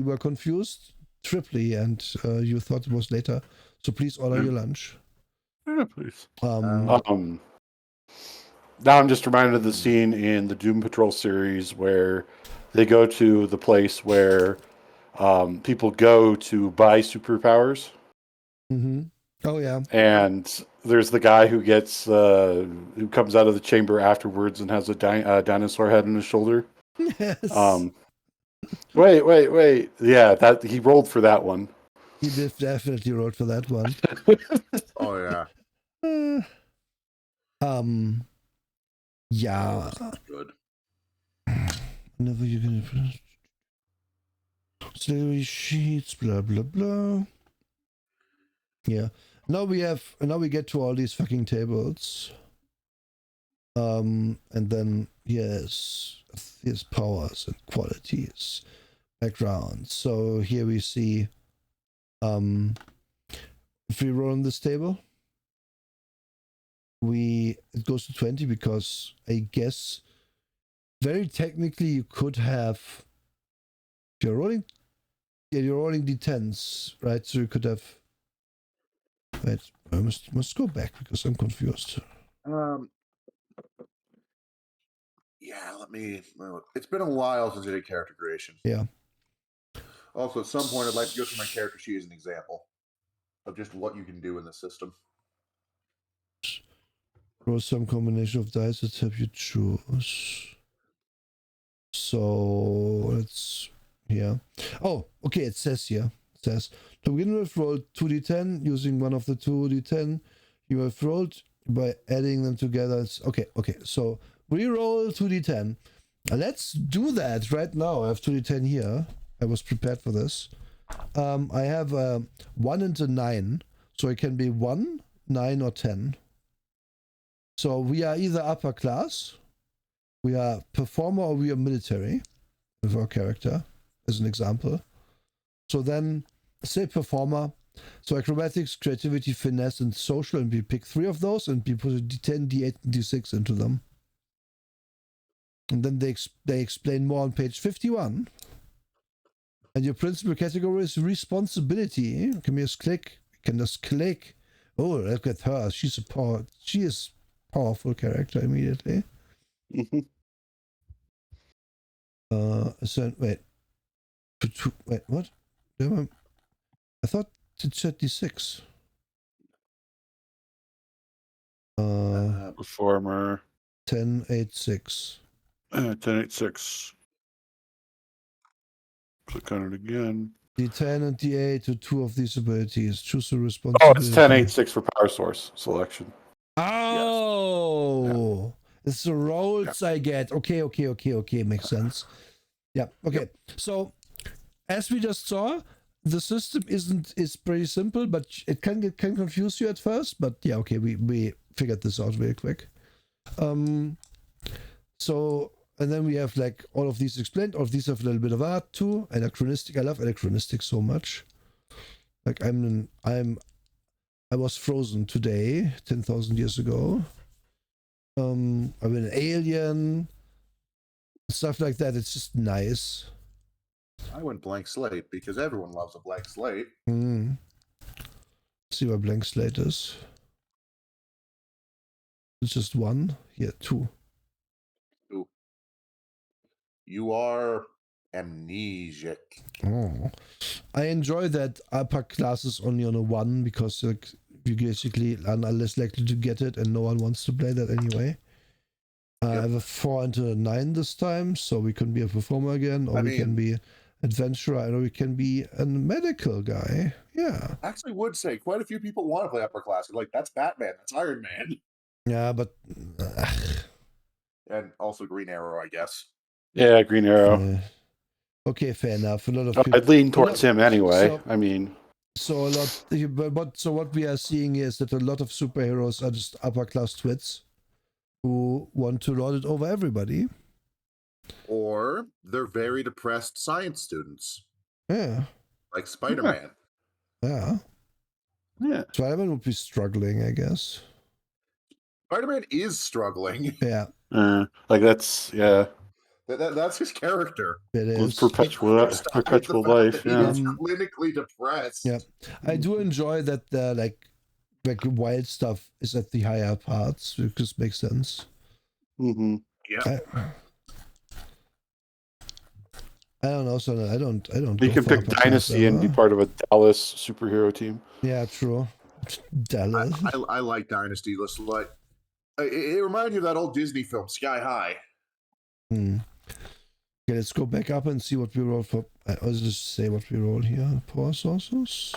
Speaker 1: were confused triply, and you thought it was later. So please order your lunch.
Speaker 2: Yeah, please. Now I'm just reminded of the scene in the Doom Patrol series where they go to the place where people go to buy superpowers.
Speaker 1: Mm-hmm. Oh yeah.
Speaker 2: And there's the guy who gets who comes out of the chamber afterwards and has a dinosaur head on his shoulder.
Speaker 1: Yes.
Speaker 2: Wait. Yeah, that he rolled for that one.
Speaker 1: He definitely rolled for that one.
Speaker 3: Oh yeah.
Speaker 1: Yeah.
Speaker 3: That's good.
Speaker 1: Whenever you're gonna. Slavery sheets, blah blah blah. Yeah. Now we get to all these fucking tables. And then here's powers and qualities, background. So here we see if we roll on this table, it goes to 20 because I guess very technically you could have, if you're rolling d10s, right? So you could have, wait, I must go back because I'm confused.
Speaker 3: Yeah, let me. It's been a while since I did character creation.
Speaker 1: Yeah.
Speaker 3: Also, at some point, I'd like to go through my character sheet as an example of just what you can do in the system.
Speaker 1: Roll some combination of dice that help you choose. So let's, yeah. Oh, okay. It says here. It says to begin with, roll 2d10 using one of the 2d10 you have rolled by adding them together. It's okay. So re-roll 2d10. Let's do that right now. I have 2d10 here. I was prepared for this. I have 1 and a 9, so it can be 1, 9, or 10. So we are either upper class, we are performer, or we are military with our character, as an example. So then, say performer. So acrobatics, creativity, finesse, and social, and we pick 3 of those, and we put a d10, d8, and d6 into them. And then they explain more on page 51. And your principal category is responsibility. You can just click. You can just click. Oh, look at her. She is powerful character immediately. So wait, what? I thought it said d6.
Speaker 2: Performer.
Speaker 1: 10, 8, 6.
Speaker 2: 10, 8, 6. Click on it again.
Speaker 1: D10 and D8 to 2 of these abilities. Choose a
Speaker 2: Oh,
Speaker 1: responsibility.
Speaker 2: it's 10, 8, 6 for power source selection.
Speaker 1: Oh, yes. It's the rolls I get. Okay. Makes sense. Yeah. Okay. Yep. So, as we just saw, the system is pretty simple, but it can confuse you at first. But yeah, okay, we figured this out very quick. So, and then we have like all of these explained. All of these have a little bit of art too. Anachronistic. I love anachronistic so much. Like I was frozen today, 10,000 years ago. I'm an alien. Stuff like that. It's just nice.
Speaker 3: I went blank slate because everyone loves a blank slate.
Speaker 1: See what blank slate is. It's just 1. Here, 2.
Speaker 3: Ooh. You are amnesiac.
Speaker 1: Oh, I enjoy that upper class is only on a 1 because like you basically are less likely to get it, and no one wants to play that anyway. I have a 4 and a 9 this time, so we can be a performer again, or we can be adventurer, or we can be a medical guy. Yeah.
Speaker 3: I actually would say quite a few people want to play upper class. Like, that's Batman, that's Iron Man.
Speaker 1: Yeah, but
Speaker 3: and also Green Arrow, I guess.
Speaker 2: Yeah, Green Arrow.
Speaker 1: Okay, fair enough. A lot of people,
Speaker 2: I'd lean towards him anyway.
Speaker 1: So what we are seeing is that a lot of superheroes are just upper class twits who want to lord it over everybody.
Speaker 3: Or they're very depressed science students.
Speaker 1: Yeah.
Speaker 3: Like Spider-Man.
Speaker 1: Yeah. Spider-Man would be struggling, I guess.
Speaker 3: Spider-Man is struggling.
Speaker 1: Yeah.
Speaker 2: Like that's
Speaker 3: That's his character.
Speaker 1: It is.
Speaker 2: It's perpetual life.
Speaker 3: He is clinically depressed.
Speaker 1: Yeah. I do enjoy that like wild stuff is at the higher parts, which just makes sense.
Speaker 2: Mm-hmm.
Speaker 3: Yeah.
Speaker 1: I don't know, so I don't.
Speaker 2: You can pick Dynasty and be part of a Dallas superhero team.
Speaker 1: Yeah, true. Dallas.
Speaker 3: I like Dynasty. Listen, like it reminds you of that old Disney film, Sky High.
Speaker 1: Okay, let's go back up and see what we rolled for. I'll just say what we rolled here. Power sources?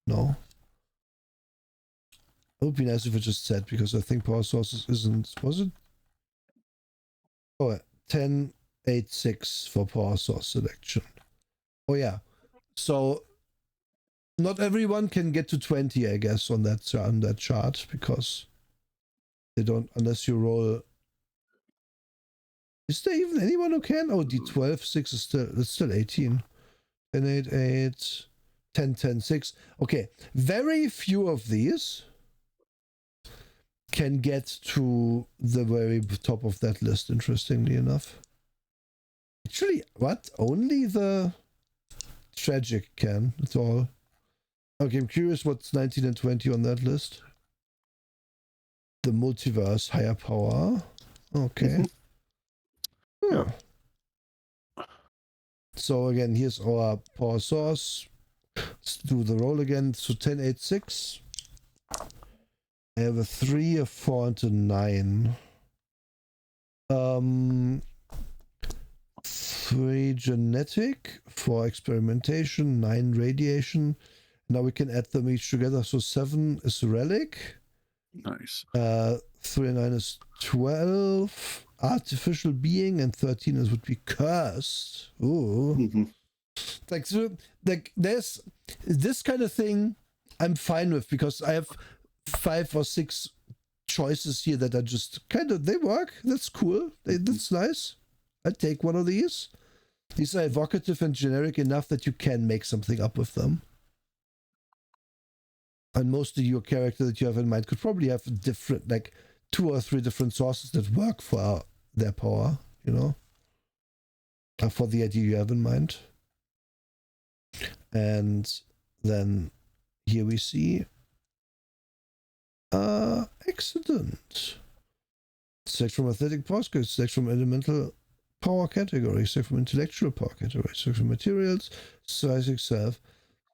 Speaker 1: No. It would be nice if it just said, because I think power sources isn't. Was it? Oh, 10, 8, 6 for power source selection. Oh yeah. So not everyone can get to 20, I guess, on that chart, because they don't, unless you roll. Is there even anyone who can? Oh, D12, 6 is still, it's still 18. 10, 8, 8, 10, 10, 6. Okay, very few of these can get to the very top of that list, interestingly enough. Actually, what? Only the tragic can, that's all. Okay, I'm curious what's 19 and 20 on that list. The multiverse, higher power. Okay.
Speaker 2: Yeah.
Speaker 1: So again, here's our power source. Let's do the roll again. So 10, 8, 6. I have a 3, a 4, and a 9. 3 genetic, 4 experimentation, 9 radiation. Now we can add them each together. So 7 is relic.
Speaker 2: Nice.
Speaker 1: 3 and 9 is 12. Artificial being, and 13 is would be cursed. Ooh.
Speaker 2: Mm-hmm.
Speaker 1: Like, so, like there's this kind of thing I'm fine with, because I have 5 or 6 choices here that are just kind of, they work. That's cool. That's nice. I'd take one of these. These are evocative and generic enough that you can make something up with them. And most of your character that you have in mind could probably have different, like 2 or 3 different sources that work for their power, you know, for the idea you have in mind. And then here we see accident. Select from athletic power skills, select from elemental power category, select from intellectual power category, select from materials, size itself,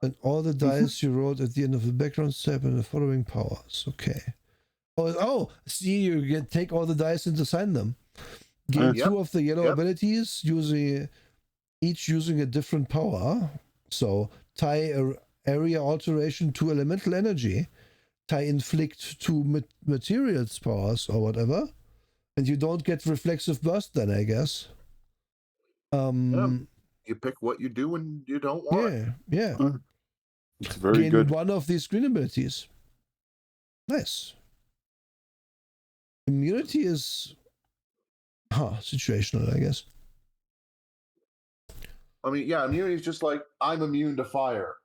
Speaker 1: and all the dice you rolled at the end of the background step and the following powers. Okay. Oh, see, you can take all the dice and assign them. Gain 2 of the yellow abilities, each using a different power. So tie area alteration to elemental energy, tie inflict to materials powers or whatever, and you don't get reflexive burst then, I guess.
Speaker 3: You pick what you do and you don't want.
Speaker 1: Yeah.
Speaker 2: It's very
Speaker 1: Gain
Speaker 2: good.
Speaker 1: 1 of these green abilities. Nice. Immunity is situational, I guess.
Speaker 3: I mean, yeah, immunity is just like, I'm immune to fire.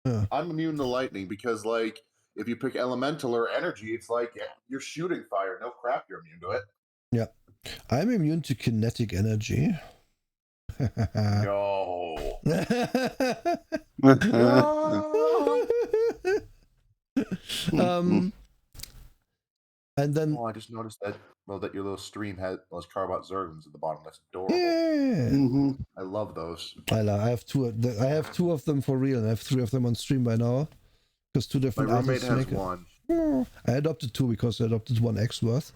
Speaker 1: Yeah.
Speaker 3: I'm immune to lightning, because, like, if you pick elemental or energy, it's like you're shooting fire. No crap, you're immune to it.
Speaker 1: Yeah. I'm immune to kinetic energy.
Speaker 3: No.
Speaker 1: And then
Speaker 3: I just noticed that that your little stream had those Carbot Zerglings at the bottom. That's adorable.
Speaker 1: Yeah.
Speaker 3: I love those.
Speaker 1: I have 2. I have 2 of them for real, and I have 3 of them on stream by now. Because 2 different
Speaker 3: My roommate
Speaker 1: artists
Speaker 3: has
Speaker 1: make
Speaker 3: one.
Speaker 1: it. I adopted 2 because I adopted 1 X worth.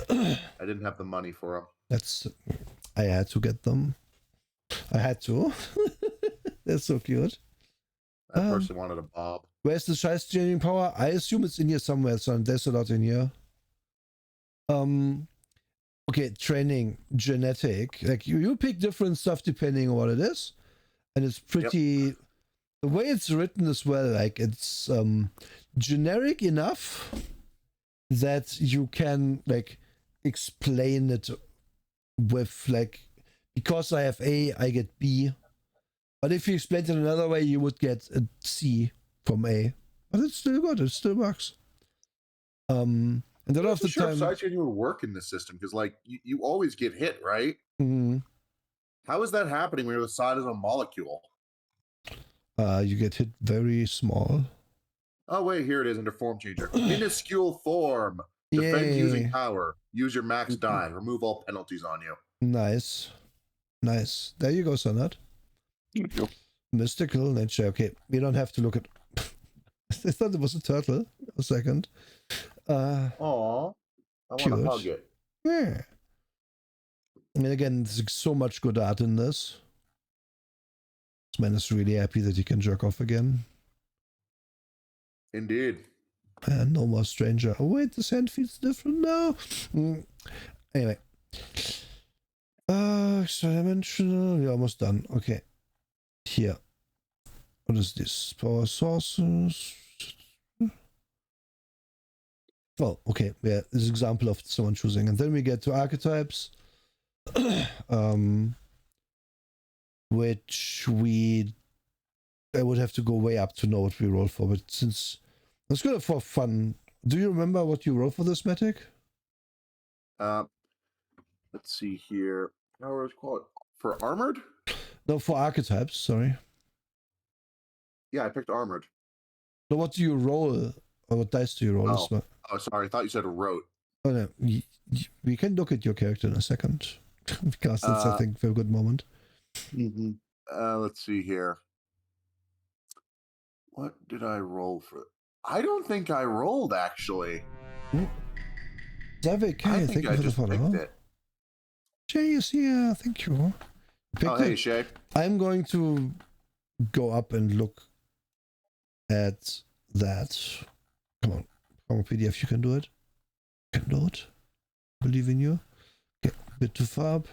Speaker 3: I didn't have the money for them.
Speaker 1: I had to get them. I had to. They're so cute.
Speaker 3: That person wanted a bob.
Speaker 1: Where's the Scheiß generating power? I assume it's in here somewhere, son. There's a lot in here. Okay, training, genetic. Like you pick different stuff depending on what it is. And it's pretty the way it's written as well, like it's generic enough that you can like explain it with like, because I have A, I get B. But if you explain it another way, you would get a C from A. But it's still good, it still works. And a lot of the time,
Speaker 3: Sidechain would work in this system, because like you always get hit, right?
Speaker 1: Mm-hmm.
Speaker 3: How is that happening when you're the size of a molecule?
Speaker 1: You get hit very small.
Speaker 3: Oh wait, here it is under form changer. Minuscule form. Defend using power. Use your max die. Remove all penalties on you.
Speaker 1: Nice. There you go, Sonat. Mystical nature. Okay, we don't have to look at. I thought it was a turtle. A second.
Speaker 3: Aww. I want to hug it.
Speaker 1: Yeah. And again, there's so much good art in this. This man is really happy that he can jerk off again.
Speaker 3: Indeed.
Speaker 1: No more stranger. Oh wait, the sand feels different now. Anyway. Extra dimensional. We're almost done. Okay. here. What is this? Power sources. Oh, okay. Yeah, this is an example of someone choosing. And then we get to archetypes, which I would have to go way up to know what we roll for. But since let's go for fun. Do you remember what you rolled for this Matic?
Speaker 3: Let's see here. How was it called? For armored?
Speaker 1: No, for archetypes. Sorry.
Speaker 3: Yeah, I picked armored.
Speaker 1: So what do you roll? Or what dice do you roll?
Speaker 3: Oh, sorry. I thought you said wrote.
Speaker 1: Oh, no. We can look at your character in a second. Because that's, I think, a very good moment.
Speaker 3: Mm-hmm. Let's see here. What did I roll for? I don't think I rolled, actually.
Speaker 1: Tr4che4,
Speaker 3: I think I just picked it.
Speaker 1: Shay is here. Thank you.
Speaker 3: Oh, hey, Shay.
Speaker 1: I'm going to go up and look at that. Come on. Come on, PDF, you can do it. You can do it. Believe in you. Get a bit too far up.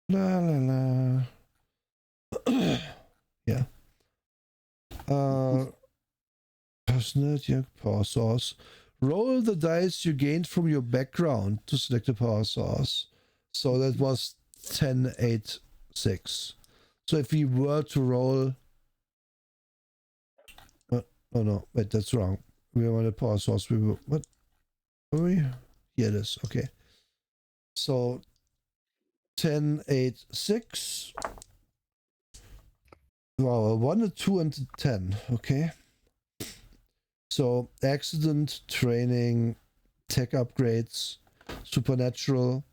Speaker 1: La la la. Yeah. Personality, power source. Roll the dice you gained from your background to select a power source. So that was 10, 8, 6. So if we were to roll... oh no, wait, that's wrong. We want a power source. We were... What? Were we? Here it is. Okay. So 10, 8, 6. Wow, a 1, a 2, and a 10. Okay. So accident, training, tech upgrades, supernatural,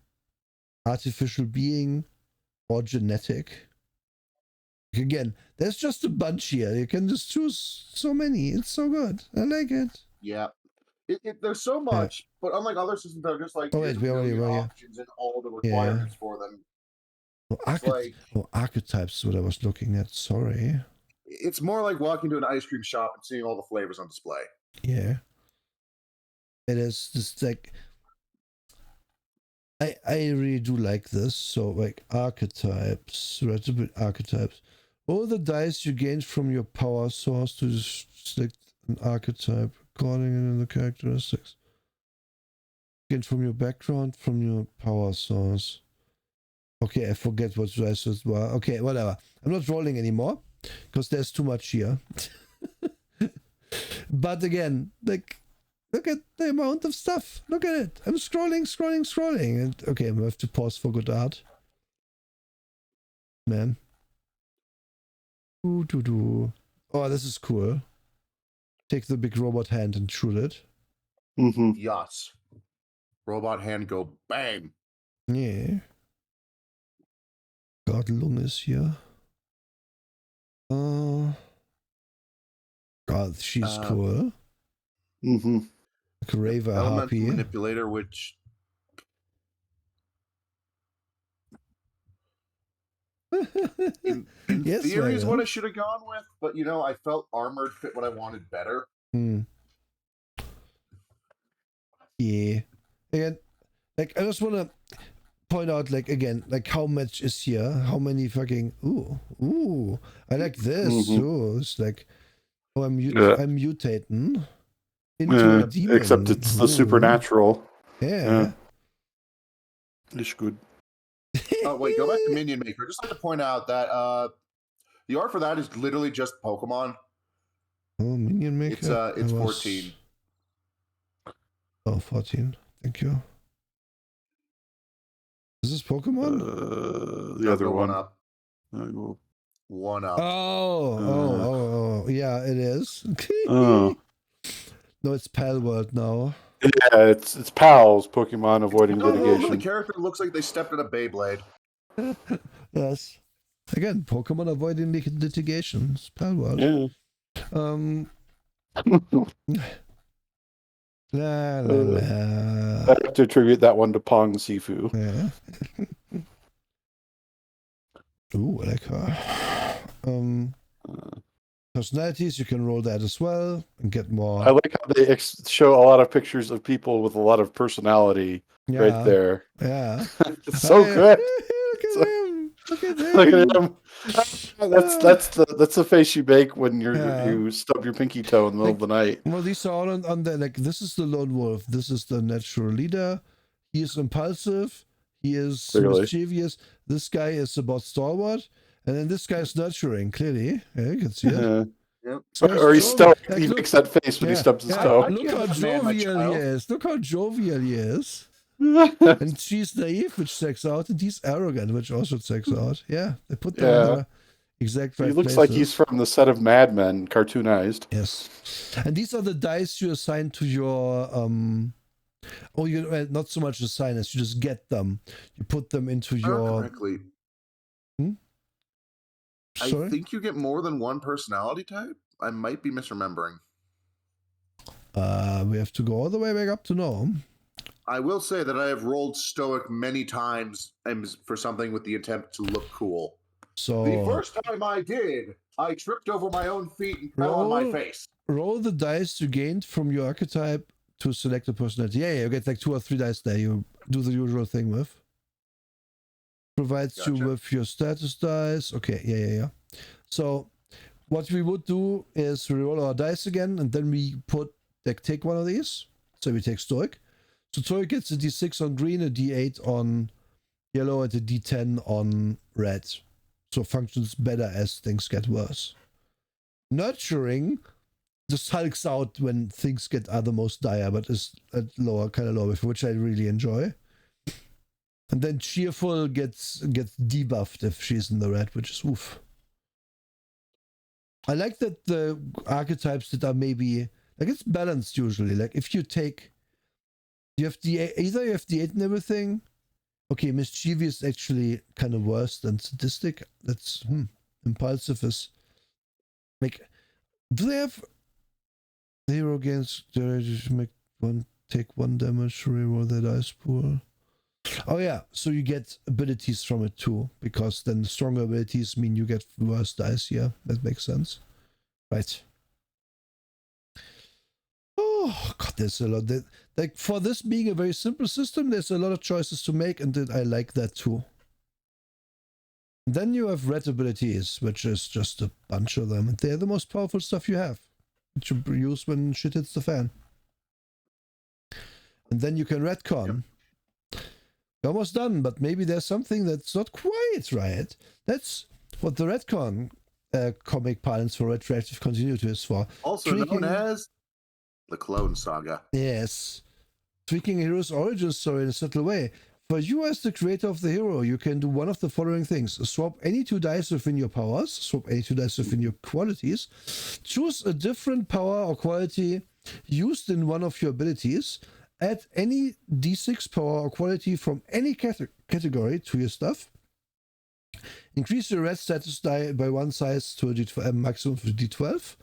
Speaker 1: artificial being, or genetic. Again, there's just a bunch here. You can just choose so many. It's so good. I like it.
Speaker 3: Yeah. There's so much, but unlike other systems that are just like,
Speaker 1: oh, wait, we already
Speaker 3: options and all the requirements for them.
Speaker 1: Archetypes is what I was looking at. Sorry.
Speaker 3: It's more like walking to an ice cream shop and seeing all the flavors on display.
Speaker 1: Yeah. It is just like... I really do like this. So, like, archetypes. Archetypes. All the dice you gained from your power source to select an archetype according in the characteristics. Gained from your background, from your power source. Okay, I forget what dice it was. Okay, whatever. I'm not rolling anymore because there's too much here. But again, like, look at the amount of stuff. Look at it. I'm scrolling. And okay, I have to pause for good art. Man. Oh, this is cool. Take the big robot hand and shoot it.
Speaker 2: Mm-hmm.
Speaker 3: Yes. Robot hand go bang.
Speaker 1: Yeah. God, Lung is here. God, she's cool.
Speaker 2: Mm-hmm.
Speaker 1: Graver
Speaker 3: Elemental
Speaker 1: Harpy.
Speaker 3: manipulator, which in
Speaker 1: yes,
Speaker 3: theory is what I should have gone with, but I felt armored fit what I wanted better.
Speaker 1: Yeah. Again, like, I just want to point out, like, again, like, how much is here? How many fucking... Ooh. I like this. Ooh, it's like... Oh, I'm mutating into a demon.
Speaker 2: Except it's the supernatural.
Speaker 1: Yeah.
Speaker 2: It's good.
Speaker 3: Oh, wait, go back to Minion Maker. Just like to point out that the art for that is literally just Pokemon.
Speaker 1: Oh, Minion Maker?
Speaker 3: It's 14.
Speaker 1: Oh, 14. Thank you. Is this Pokemon?
Speaker 2: The other one.
Speaker 3: Up. One up.
Speaker 1: Oh. Yeah, it is.
Speaker 2: Oh.
Speaker 1: No, it's Pal World now.
Speaker 2: Yeah, it's pals, Pokemon avoiding litigation.
Speaker 3: The character looks like they stepped in a Beyblade.
Speaker 1: Yes. Again, Pokemon avoiding litigation. It's Pal World.
Speaker 2: Yeah.
Speaker 1: La la la.
Speaker 2: I have to attribute that one to Pong Sifu.
Speaker 1: Yeah. Ooh, I like her. Personalities, you can roll that as well and get more.
Speaker 2: I like how they show a lot of pictures of people with a lot of personality right there.
Speaker 1: Yeah.
Speaker 2: It's so good.
Speaker 1: Look at him.
Speaker 2: Look at him. That's the face you make when
Speaker 1: Yeah.
Speaker 2: you stub your pinky toe in the middle of the night.
Speaker 1: Well, these are all on the, like, this is the lone wolf. This is the natural leader. He is impulsive. He is
Speaker 2: Clearly.
Speaker 1: mischievous. This guy is about stalwart. And then this guy is nurturing, clearly. Yeah, you can see it.
Speaker 3: Yep.
Speaker 1: This guy's
Speaker 2: Or he's
Speaker 1: jovial.
Speaker 2: stoic.
Speaker 1: Like,
Speaker 2: He
Speaker 1: look,
Speaker 2: makes that face when he stubs his
Speaker 1: yeah,
Speaker 2: toe.
Speaker 3: I
Speaker 1: look
Speaker 3: can't
Speaker 1: how
Speaker 3: understand my
Speaker 1: jovial he
Speaker 3: child.
Speaker 1: is. Look how jovial he is. And she's naive, which checks out, and he's arrogant, which also checks out. Yeah, they put them in the exact right
Speaker 2: He looks
Speaker 1: places.
Speaker 2: like he's from the set of Mad Men, cartoonized.
Speaker 1: Yes, and these are the dice you assign to your not so much assign as you just get them. You put them into your.
Speaker 3: Correctly.
Speaker 1: Sorry?
Speaker 3: I think you get more than one personality type. I might be misremembering.
Speaker 1: We have to go all the way back up to know.
Speaker 3: I will say that I have rolled stoic many times for something with the intent to look cool.
Speaker 1: So
Speaker 3: The first time I did, I tripped over my own feet and fell on my face.
Speaker 1: Roll the dice you gained from your archetype to select a personality. Yeah, you get like 2 or 3 dice there. You do the usual thing with. Provides you
Speaker 3: Gotcha.
Speaker 1: with your status dice. Okay, yeah. So what we would do is we roll our dice again, and then we take one of these. So we take stoic. So stoic gets a d6 on green, a d8 on yellow, and a d10 on red. So functions better as things get worse. Nurturing just hulks out when things get the most dire, but is at kind of lower, which I really enjoy. And then cheerful gets debuffed if she's in the red, which is oof. I like that the archetypes that are maybe like, it's balanced usually. Like if you take, you have either you have d8 and everything. Okay, mischievous actually kind of worse than sadistic. That's impulsive is like. Do they have the hero gains? Take 1 damage, reroll the dice pool. Oh yeah, so you get abilities from it too, because then stronger abilities mean you get worse dice. Yeah, that makes sense. Right. Oh god, there's a lot. Like for this being a very simple system, there's a lot of choices to make, and I like that too. And then you have red abilities, which is just a bunch of them, and they're the most powerful stuff you have, which you use when shit hits the fan. And then you can retcon. Yep. You're almost done, but maybe there's something that's not quite right. That's what the retcon comic parlance for retroactive continuity is for.
Speaker 3: Also known as the Clone Saga.
Speaker 1: Yes. Tweaking a hero's origin story in a subtle way. For you as the creator of the hero, you can do one of the following things. Swap any 2 dice within your powers. Swap any 2 dice within your qualities. Choose a different power or quality used in one of your abilities. Add any d6 power or quality from any category to your stuff. Increase your red status die by 1 size to a maximum of d12.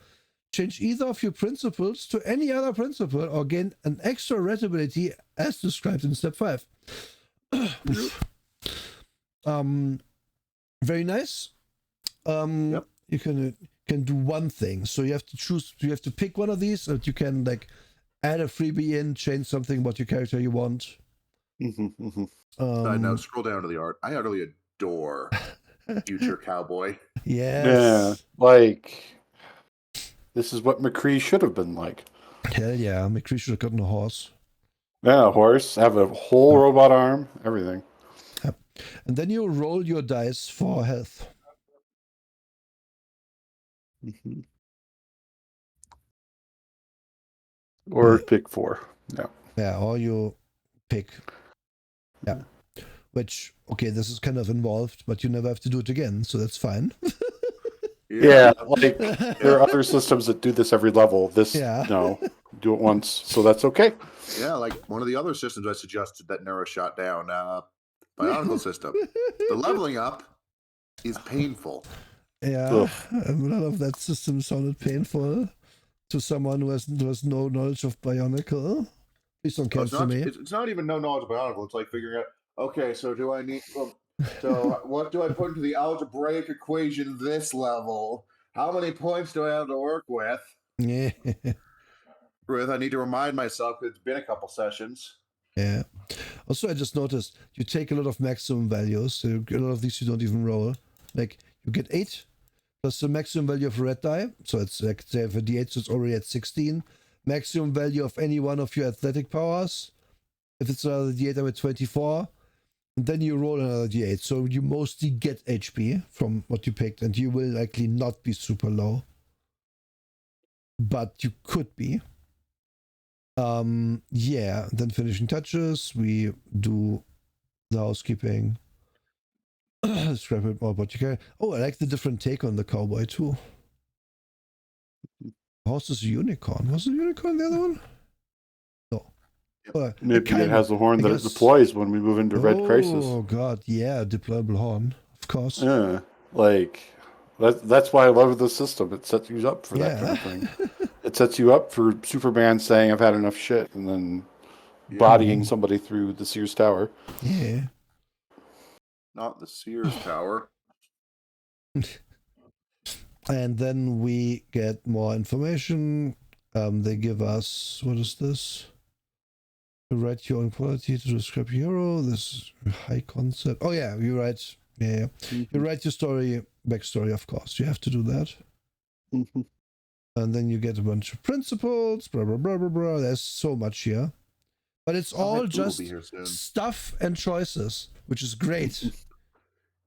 Speaker 1: Change either of your principles to any other principle or gain an extra red ability as described in step 5. Very nice.
Speaker 3: Yep.
Speaker 1: You can do one thing. So you have to choose. You have to pick one of these, and you can like add a freebie in, change something about your character you want.
Speaker 3: Side note, scroll down to the art. I utterly adore Future Cowboy.
Speaker 1: Yes.
Speaker 2: Yeah, like this is what McCree should have been like.
Speaker 1: Hell yeah, McCree should have gotten a horse.
Speaker 2: Yeah, a horse, have a whole robot arm, everything.
Speaker 1: Yep. And then you roll your dice for health.
Speaker 2: Or pick 4. Yeah.
Speaker 1: Yeah, or you pick. Yeah. Which, okay, this is kind of involved, but you never have to do it again, so that's fine.
Speaker 2: Yeah, like there are other systems that do this every level. This, no, do it once, so that's okay.
Speaker 3: Yeah, like one of the other systems I suggested that Nero shot down, Bionicle system. The leveling up is painful.
Speaker 1: Yeah, a lot of that system sounded painful to someone who has no knowledge of Bionicle. Please don't cancel me.
Speaker 3: It's not even no knowledge of Bionicle. It's like figuring out, okay, so do I need... So what do I put into the algebraic equation this level? How many points do I have to work with?
Speaker 1: Yeah.
Speaker 3: Ruth, I need to remind myself because it's been a couple sessions.
Speaker 1: Yeah. Also, I just noticed you take a lot of maximum values. So a lot of these you don't even roll. Like You get 8 plus the maximum value of a red die. So it's like, say, for D8, so it's already at 16. Maximum value of any one of your athletic powers. If it's another D8, I'm at 24. And then you roll another D8. So you mostly get HP from what you picked, and you will likely not be super low. But you could be. Yeah, then finishing touches. We do the housekeeping. Scrap it more, but you can. Oh, I like the different take on the cowboy too. Horse is a unicorn. Was it a unicorn the other one? No.
Speaker 2: Maybe it has a horn that it deploys when we move into Red Crisis.
Speaker 1: Oh god, yeah, deployable horn, of course.
Speaker 2: Yeah, like that's why I love the system. It sets you up for that kind of thing. It sets you up for Superman saying, "I've had enough shit," and then bodying somebody through the Sears Tower.
Speaker 1: Yeah.
Speaker 3: Not the Sears Tower.
Speaker 1: And then we get more information. They give us, what is this? To write your own quality to describe your hero. This high concept. Oh yeah, you write. Yeah. You write your story, backstory, of course. You have to do that. And then you get a bunch of principles. Blah blah blah blah blah. There's so much here, but it's all just stuff and choices, which is great.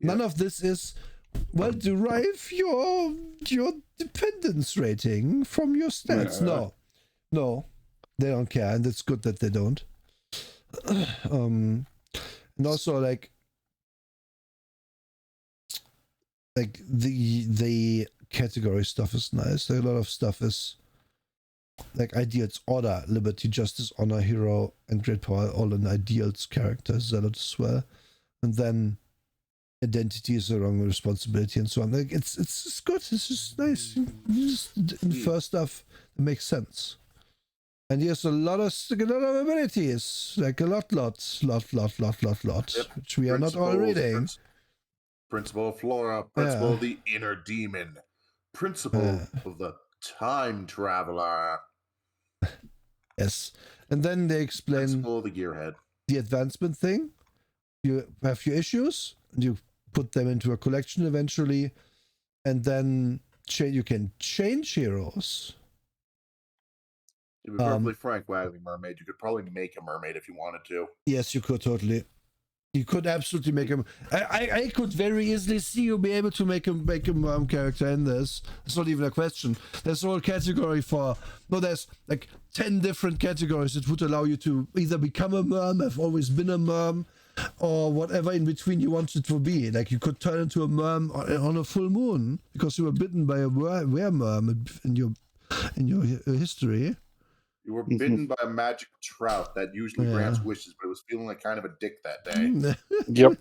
Speaker 1: None of this is, well, derive your dependence rating from your stats. No, they don't care, and it's good that they don't. And also like the category stuff is nice. Like, a lot of stuff is like ideals: order, liberty, justice, honor, hero, and great power. All in ideals characters, zealot as well, and then identity is the wrong responsibility and so on. Like it's good. It's just nice. You just infer stuff that makes sense. And he has a lot of abilities, like a lot, which we are not all reading.
Speaker 3: Principle of Flora, principle of the inner demon, principle of the time traveler.
Speaker 1: Yes, and then they explain
Speaker 3: principle of the gearhead.
Speaker 1: The advancement thing. You have your issues, and you put them into a collection eventually, and then you can change heroes.
Speaker 3: To be perfectly frank, Waggly Mermaid, you could probably make a mermaid if you wanted to.
Speaker 1: Yes, you could totally. You could absolutely make him. I could very easily see you be able to make a merm character in this. It's not even a question. There's a whole category for. No, there's like 10 different categories that would allow you to either become a merm, have always been a merm, or whatever in between you want it to be. Like you could turn into a merm on a full moon because you were bitten by a werewolf in your history.
Speaker 3: You were bitten by a magic trout that usually grants wishes, but it was feeling like kind of a dick that day.
Speaker 2: Yep.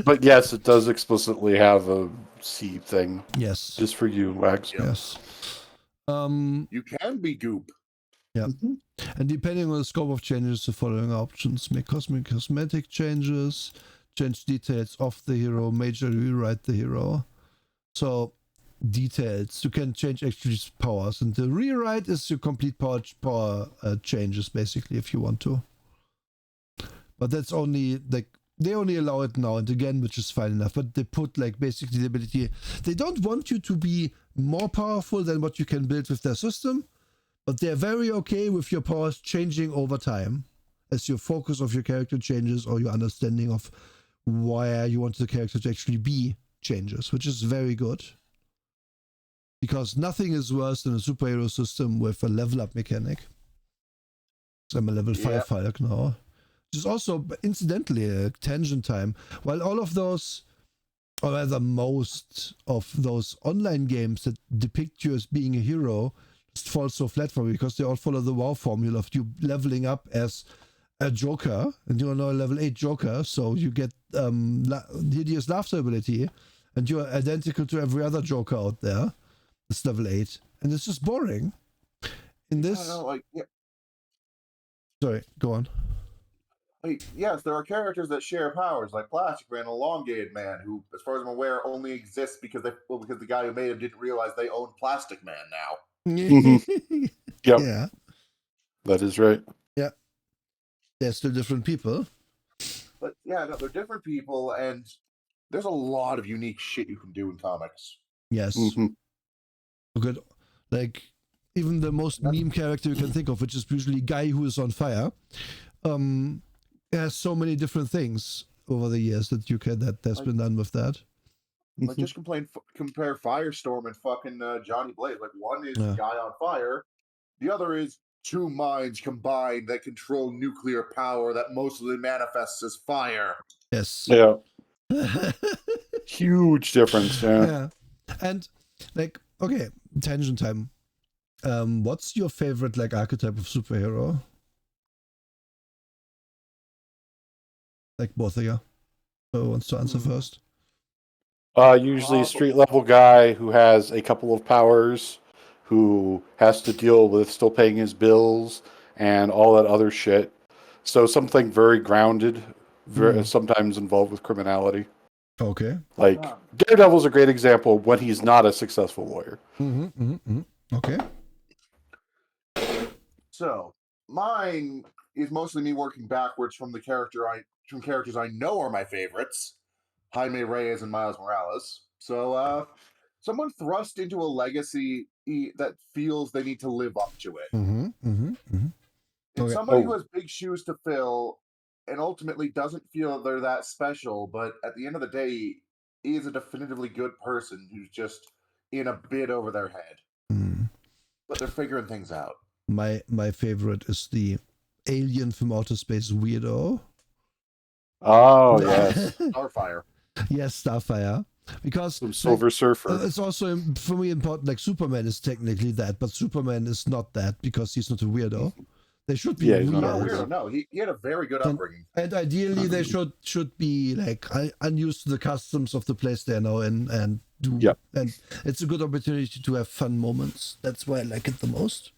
Speaker 2: But yes, it does explicitly have a seed thing.
Speaker 1: Yes.
Speaker 2: Just for you, Wags.
Speaker 3: Yep.
Speaker 1: Yes.
Speaker 3: You can be goop.
Speaker 1: Yeah. And depending on the scope of changes, the following options: make cosmetic changes, change details of the hero, major rewrite the hero. So details, you can change actually powers, and the rewrite is your complete power changes basically if you want to. But that's only like they only allow it now and again, which is fine enough. But they put like basically the ability. They don't want you to be more powerful than what you can build with their system, but they're very okay with your powers changing over time as your focus of your character changes or your understanding of where you want the character to actually be changes, which is very good. Because nothing is worse than a superhero system with a level up mechanic. So I'm a level 5 Falk now. Which is also, incidentally, a tangent time. While all of those, or rather most of those online games that depict you as being a hero just fall so flat for me because they all follow the WoW formula of you leveling up as a Joker, and you are now a level 8 Joker, so you get hideous laughter ability, and you are identical to every other Joker out there. It's level 8, and it's just boring. In this, sorry, go on.
Speaker 3: Like, yes, there are characters that share powers, like Plastic Man, Elongated Man, who, as far as I'm aware, only exists because the guy who made him didn't realize they own Plastic Man now.
Speaker 2: Yep.
Speaker 1: Yeah,
Speaker 2: that is right.
Speaker 1: Yeah, they're still different people,
Speaker 3: But yeah, no, they're different people, and there's a lot of unique shit you can do in comics.
Speaker 1: Yes.
Speaker 2: Mhm.
Speaker 1: Look at, like, even the most meme character you can think of, which is usually guy who is on fire, has so many different things over the years that you can that's been done with that.
Speaker 3: Like, just compare Firestorm and fucking Johnny Blaze. Like, one is
Speaker 1: Yeah.
Speaker 3: guy on fire, the other is two minds combined that control nuclear power that mostly manifests as fire.
Speaker 1: Yes.
Speaker 2: Yeah. Huge difference. Yeah.
Speaker 1: Yeah. And like, okay, tangent time. What's your favorite like archetype of superhero? Like both of you. Who wants to answer first?
Speaker 2: Usually a street level guy who has a couple of powers, who has to deal with still paying his bills and all that other shit. So something very grounded, sometimes involved with criminality.
Speaker 1: Okay.
Speaker 2: Like Daredevil's a great example when he's not a successful lawyer.
Speaker 1: Okay.
Speaker 3: So mine is mostly me working backwards from characters I know are my favorites, Jaime Reyes and Miles Morales. So someone thrust into a legacy that feels they need to live up to it. It's somebody who has big shoes to fill and ultimately doesn't feel they're that special, but at the end of the day, is a definitively good person who's just in a bit over their head. But they're figuring things out.
Speaker 1: My favorite is the alien from outer space weirdo.
Speaker 2: Oh, yes.
Speaker 3: Starfire.
Speaker 1: Yes, Starfire. Because
Speaker 2: Some Silver Surfer.
Speaker 1: It's also for me important. Like Superman is technically that, but Superman is not that because he's not a weirdo. They should be
Speaker 2: he's
Speaker 1: weird.
Speaker 2: not a
Speaker 3: weirdo. No, he had a very good upbringing.
Speaker 1: And ideally, they should be like unused to the customs of the place they're now in, and do. And it's a good opportunity to have fun moments. That's why I like it the most.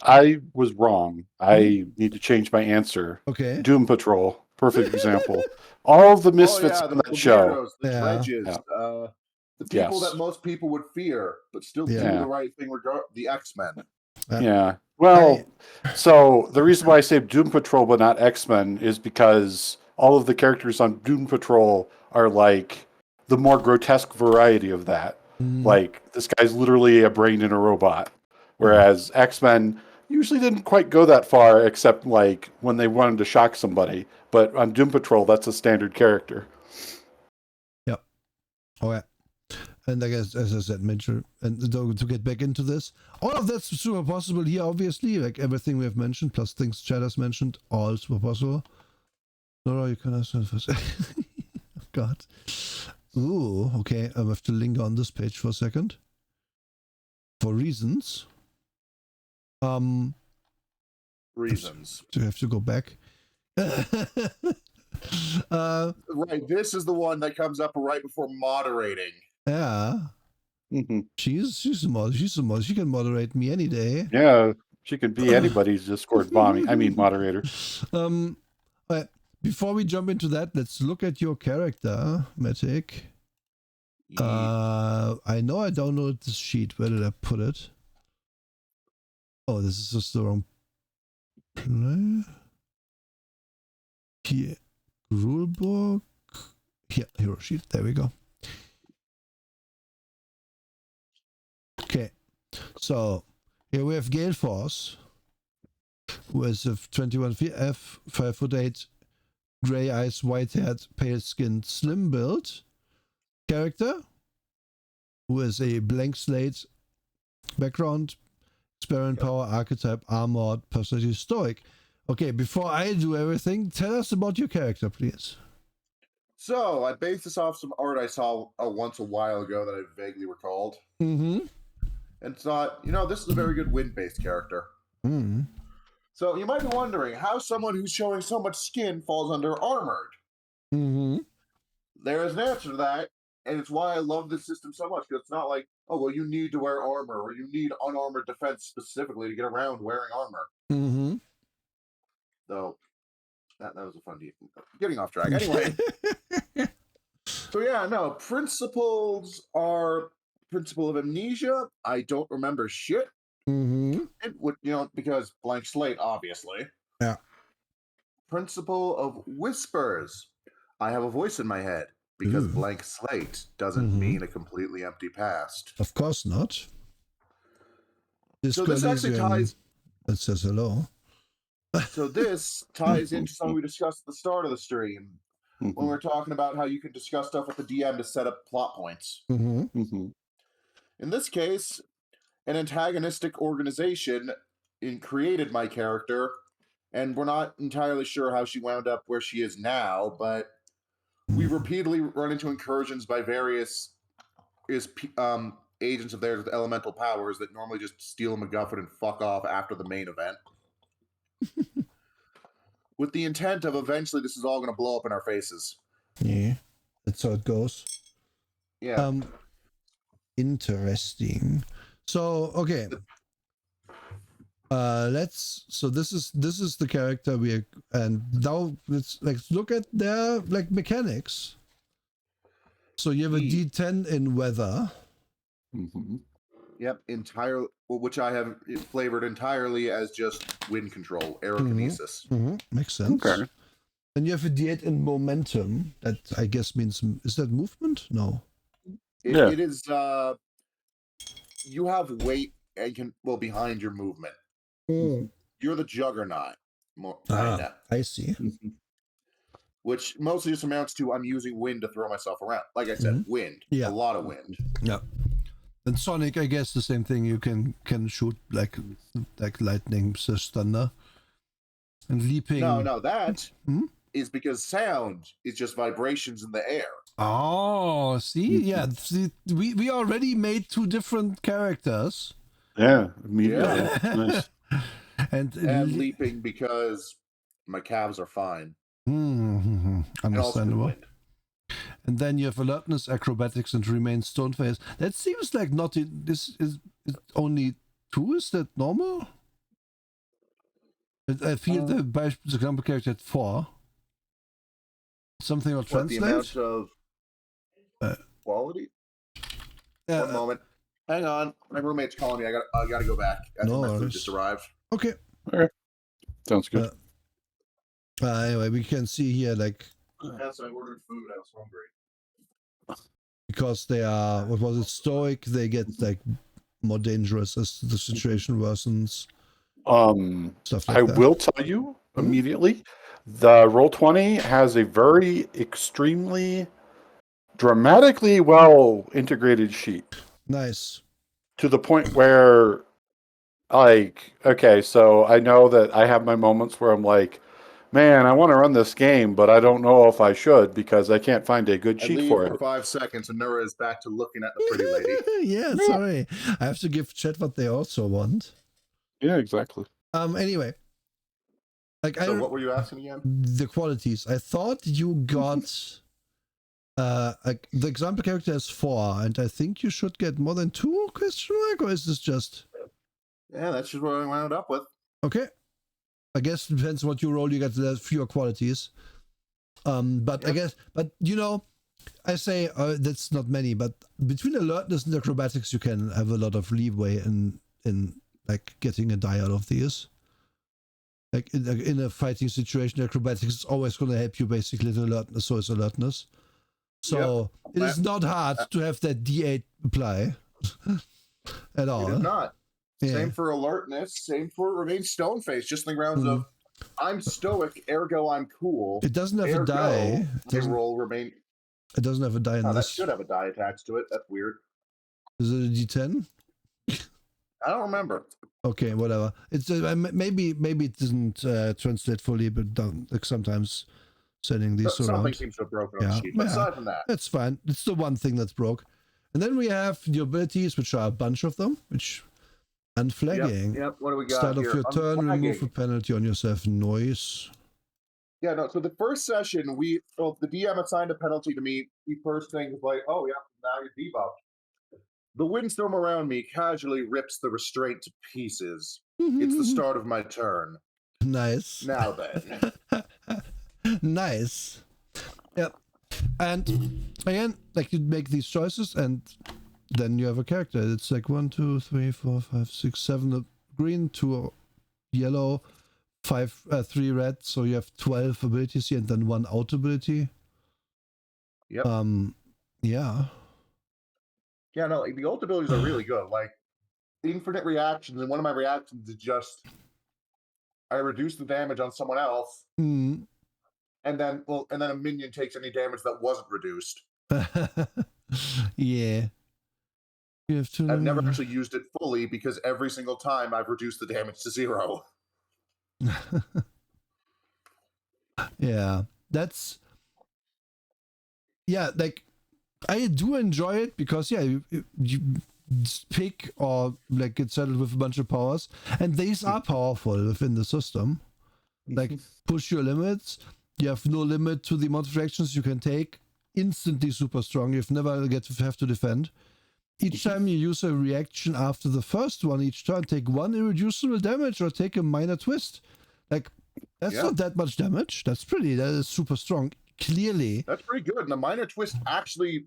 Speaker 2: I was wrong. I need to change my answer.
Speaker 1: Okay.
Speaker 2: Doom Patrol, perfect example. All of the misfits
Speaker 3: the
Speaker 2: in that show.
Speaker 3: Weirdos, the dredges, the people that most people would fear, but still do the right thing. The X-Men.
Speaker 2: Yeah. Well, so the reason why I say Doom Patrol but not X-Men is because all of the characters on Doom Patrol are like the more grotesque variety of that. Like this guy's literally a brain in a robot, whereas X-Men usually didn't quite go that far, except like when they wanted to shock somebody. But on Doom Patrol, that's a standard character.
Speaker 1: Yep. Oh yeah. And I guess, as I said, Mitchell, and to get back into this, all of that's super possible here, obviously, like everything we have mentioned, plus things Chad has mentioned, all super possible. No, you can ask first. God. Ooh, okay, I have to linger on this page for a second. For reasons.
Speaker 3: Reasons.
Speaker 1: Do you have to go back?
Speaker 3: Right, this is the one that comes up right before moderating.
Speaker 1: Yeah. She's a mod. She's a mod. She can moderate me any day.
Speaker 2: Yeah, she could be anybody's Discord moderator.
Speaker 1: But before we jump into that, let's look at your character, Matic. I know I downloaded this sheet. Where did I put it? Oh, this is just the wrong play. Here, rulebook. Here, hero sheet. There we go. Okay, so here we have Gale Force, who is a 21 F, 5'8", gray eyes, white haired, pale skinned, slim build character, who is a blank slate background, experiment power, archetype, armored, personality, stoic. Okay, before I do everything, tell us about your character, please.
Speaker 3: So I based this off some art I saw once a while ago that I vaguely recalled. And thought, this is a very good wind-based character. So you might be wondering how someone who's showing so much skin falls under armored. There is an answer to that, and it's why I love this system so much, because it's not like, oh, well, you need to wear armor, or you need unarmored defense specifically to get around wearing armor. So that was a fun deal. Getting off track. Anyway. So yeah, no, principles are principle of amnesia. I don't remember shit. It would, because blank slate, obviously.
Speaker 1: Yeah.
Speaker 3: Principle of whispers. I have a voice in my head because
Speaker 1: Ooh.
Speaker 3: blank slate doesn't
Speaker 1: Mhm.
Speaker 3: mean a completely empty past.
Speaker 1: Of course not.
Speaker 3: So this actually ties.
Speaker 1: That says hello.
Speaker 3: So this ties into something we discussed at the start of the stream when we were talking about how you can discuss stuff with the DM to set up plot points.
Speaker 1: Mm-hmm.
Speaker 3: In this case, an antagonistic organization created my character, and we're not entirely sure how she wound up where she is now, but we repeatedly run into incursions by various agents of theirs with elemental powers that normally just steal a MacGuffin and fuck off after the main event. With the intent of eventually this is all going to blow up in our faces.
Speaker 1: Yeah, that's how it goes.
Speaker 3: Yeah.
Speaker 1: Interesting. So okay. So this is the character and now let's look at their mechanics. So you have a D10 in weather.
Speaker 3: Yep, which I have flavored entirely as just wind control, aerokinesis.
Speaker 1: Makes sense.
Speaker 2: Okay.
Speaker 1: And you have a D8 in momentum. That I guess means, is that movement? No.
Speaker 3: It is. You have weight and behind your movement. You're the juggernaut.
Speaker 1: I see.
Speaker 3: Which mostly just amounts to I'm using wind to throw myself around. Like I said, wind.
Speaker 1: Yeah.
Speaker 3: A lot of wind.
Speaker 1: Yeah. And Sonic, I guess the same thing. You can shoot like lightning, thunder, and leaping.
Speaker 3: No, that is because sound is just vibrations in the air.
Speaker 1: Oh, see, yeah, see, we already made two different characters.
Speaker 2: Yeah, immediately. Nice.
Speaker 1: And
Speaker 3: leaping because my calves are fine.
Speaker 1: Understandable. And then you have alertness, acrobatics, and remain stone phase. That seems like not in, this is only 2. Is that normal? I feel the example character at 4. Something will translate.
Speaker 3: The amount of quality. One moment. Hang on, my roommate's calling me. I gotta go back. My food just arrived.
Speaker 1: Okay.
Speaker 2: All right. Sounds good.
Speaker 1: Anyway, we can see here
Speaker 3: Yes, I ordered food. I was hungry.
Speaker 1: Because they are, what was it, stoic, they get more dangerous as the situation worsens. Stuff like
Speaker 2: I
Speaker 1: that.
Speaker 2: will tell you immediately, the Roll20 has a very extremely dramatically well integrated sheet.
Speaker 1: Nice.
Speaker 2: To the point where, okay, so I know that I have my moments where I'm like, man, I want to run this game, but I don't know if I should because I can't find a good sheet for it.
Speaker 3: For 5 seconds, and Nura is back to looking at the pretty lady.
Speaker 1: Yeah, sorry. I have to give chat what they also want.
Speaker 2: Yeah, exactly.
Speaker 1: Anyway.
Speaker 3: So what were you asking again?
Speaker 1: The qualities. I thought you got the example character is 4, and I think you should get more than 2 question mark, or is this just...
Speaker 3: Yeah, that's just what I wound up with.
Speaker 1: Okay. I guess it depends what you roll, you get fewer qualities. But yep. I guess, I say that's not many, but between alertness and acrobatics, you can have a lot of leeway in getting a die out of these. Like in a fighting situation, acrobatics is always going to help you basically to alertness, so is alertness. So it is not hard to have that D8 apply at all.
Speaker 3: It is not. Yeah. Same for alertness, same for remain stone face, just in the grounds of I'm stoic, ergo I'm cool.
Speaker 1: It doesn't have a die.
Speaker 3: It remain.
Speaker 1: It doesn't have a die in this.
Speaker 3: That should have a die attached to it. That's weird.
Speaker 1: Is it a D10?
Speaker 3: I don't remember.
Speaker 1: Okay, whatever. It's maybe it doesn't translate fully, but sometimes sending these around.
Speaker 3: Something seems to have broken on the sheet. But aside from that,
Speaker 1: that's fine. It's the one thing that's broke. And then we have the abilities, which are a bunch of them, which. Unflagging.
Speaker 3: Yep. What do we got
Speaker 1: Start
Speaker 3: here?
Speaker 1: Of your turn, remove a penalty on yourself. Noise.
Speaker 3: Yeah, no. So the first session, the DM assigned a penalty to me. The first thing was like, oh, yeah, now you're debuffed. The windstorm around me casually rips the restraint to pieces. It's the start of my turn.
Speaker 1: Nice.
Speaker 3: Now then.
Speaker 1: Nice. Yep. And again, you make these choices and then you have a character. It's 1, 2, 3, 4, 5, 6, 7 green, 2 yellow, 3 red. So you have 12 abilities here and then 1 out ability.
Speaker 3: Yep.
Speaker 1: Yeah.
Speaker 3: Yeah, no, like, the ult abilities are really good. Like, infinite reactions, and one of my reactions is just I reduce the damage on someone else,
Speaker 1: Mm.
Speaker 3: and then a minion takes any damage that wasn't reduced.
Speaker 1: Yeah. You have to.
Speaker 3: I've never actually used it fully because every single time I've reduced the damage to 0.
Speaker 1: Yeah, that's. Yeah, like I do enjoy it because you pick or like get settled with a bunch of powers, and these are powerful within the system. Like push your limits. You have no limit to the amount of reactions you can take. Instantly super strong. You've never have to defend. Each time you use a reaction after the first one, each turn take one irreducible damage or take a minor twist. Like that's not that much damage. That is super strong. Clearly.
Speaker 3: That's pretty good. And the minor twist actually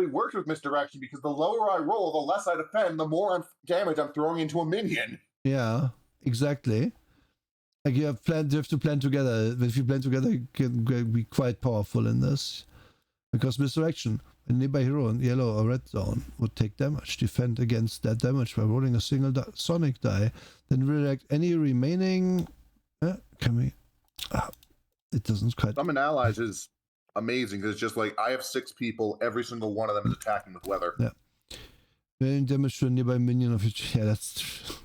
Speaker 3: works with misdirection because the lower I roll, the less I defend, the more damage I'm throwing into a minion.
Speaker 1: Yeah, exactly. Like you have to plan together. If you plan together, you can be quite powerful in this. Because misdirection, a nearby hero in yellow or red zone would take damage. Defend against that damage by rolling a single sonic die. Then redirect any remaining. Can we? It doesn't quite.
Speaker 3: Summon allies is amazing because it's just like I have 6 people, every single one of them is attacking with weather.
Speaker 1: Yeah. Dealing damage to a nearby minion of each. Yeah, that's true.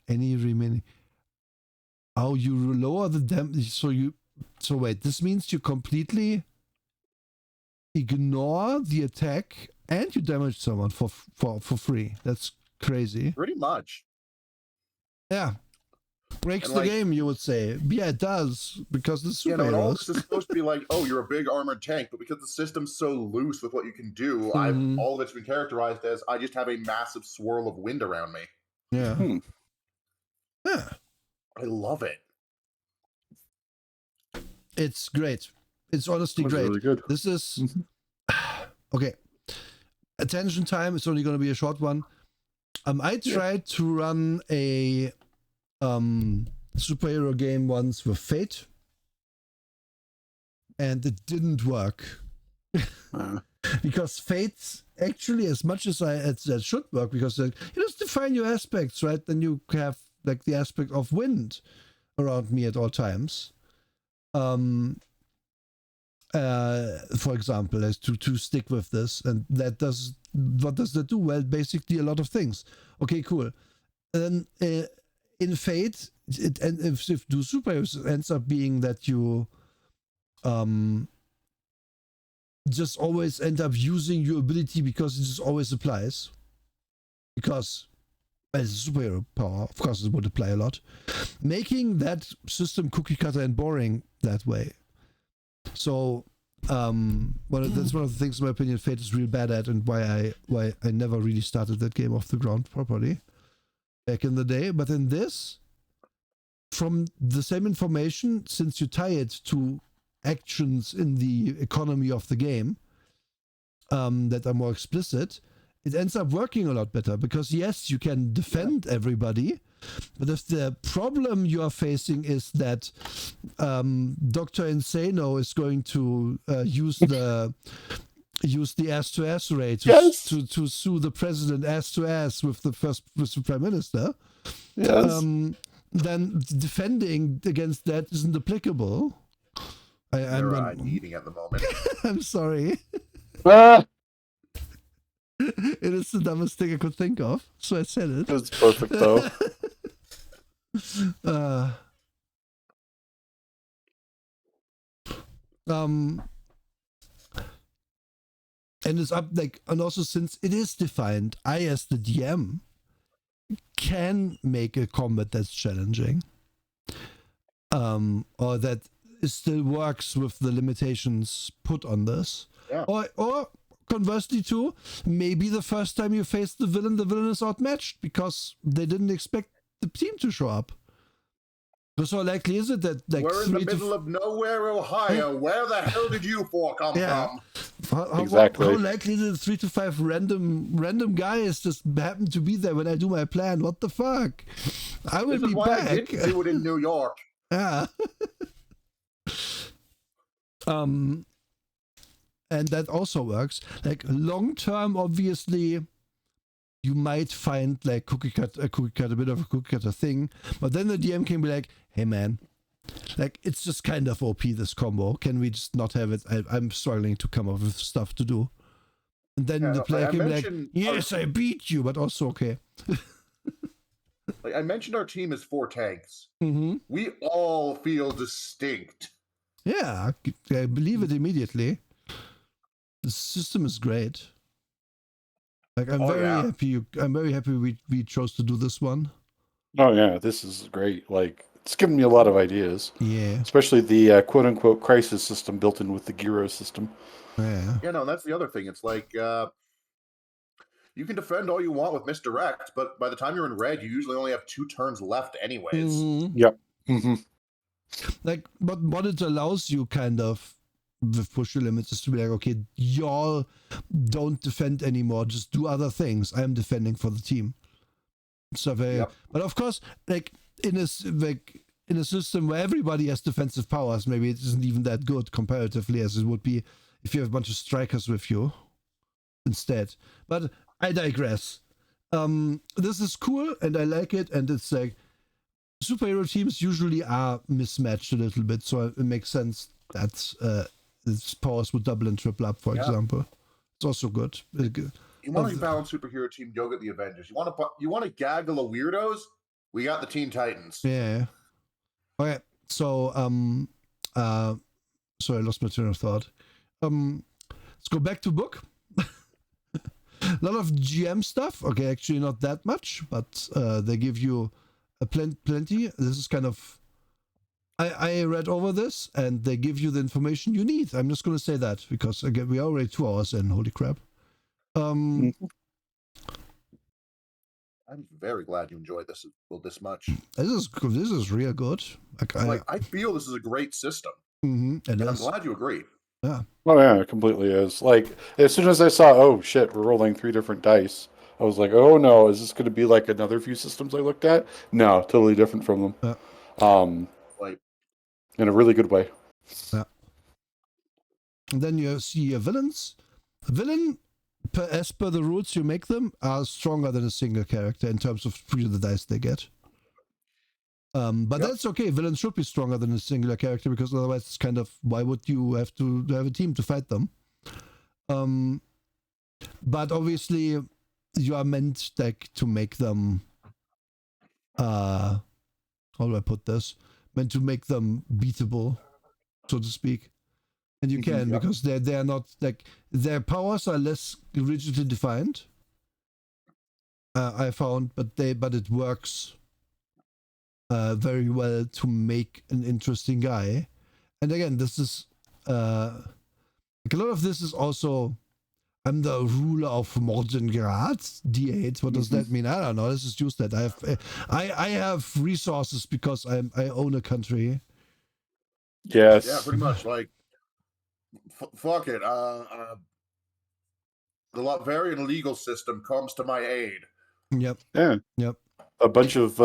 Speaker 1: Any remaining. Oh, you lower the damage. So wait, this means you completely ignore the attack and you damage someone for free. That's crazy.
Speaker 3: Pretty much.
Speaker 1: Yeah. Breaks the game, you would say. Yeah, it does, because the superheroes.
Speaker 3: And all this is supposed to be like, oh, you're a big armored tank, but because the system's so loose with what you can do, all of it's been characterized as I just have a massive swirl of wind around me.
Speaker 1: Yeah. Yeah.
Speaker 3: I love it.
Speaker 1: It's great. It's honestly great.
Speaker 2: Really good.
Speaker 1: This is okay. Attention time. It's only going to be a short one. I tried to run a superhero game once with Fate, and it didn't work. Because Fate actually, as much as that should work, because you just define your aspects, right? Then you have like the aspect of wind around me at all times. For example, as to stick with this, and what does that do? Well, basically a lot of things. Okay, cool. And in Fate, if do superheroes, it ends up being that you just always end up using your ability because it just always applies. Because as a superhero power, of course, it would apply a lot, making that system cookie cutter and boring that way. So, that's one of the things, in my opinion, Fate is real bad at, and why I never really started that game off the ground properly back in the day. But in this, from the same information, since you tie it to actions in the economy of the game that are more explicit, it ends up working a lot better, because yes, you can defend everybody, but if the problem you are facing is that Dr. Insano is going to use the ass to ass rate to sue the president ass to ass with the prime minister, then defending against that isn't applicable.
Speaker 3: I'm eating at the moment.
Speaker 1: I'm sorry. It is the dumbest thing I could think of, so I said it.
Speaker 2: It's perfect, though.
Speaker 1: And it's up and also since it is defined, I as the DM can make a combat that's challenging, or that still works with the limitations put on this, or conversely too, maybe the first time you face the villain is outmatched because they didn't expect the team to show up. So how likely is it that
Speaker 3: we're in the middle of nowhere, Ohio? Where the hell did you four come from?
Speaker 2: Exactly.
Speaker 1: How likely is it 3 to 5 random guys just happen to be there when I do my plan? What the fuck? I will be back.
Speaker 3: I didn't do it in New York.
Speaker 1: Yeah. And that also works. Like long term, obviously, you might find like a bit of a cookie cutter thing, but then the DM can be like, "Hey man, like it's just kind of OP this combo. Can we just not have it? I'm struggling to come up with stuff to do." And then
Speaker 3: Yeah,
Speaker 1: the player
Speaker 3: I
Speaker 1: can be like,
Speaker 3: mentioned
Speaker 1: "Yes, I beat you," but also okay.
Speaker 3: Like I mentioned, our team is 4 tanks.
Speaker 1: Mm-hmm.
Speaker 3: We all feel distinct.
Speaker 1: Yeah, I believe it immediately. The system is great. Like I'm very happy. I'm very happy we chose to do this one.
Speaker 2: Oh yeah, this is great. Like it's given me a lot of ideas.
Speaker 1: Yeah.
Speaker 2: Especially the quote unquote crisis system built in with the GER system.
Speaker 1: Yeah.
Speaker 3: Yeah, no, that's the other thing. It's like you can defend all you want with misdirect, but by the time you're in red, you usually only have 2 turns left anyways.
Speaker 1: Mm-hmm.
Speaker 2: Yep. Mm-hmm.
Speaker 1: Like, but what it allows you kind of with push your limits is to be like, okay, y'all don't defend anymore, just do other things. I'm defending for the team. So but of course, like in a system where everybody has defensive powers, maybe it isn't even that good comparatively as it would be if you have a bunch of strikers with you instead. But I digress. This is cool and I like it, and it's like superhero teams usually are mismatched a little bit, so it makes sense that its powers would double and triple up, for example. It's also good.
Speaker 3: You want a balanced superhero team, you'll get the Avengers. You want a gaggle of weirdos? We got the Teen Titans.
Speaker 1: Yeah. Okay. So sorry, I lost my train of thought. Let's go back to book. A lot of GM stuff. Okay, actually not that much, but they give you plenty. This is kind of I read over this, and they give you the information you need. I'm just going to say that because again, we are already 2 hours in. Holy crap!
Speaker 3: I'm very glad you enjoyed this much.
Speaker 1: This is real good.
Speaker 3: I feel this is a great system.
Speaker 1: Mm-hmm,
Speaker 3: and I'm glad you agree.
Speaker 1: Yeah.
Speaker 2: Oh yeah, it completely is. Like as soon as I saw, oh shit, we're rolling 3 different dice, I was like, oh no, is this going to be like another few systems I looked at? No, totally different from them.
Speaker 3: Like
Speaker 2: in a really good way.
Speaker 1: Yeah. And then you see your villains. Villain, as per the rules you make them, are stronger than a single character in terms of the dice they get. But that's okay. Villains should be stronger than a singular character because otherwise it's kind of, why would you have to have a team to fight them? But obviously you are meant like to make them how do I put this? Meant to make them beatable, so to speak. And you can because they are not like, their powers are less rigidly defined. I found, but it works very well to make an interesting guy. And again, this is like a lot of this is also, I'm the ruler of Mordengrad, D8. What does that mean? I don't know. Let's just use that. I have resources because I own a country.
Speaker 2: Yes.
Speaker 3: Yeah, pretty much. Like, fuck it. The Latverian legal system comes to my aid.
Speaker 1: Yep.
Speaker 2: Yeah.
Speaker 1: Yep.
Speaker 2: A bunch of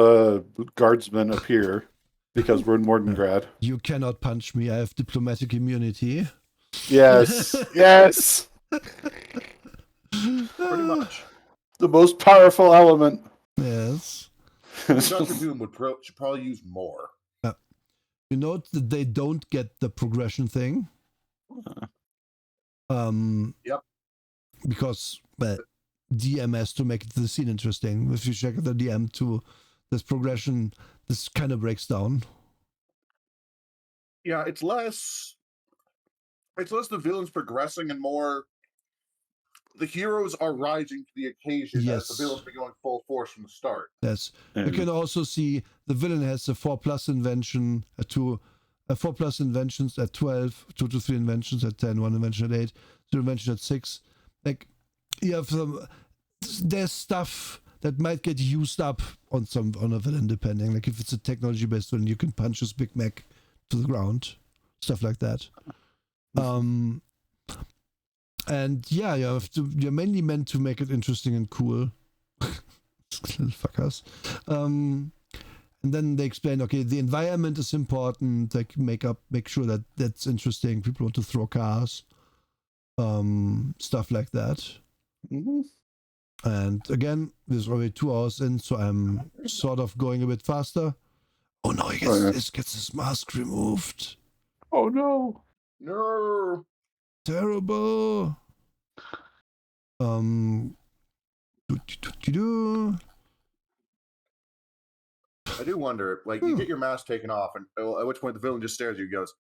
Speaker 2: guardsmen appear because we're in Mordengrad.
Speaker 1: You cannot punch me. I have diplomatic immunity.
Speaker 2: Yes. Yes.
Speaker 3: Pretty much.
Speaker 2: The most powerful element.
Speaker 1: Yes.
Speaker 3: Dr. Doom should probably use more.
Speaker 1: You note that they don't get the progression thing.
Speaker 3: Yep.
Speaker 1: Because, well, DM has to make the scene interesting. If you check the DM to this progression, this kind of breaks down.
Speaker 3: Yeah, it's less the villains progressing and more the heroes are rising to the occasion as the villains be going full force from the start.
Speaker 1: Yes. You can also see the villain has a 4+ invention, 4+ inventions at 12, 2 to 3 inventions at 10, 1 invention at 8, 2 invention at 6. Like, you have there's stuff that might get used up on a villain, depending. Like if it's a technology-based villain, you can punch his Big Mac to the ground, stuff like that. And yeah, you're mainly meant to make it interesting and cool. Little fuckers. And And then they explain, okay, the environment is important. Like make sure that that's interesting. People want to throw cars, stuff like that.
Speaker 2: Mm-hmm.
Speaker 1: And again, there's already 2 hours in, so I'm sort of going a bit faster. Oh no, he gets his mask removed.
Speaker 2: Oh no.
Speaker 3: No.
Speaker 1: Terrible.
Speaker 3: I do wonder, like, you get your mask taken off, and at which point the villain just stares at you and goes,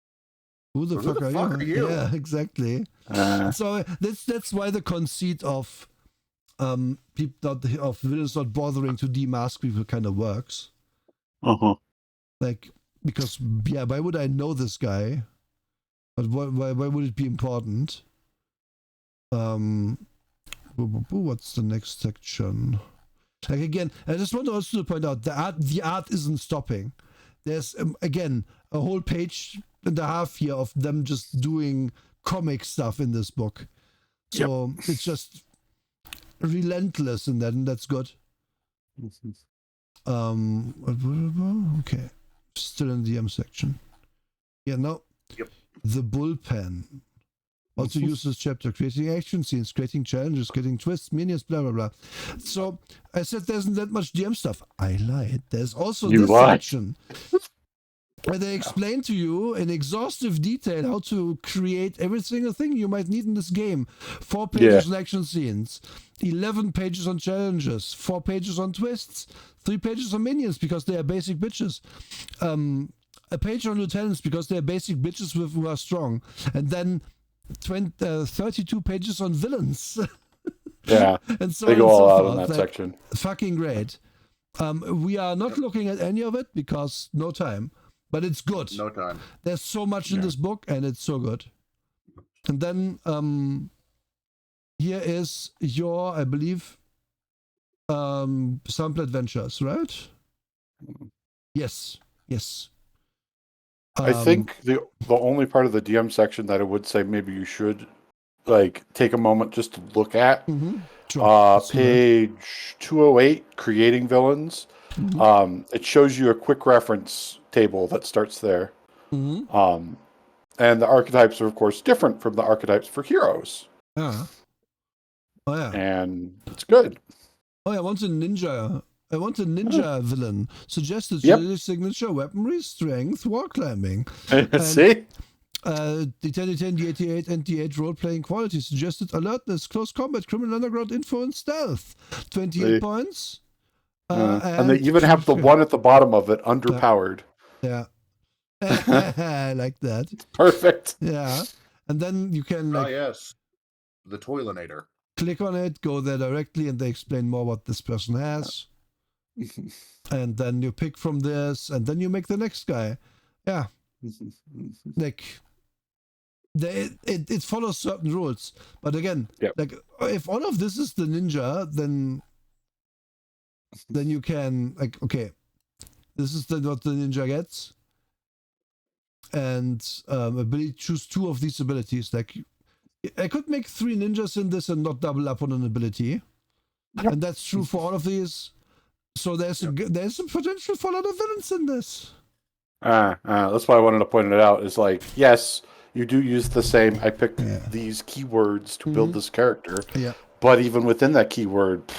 Speaker 1: Who the fuck are you? Yeah, exactly. So that's why the conceit of villains not bothering to demask people kind of works. Like, because why would I know this guy? But why would it be important? What's the next section? Like, again, I just want to also point out the art isn't stopping. There's again a whole page and a half here of them just doing comic stuff in this book. So it's just relentless in that, and that's good. Okay, still in the DM section. Yeah, no.
Speaker 3: Yep.
Speaker 1: The bullpen. Also use this chapter, creating action scenes, creating challenges, creating twists, minions, blah, blah, blah. So I said there isn't that much DM stuff. I lied. There's also this section where they explain to you in exhaustive detail how to create every single thing you might need in this game. 4 pages on action scenes, 11 pages on challenges, 4 pages on twists, 3 pages on minions because they are basic bitches. A page on lieutenants because they are basic bitches who are strong. And then 32 pages on villains.
Speaker 2: Yeah,
Speaker 1: and so
Speaker 2: they go
Speaker 1: all
Speaker 2: out in that section.
Speaker 1: Fucking great. We are not looking at any of it because no time, but it's good.
Speaker 3: No time.
Speaker 1: There's so much in this book, and it's so good. And then here is your, I believe, sample adventures, right? Yes.
Speaker 2: I think the only part of the DM section that I would say maybe you should like take a moment just to look at page 208, creating villains. It shows you a quick reference table that starts there. And the archetypes are of course different from the archetypes for heroes.
Speaker 1: Oh yeah.
Speaker 2: And it's good.
Speaker 1: Oh yeah, I want a ninja villain. Suggested signature, weaponry, strength, wall climbing.
Speaker 2: See?
Speaker 1: The 10, the 88, and the 8 role-playing quality. Suggested alertness, close combat, criminal underground info, and stealth. 28 points.
Speaker 2: And they even have the one at the bottom of it, underpowered.
Speaker 1: Yeah. I like that.
Speaker 2: Perfect.
Speaker 1: Yeah. And then you can
Speaker 3: yes. The Toilinator.
Speaker 1: Click on it, go there directly, and they explain more what this person has. And then you pick from this, and then you make the next guy. Yeah. Like, it follows certain rules. But again, like, if all of this is the ninja, then you can, like, okay, this is what the ninja gets. And choose 2 of these abilities. Like, I could make 3 ninjas in this and not double up on an ability. And that's true for all of these. So there's a potential for a lot of villains in this.
Speaker 2: That's why I wanted to point it out. Is like, yes, you do use the same. I picked these keywords to build this character. Yeah. But even within that keyword,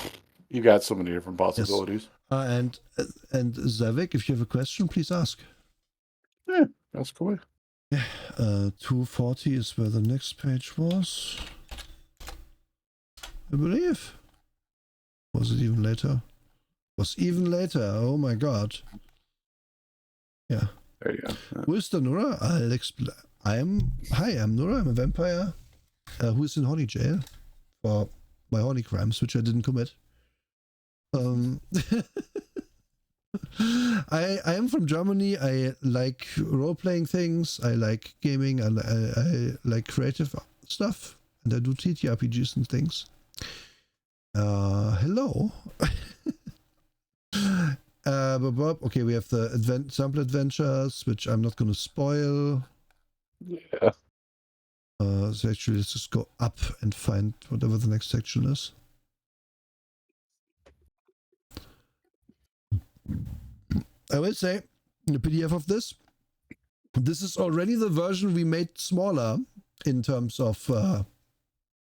Speaker 2: you got so many different possibilities.
Speaker 1: Yes. And Zavik, if you have a question, please ask.
Speaker 2: Yeah, that's cool.
Speaker 1: Yeah. 240 is where the next page was. I believe. Was it even later? Was even later. Oh my god. Yeah.
Speaker 2: There you go.
Speaker 1: Who is the Nora? I'll explain. I'm Nora. I'm a vampire who is in horny jail for my horny crimes, which I didn't commit. I am from Germany. I like role-playing things. I like gaming. I like creative stuff, and I do TTRPGs and things. Hello. Okay, we have the sample adventures, which I'm not going to spoil.
Speaker 2: Yeah.
Speaker 1: So actually, let's just go up and find whatever the next section is. I will say, the PDF of this is already the version we made smaller in terms of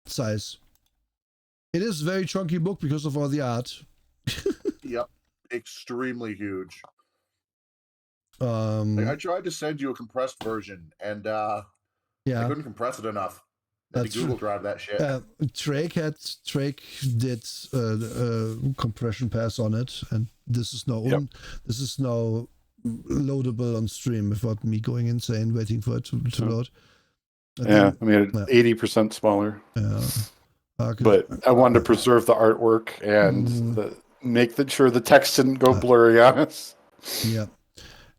Speaker 1: size. It is a very chunky book because of all the art.
Speaker 3: Yep. Extremely huge.
Speaker 1: Um,
Speaker 3: I tried to send you a compressed version, and I
Speaker 1: yeah,
Speaker 3: couldn't compress it enough. Had to
Speaker 1: That's
Speaker 3: Google
Speaker 1: true.
Speaker 3: Drive that shit.
Speaker 1: Trake did compression pass on it, and this is now loadable on stream without me going insane waiting for it to load.
Speaker 2: I mean, 80% smaller.
Speaker 1: Yeah.
Speaker 2: But I wanted to preserve the artwork and make sure the text didn't go blurry on us.
Speaker 1: Yeah.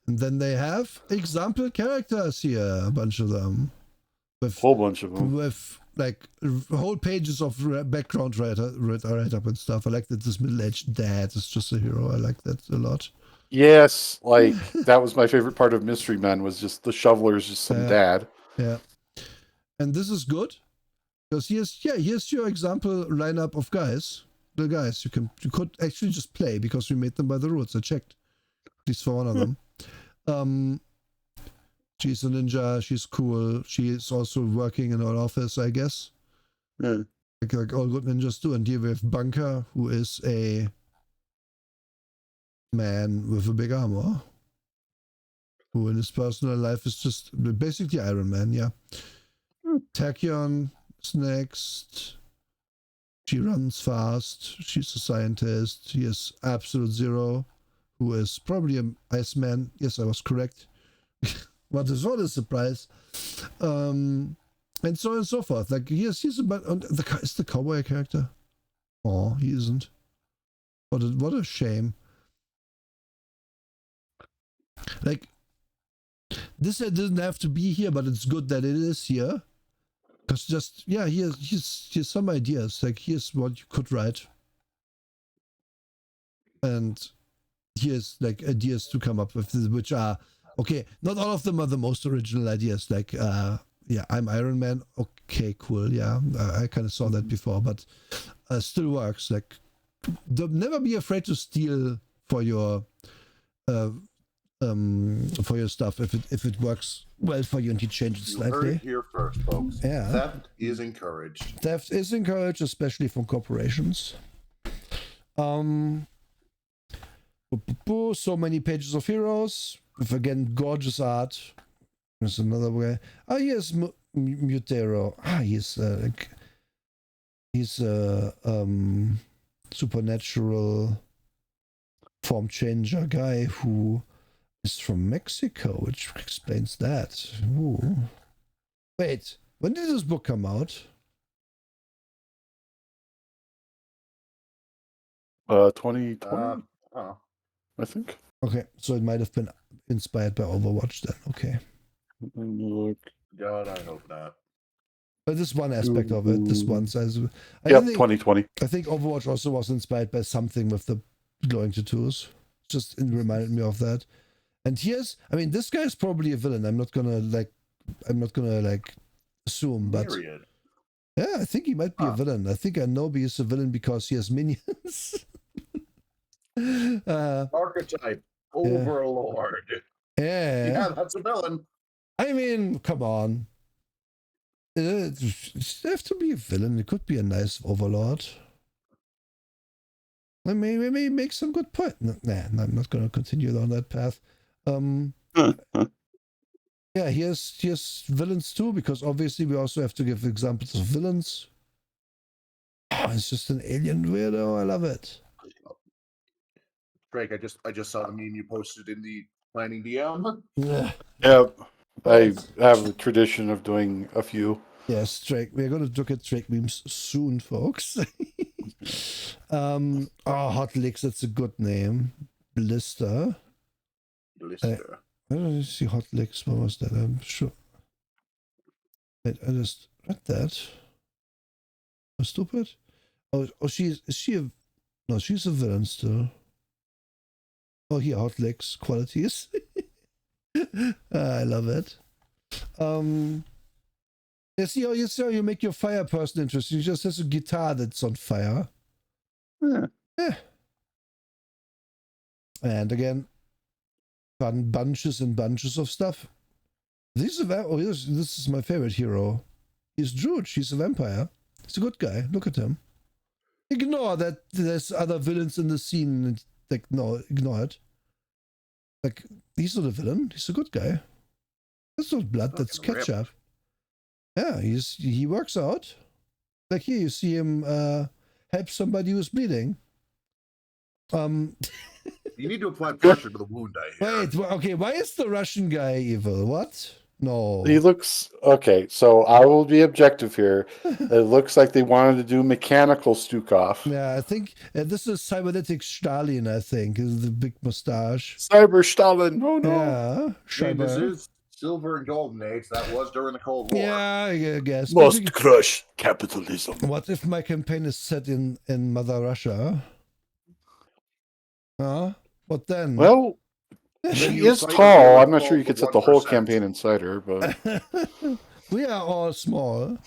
Speaker 1: And then they have example characters here, a bunch of them. With
Speaker 2: whole bunch of them.
Speaker 1: With like whole pages of background write up and stuff. I like that this middle-aged dad is just a hero. I like that a lot.
Speaker 2: Yes, like that was my favorite part of Mystery Men was just the shoveler's just some dad.
Speaker 1: Yeah. And this is good. Because here's your example lineup of guys. The guys you could actually just play because we made them by the rules. I checked. At least for one of them. She's a ninja, she's cool. She is also working in an office, I guess.
Speaker 2: Yeah.
Speaker 1: Like all good ninjas do. And here we have Bunker, who is a man with a big armor. Who in his personal life is just basically Iron Man, yeah. Tachyon is next. She runs fast. She's a scientist. He is Absolute Zero, who is probably an Iceman. Yes, I was correct. What a surprise. And so on and so forth. Like, he's about... Is the cowboy a character? Oh, he isn't. What a shame. Like, this didn't have to be here, but it's good that it is here. Because just, here's some ideas. Like, here's what you could write. And here's, like, ideas to come up with, which are, okay, not all of them are the most original ideas. Like, I'm Iron Man. Okay, cool. Yeah, I kind of saw that before, but still works. Like, never be afraid to steal for your stuff if it works well for you and you change it slightly.
Speaker 3: You heard it here first, folks.
Speaker 1: Yeah.
Speaker 3: Theft is encouraged.
Speaker 1: Theft is encouraged, especially from corporations. So many pages of heroes with again gorgeous art. There's another guy. Oh, here's Mutero. He's a supernatural form changer guy who is from Mexico, which explains that. Ooh. Wait, when did this book come out?
Speaker 2: 2020, I think.
Speaker 1: Okay, so it might have been inspired by Overwatch then. Okay.
Speaker 2: Look.
Speaker 3: God, I hope not.
Speaker 1: But this one aspect of it, this one size.
Speaker 2: Yep, 2020.
Speaker 1: I think Overwatch also was inspired by something with the glowing tattoos. Just reminded me of that. And this guy is probably a villain. I'm not gonna assume, but
Speaker 3: Period.
Speaker 1: yeah, I think he might be a villain. I think Anobi is a villain because he has minions.
Speaker 3: Archetype Overlord.
Speaker 1: Yeah,
Speaker 3: that's a villain.
Speaker 1: I mean, come on. It doesn't have to be a villain. It could be a nice overlord. Maybe make some good point. Nah, I'm not going to continue down that path. Yeah, here's villains too, because obviously we also have to give examples of villains. Oh, it's just an alien weirdo. I love it.
Speaker 3: Drake, I just saw the meme you posted in the planning DM.
Speaker 1: Yeah.
Speaker 2: Yep. I have a tradition of doing a few.
Speaker 1: Yes, Drake. We're going to look at Drake memes soon, folks. Hot Licks, that's a good name. Blister.
Speaker 3: Blister.
Speaker 1: Where did I see Hot Licks? What was that? I'm sure. Wait, I just read that. I'm stupid. Oh, is she a... No, she's a villain still. Oh, here, Hot Licks qualities. I love it. You see how you make your fire person interesting. He just has a guitar that's on fire. Yeah. And again, bunches and bunches of stuff. This is my favorite hero. He's Druge. He's a vampire. He's a good guy. Look at him. Ignore that there's other villains in the scene. Like, no, ignore it. Like, he's not a villain. He's a good guy. That's not blood. That's ketchup. Yeah, he works out. Like here, you see him help somebody who's bleeding.
Speaker 3: You need to apply pressure to the wound, I hear.
Speaker 1: Wait, okay, why is the Russian guy evil? What? No.
Speaker 2: He looks okay. So I will be objective here. It looks like they wanted to do mechanical Stukov.
Speaker 1: Yeah, I think this is cybernetic Stalin. I think is the big mustache.
Speaker 2: Cyber Stalin. Oh no.
Speaker 1: Yeah,
Speaker 3: I mean, this is silver and golden age. That was during the Cold War.
Speaker 1: Yeah, I guess.
Speaker 2: Must crush capitalism.
Speaker 1: What if my campaign is set in Mother Russia? Huh? What then?
Speaker 2: Well, she is tall. I'm not sure you could set the whole campaign inside her, but
Speaker 1: we are all small.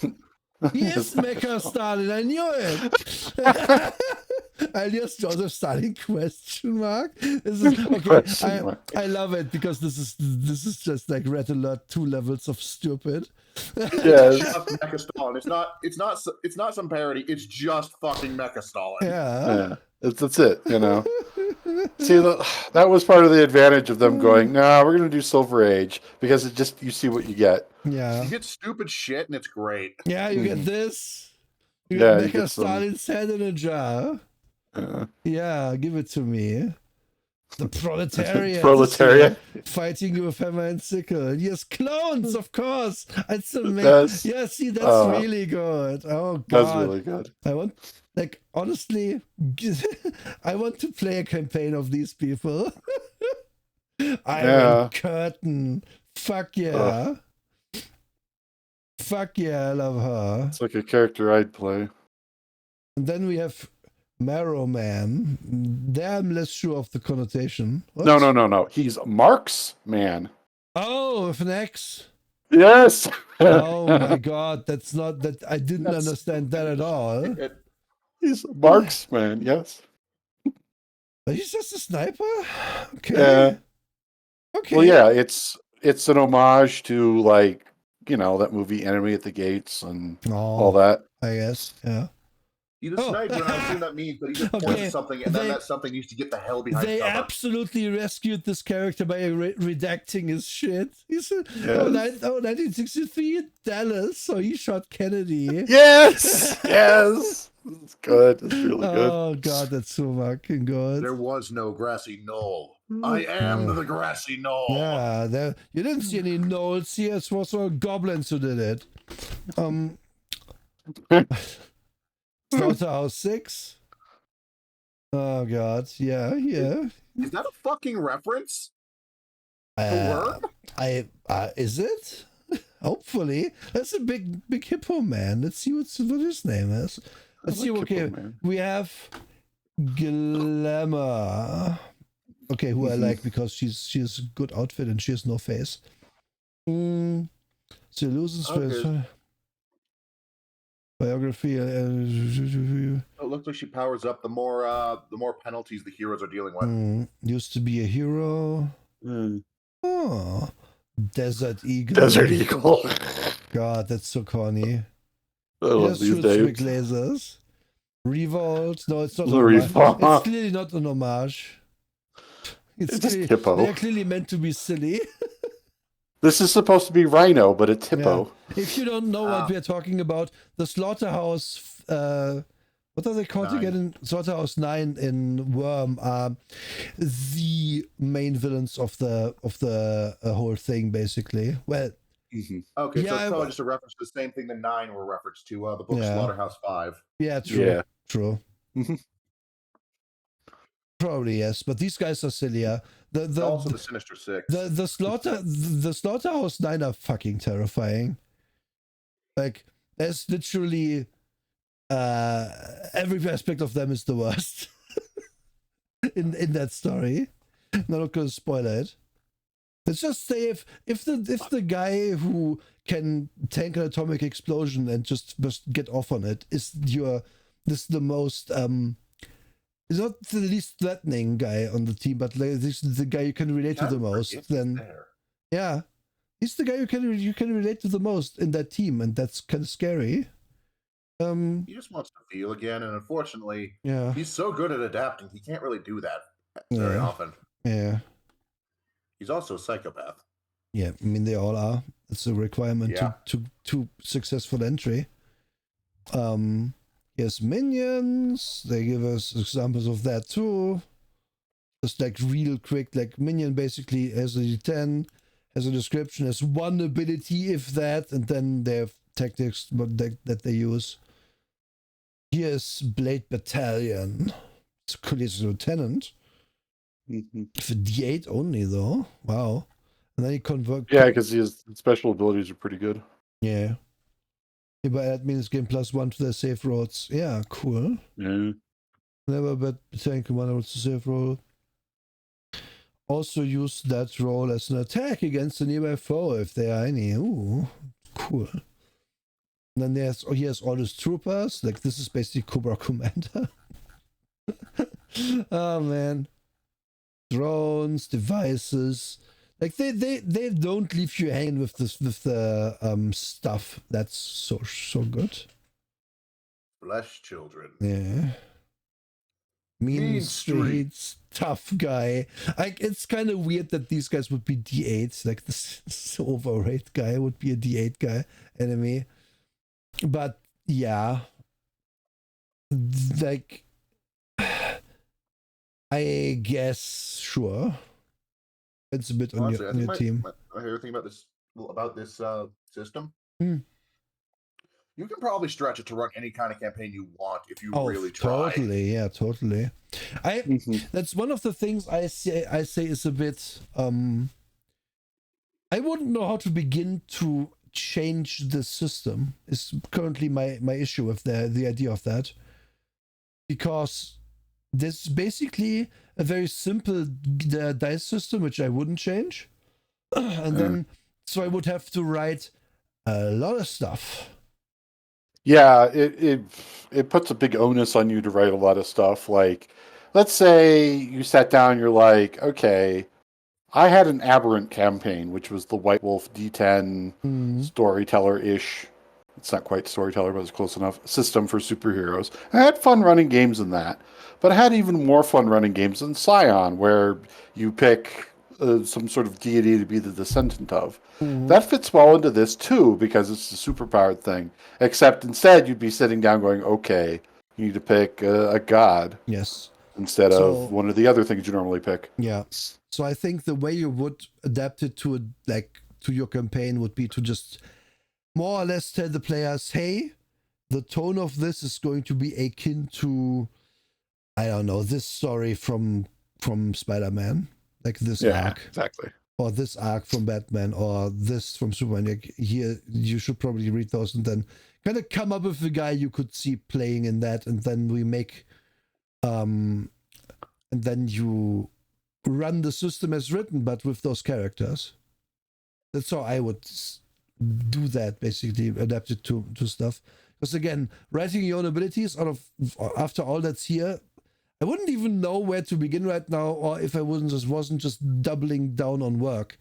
Speaker 1: He is Mecha Stalin. I knew it. Alias Joseph Stalin question mark. This is okay. I love it because this is just like Red Alert 2 levels of stupid.
Speaker 2: Yes.
Speaker 3: Mecha Stalin. It's not some parody. It's just fucking Mecha Stalin.
Speaker 1: Yeah.
Speaker 2: That's it. You know. See, that was part of the advantage of them going, nah, we're going to do Silver Age, because it just, you see what you get.
Speaker 1: Yeah.
Speaker 3: You get stupid shit, and it's great.
Speaker 1: Yeah, you get this. You get Mecha
Speaker 2: get
Speaker 1: Stalin's head in a jar. Yeah, give it to me. The proletariat. Fighting with hammer and sickle. Yes, clones, of course. It's amazing. Yeah, see, that's really good. Oh, God.
Speaker 2: That's really good.
Speaker 1: I want, like, honestly, I want to play a campaign of these people. Iron Curtain. Fuck yeah. Fuck yeah, I love her.
Speaker 2: It's like a character I'd play.
Speaker 1: And then we have Marrow Man. There I'm less sure of the connotation. What?
Speaker 2: No. He's Mark's man.
Speaker 1: Oh, with an X.
Speaker 2: Yes.
Speaker 1: Oh my God, that's not that. I didn't understand that at all.
Speaker 2: He's Mark's man. Yes.
Speaker 1: But he's just a sniper. Okay.
Speaker 2: Yeah.
Speaker 1: Okay.
Speaker 2: Well, yeah, it's an homage to, like, you know, that movie Enemy at the Gates and all that.
Speaker 1: I guess. Yeah.
Speaker 3: He's a sniper, and I assume that means that he just points at something, and then that something needs to get the hell behind
Speaker 1: They
Speaker 3: cover.
Speaker 1: absolutely rescued this character by redacting his shit. He said, 1963 Dallas, so he shot Kennedy.
Speaker 2: Yes! Yes! It's good. It's really good.
Speaker 1: Oh, God, that's so fucking good.
Speaker 3: There was no grassy knoll. I am the grassy knoll.
Speaker 1: Yeah, you didn't see any gnolls here. It was all goblins who did it. Slaughterhouse 6. Oh God, yeah.
Speaker 3: Is that a fucking reference? The word?
Speaker 1: Is it? Hopefully, that's a big hippo man. Let's see what his name is. Let's see. Okay, we have Glamour. Okay, who I like because she has a good outfit and she has no face. So loses biography.
Speaker 3: It looks like she powers up the more penalties the heroes are dealing with.
Speaker 1: Used to be a hero. Oh, Desert Eagle.
Speaker 2: Desert Eagle.
Speaker 1: God, that's so corny.
Speaker 2: I love these days.
Speaker 1: Big lasers. Revolt. No, it's not. It's clearly not an homage. It's
Speaker 2: just hippo.
Speaker 1: They're clearly meant to be silly.
Speaker 2: This is supposed to be Rhino, but it's hippo.
Speaker 1: Yeah. If you don't know what we're talking about, the Slaughterhouse, what are they called again? Slaughterhouse 9 in Worm are the main villains of the whole thing, basically. Well,
Speaker 3: okay, so it's probably just a reference to the same thing the 9 were referenced to the book Slaughterhouse 5.
Speaker 1: Yeah, true.
Speaker 2: Yeah.
Speaker 1: True. Probably yes, but these guys are sillier.
Speaker 3: Also the Sinister Six.
Speaker 1: The Slaughterhouse 9 are fucking terrifying. Like, there's literally every aspect of them is the worst in that story. I'm not gonna spoil it. Let's just say if the guy who can tank an atomic explosion and just get off on it is the most he's not the least threatening guy on the team, but like this is the guy you can relate to the most. Then
Speaker 3: there.
Speaker 1: yeah, he's the guy you can relate to the most in that team, and that's kind of scary.
Speaker 3: He just wants to feel again, and unfortunately,
Speaker 1: Yeah,
Speaker 3: he's so good at adapting, he can't really do that very
Speaker 1: yeah,
Speaker 3: often.
Speaker 1: yeah,
Speaker 3: He's also a psychopath.
Speaker 1: yeah. I mean, they all are. It's a requirement
Speaker 3: Yeah.
Speaker 1: to successful entry. Yes, minions. They give us examples of that too. Just like real quick, like minion basically has a D10, has a description, has one ability if that, and then they have tactics that they use. Here's Blade Battalion. It's a collision lieutenant. For D8 only though. Wow. And then you convert.
Speaker 2: Yeah, because his special abilities are pretty good.
Speaker 1: Yeah. Yeah, but that means gain +1 to their save rolls. Yeah, cool.
Speaker 2: Yeah.
Speaker 1: Never bet battalion commander rolls to save roll. Also use that roll as an attack against a nearby foe if there are any. Ooh, cool. And then he has all his troopers. Like this is basically Cobra Commander. Oh man. Drones, devices. Like they don't leave you hanging with the stuff. That's so good.
Speaker 3: Flesh children.
Speaker 1: Yeah. Mean streets, tough guy. Like it's kind of weird that these guys would be D8s. Like this overrated guy would be a D8 guy enemy. But yeah, like I guess sure. It's a bit on
Speaker 3: Honestly,
Speaker 1: your team.
Speaker 3: I hear everything about this system.
Speaker 1: Hmm.
Speaker 3: You can probably stretch it to run any kind of campaign you want if you
Speaker 1: Oh,
Speaker 3: really try.
Speaker 1: totally, yeah, totally. That's one of the things I say is a bit I wouldn't know how to begin to change the system is currently my issue with the idea of that. Because there's basically a very simple dice system which I wouldn't change. And then so I would have to write a lot of stuff.
Speaker 2: Yeah, it puts a big onus on you to write a lot of stuff. Like, let's say you sat down, you're like, okay, I had an aberrant campaign, which was the White Wolf D10 storyteller-ish. It's not quite storyteller, but it's close enough. System for superheroes. I had fun running games in that, but I had even more fun running games in Scion, where you pick some sort of deity to be the descendant of. That fits well into this too, because it's a superpowered thing. Except instead, you'd be sitting down going, okay, you need to pick a god.
Speaker 1: Yes.
Speaker 2: Instead of one of the other things you normally pick.
Speaker 1: Yeah. So I think the way you would adapt it to your campaign would be to just more or less tell the players, hey, the tone of this is going to be akin to, I don't know, this story from Spider-Man. Like this arc.
Speaker 2: Exactly.
Speaker 1: Or this arc from Batman, or this from Superman. Like here, you should probably read those and then kind of come up with a guy you could see playing in that, and then we make, and then you run the system as written, but with those characters. That's how I would do that, basically, adapt it to stuff. Because again, writing your own abilities after all that's here, I wouldn't even know where to begin right now, or if I wasn't just doubling down on work,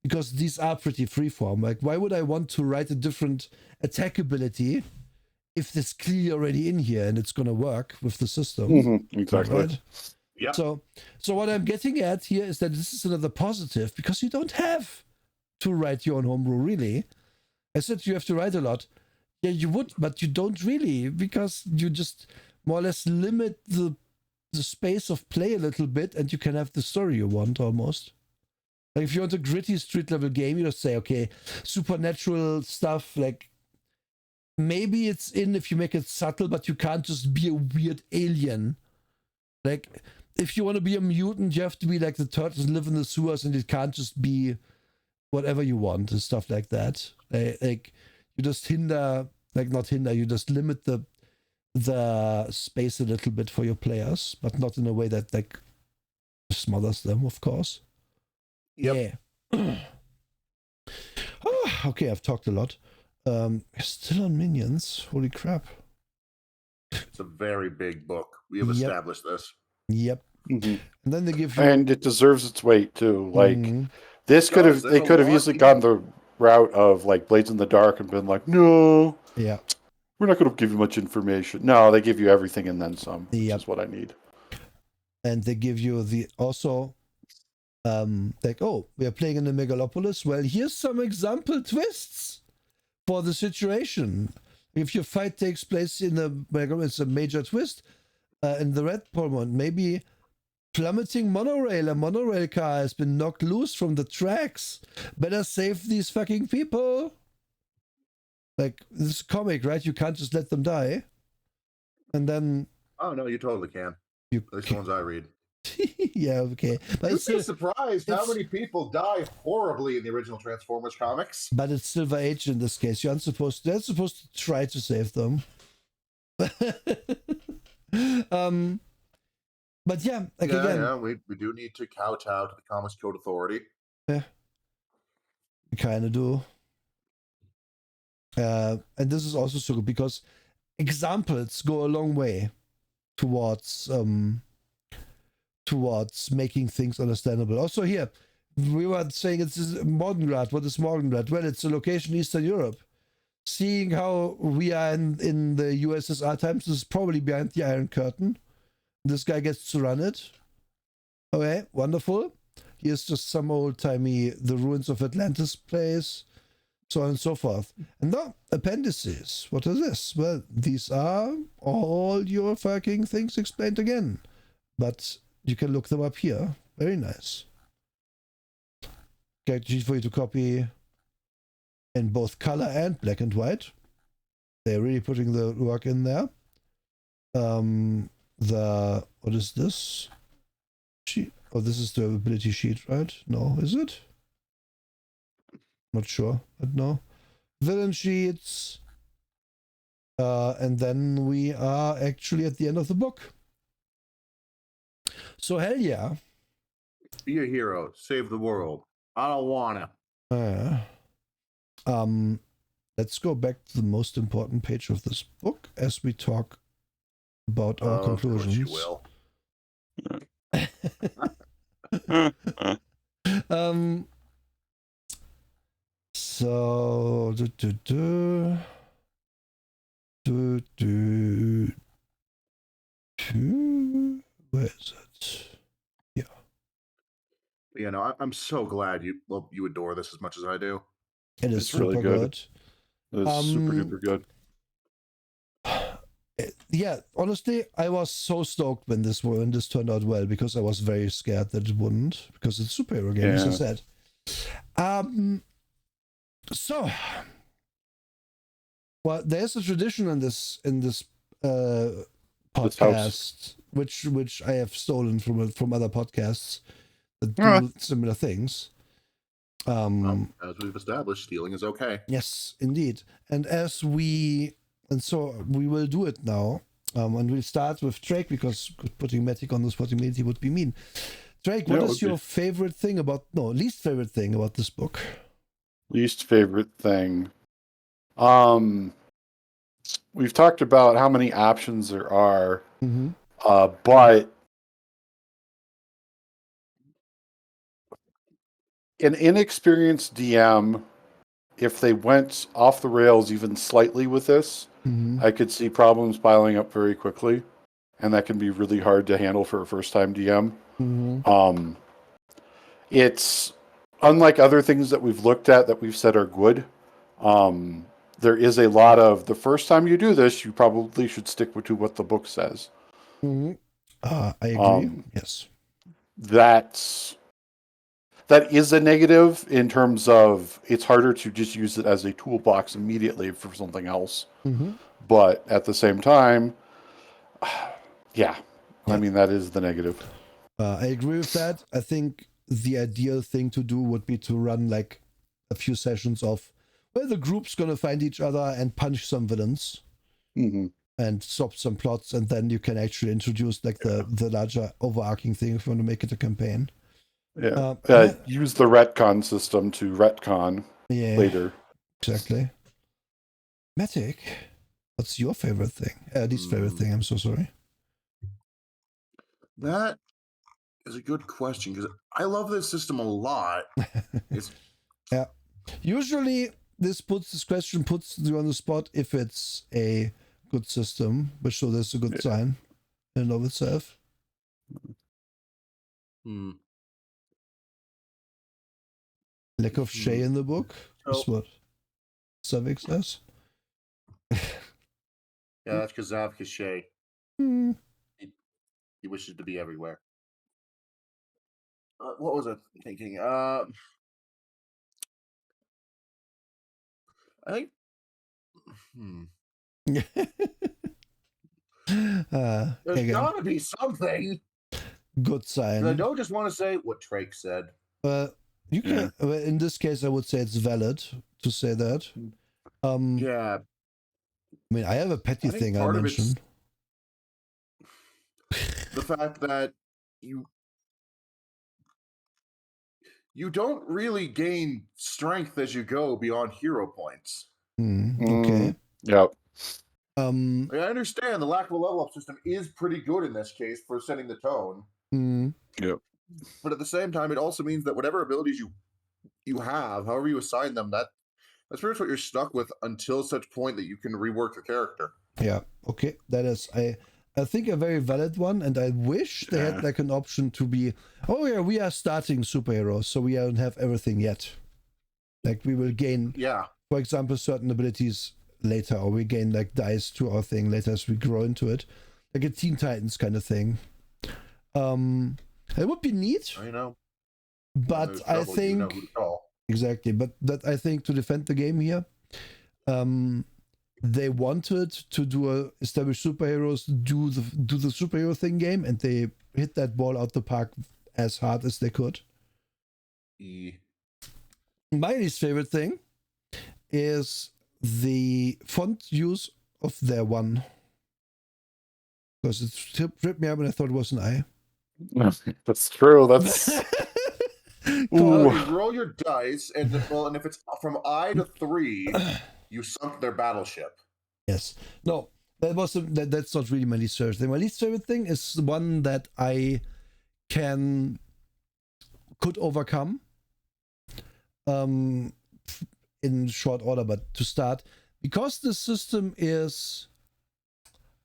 Speaker 1: because these are pretty freeform. Like, why would I want to write a different attack ability if it's clearly already in here and it's gonna work with the system?
Speaker 2: Exactly.
Speaker 1: Right?
Speaker 3: Yeah.
Speaker 1: So what I'm getting at here is that this is another positive, because you don't have to write your own homebrew, really. I said you have to write a lot. Yeah, you would, but you don't really, because you just more or less limit the space of play a little bit, and you can have the story you want almost. Like if you want a gritty street level game, you just say, okay, supernatural stuff, like maybe it's in if you make it subtle, but you can't just be a weird alien. Like if you want to be a mutant, you have to be like the turtles live in the sewers, and it can't just be whatever you want and stuff like that. Like you just you just limit the space a little bit for your players, but not in a way that like smothers them, of course.
Speaker 3: Yep.
Speaker 1: Yeah. Okay, I've talked a lot. Still on minions. Holy crap.
Speaker 3: It's a very big book. We have established this.
Speaker 1: Yep.
Speaker 2: Mhm.
Speaker 1: And then they give you.
Speaker 2: And it deserves its weight too. Like
Speaker 1: Mhm.
Speaker 2: this could have,
Speaker 3: There's
Speaker 2: they
Speaker 3: a
Speaker 2: could have
Speaker 3: lot
Speaker 2: easily
Speaker 3: in
Speaker 2: gone the route of like Blades in the Dark and been like, no,
Speaker 1: Yeah.
Speaker 2: we're not going to give you much information. No, they give you everything and then some, which
Speaker 1: Yep.
Speaker 2: is what I need.
Speaker 1: And they give you the also like, oh, we are playing in the megalopolis. Well, here's some example twists for the situation. If your fight takes place in a it's a major twist. In the red Polmont, maybe plummeting monorail. A monorail car has been knocked loose from the tracks. Better save these fucking people. Like, this is comic, right? You can't just let them die. And then
Speaker 3: Oh no, you totally can.
Speaker 1: you
Speaker 3: At least the ones I read.
Speaker 1: yeah, okay. But
Speaker 3: You'd
Speaker 1: it's
Speaker 3: be
Speaker 1: still,
Speaker 3: surprised how many people die horribly in the original Transformers comics.
Speaker 1: but it's Silver Age in this case. They're supposed to try to save them. But yeah, like again,
Speaker 3: Yeah, we do need to kowtow to the Comics Code Authority.
Speaker 1: we kind of do. And this is also so good because examples go a long way towards making things understandable. Also here, we were saying it's Morgengrad. What is Morgengrad? Well, it's a location in Eastern Europe. Seeing how we are in the USSR times, this is probably behind the Iron Curtain. This guy gets to run it. Okay, wonderful. Here's just some old-timey The Ruins of Atlantis place, so on and so forth. And now, appendices. What is this? Well, these are all your fucking things explained again. But you can look them up here. Very nice. Character sheet for you to copy in both color and black and white. They're really putting the work in there. What is this? Sheet. Oh, this is the ability sheet, right? No, is it? Not sure, but no. Villain sheets. And then we are actually at the end of the book. So hell yeah.
Speaker 3: Be a hero. Save the world. I don't wanna.
Speaker 1: Let's go back to the most important page of this book as we talk about our conclusions.
Speaker 3: Of course you will.
Speaker 1: So where is it? Yeah.
Speaker 3: You know, I'm so glad you adore this as much as I do.
Speaker 1: It is
Speaker 2: It's
Speaker 1: super
Speaker 2: really
Speaker 1: good.
Speaker 2: It's super duper good.
Speaker 1: Yeah, honestly, I was so stoked when this turned out well because I was very scared that it wouldn't because it's a superhero game, as I said. So, well, there's a tradition in this podcast, which I have stolen from other podcasts that do similar things.
Speaker 3: As we've established, stealing is okay.
Speaker 1: Yes, indeed, and so we will do it now. And we'll start with Drake because putting Matic on the spot immediately would be mean. Drake, what is your least favorite thing about this book?
Speaker 2: Least favorite thing. We've talked about how many options there are, but an inexperienced DM, if they went off the rails even slightly with this, I could see problems piling up very quickly, and that can be really hard to handle for a first-time DM. It's unlike other things that we've looked at that we've said are good. There is a lot of the first time you do this, you probably should stick to what the book says.
Speaker 1: I agree. Yes,
Speaker 2: that is a negative in terms of it's harder to just use it as a toolbox immediately for something else. But at the same time, I mean, that is the negative.
Speaker 1: I agree with that. I think the ideal thing to do would be to run like a few sessions of where the group's going to find each other and punch some villains and stop some plots, and then you can actually introduce like the larger overarching thing if you want to make it a campaign.
Speaker 2: Use the retcon system to retcon later.
Speaker 1: Exactly. Matic, what's your favorite thing? Least favorite thing, I'm so sorry.
Speaker 3: That is a good question because I love this system a lot. It's
Speaker 1: Yeah. Usually, this question puts you on the spot if it's a good system, which so that's a good sign in and of itself. Lack of Shay in the book is what Savik says.
Speaker 3: Yeah, that's because Zavka Shay. He wishes to be everywhere. What was I thinking? I think. There's
Speaker 1: Again,
Speaker 3: gotta be something.
Speaker 1: good sign.
Speaker 3: I don't just want to say what Drake said.
Speaker 1: You can. In this case, I would say it's valid to say that.
Speaker 3: Yeah.
Speaker 1: I mean, I have a petty thing I mentioned.
Speaker 3: The fact that you don't really gain strength as you go beyond hero points.
Speaker 1: Okay.
Speaker 2: Yep.
Speaker 3: I understand the lack of a level up system is pretty good in this case for setting the tone.
Speaker 2: Yep.
Speaker 3: But at the same time, it also means that whatever abilities you have, however you assign them, that's pretty much what you're stuck with until such point that you can rework the character.
Speaker 1: Yeah. Okay. That is I think a very valid one, and I wish they had like an option to be, oh yeah, we are starting superheroes, so we don't have everything yet. Like we will gain, for example, certain abilities later, or we gain like dice to our thing later as we grow into it, like a Teen Titans kind of thing. It would be neat.
Speaker 3: I know,
Speaker 1: but I think exactly. But that I think to defend the game here, they wanted to do establish superheroes, do the superhero thing game, and they hit that ball out the park as hard as they could. My least favorite thing is the font use of their one, because it tripped me up and I thought it was an I.
Speaker 2: That's true. That's
Speaker 3: you roll your dice, and if it's from I to 3, you sunk their battleship.
Speaker 1: Yes. No, that's not really my least favorite thing. My least favorite thing is the one that I could overcome in short order, but to start, because the system is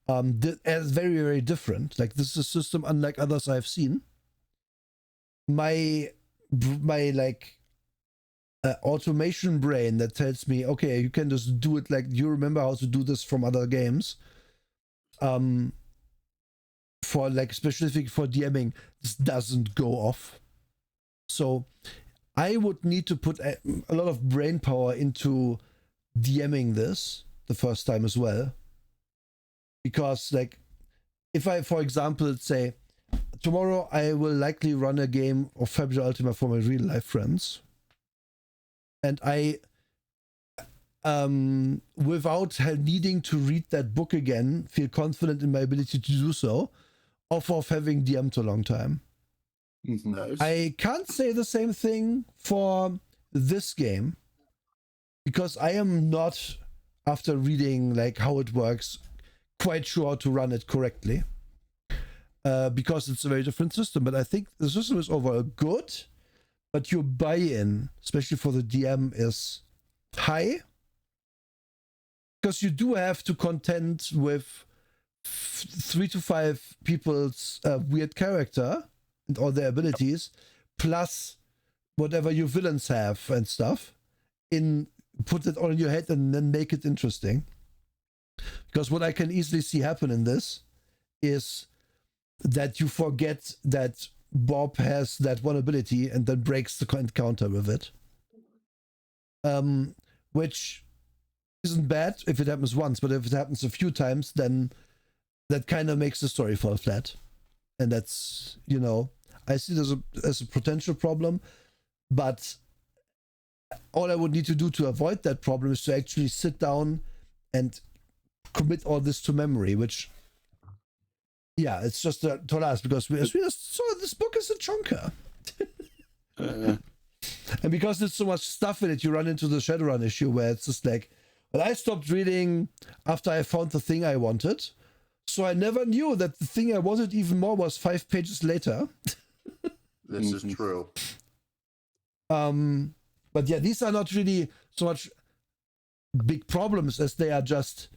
Speaker 1: very, very different. Like, this is a system unlike others I've seen. My like automation brain that tells me, okay, you can just do it, like you remember how to do this from other games. For like specific for DMing, this doesn't go off. So I would need to put a lot of brain power into DMing this the first time as well. Because like, if I, for example, say, tomorrow I will likely run a game of Fabio Ultima for my real life friends. And I, without needing to read that book again, feel confident in my ability to do so, off of having DM'd a long time.
Speaker 3: Nice.
Speaker 1: I can't say the same thing for this game, because I am not, after reading like how it works, quite sure how to run it correctly. Because it's a very different system. But I think the system is overall good, but your buy-in, especially for the DM, is high. Because you do have to contend with 3 to 5 people's weird character and all their abilities, plus whatever your villains have and stuff, put it all in your head and then make it interesting. Because what I can easily see happen in this is that you forget that Bob has that one ability and then breaks the counter with it. Which isn't bad if it happens once, but if it happens a few times, then that kind of makes the story fall flat. And that's, I see it as a potential problem, but all I would need to do to avoid that problem is to actually sit down and commit all this to memory, which, yeah, it's just a tolas, because we just saw this book is a chunker. And because there's so much stuff in it, you run into the Shadowrun issue where it's just like, well, I stopped reading after I found the thing I wanted, So I never knew that the thing I wanted even more was 5 pages later.
Speaker 3: This is true.
Speaker 1: But yeah, these are not really so much big problems as they are just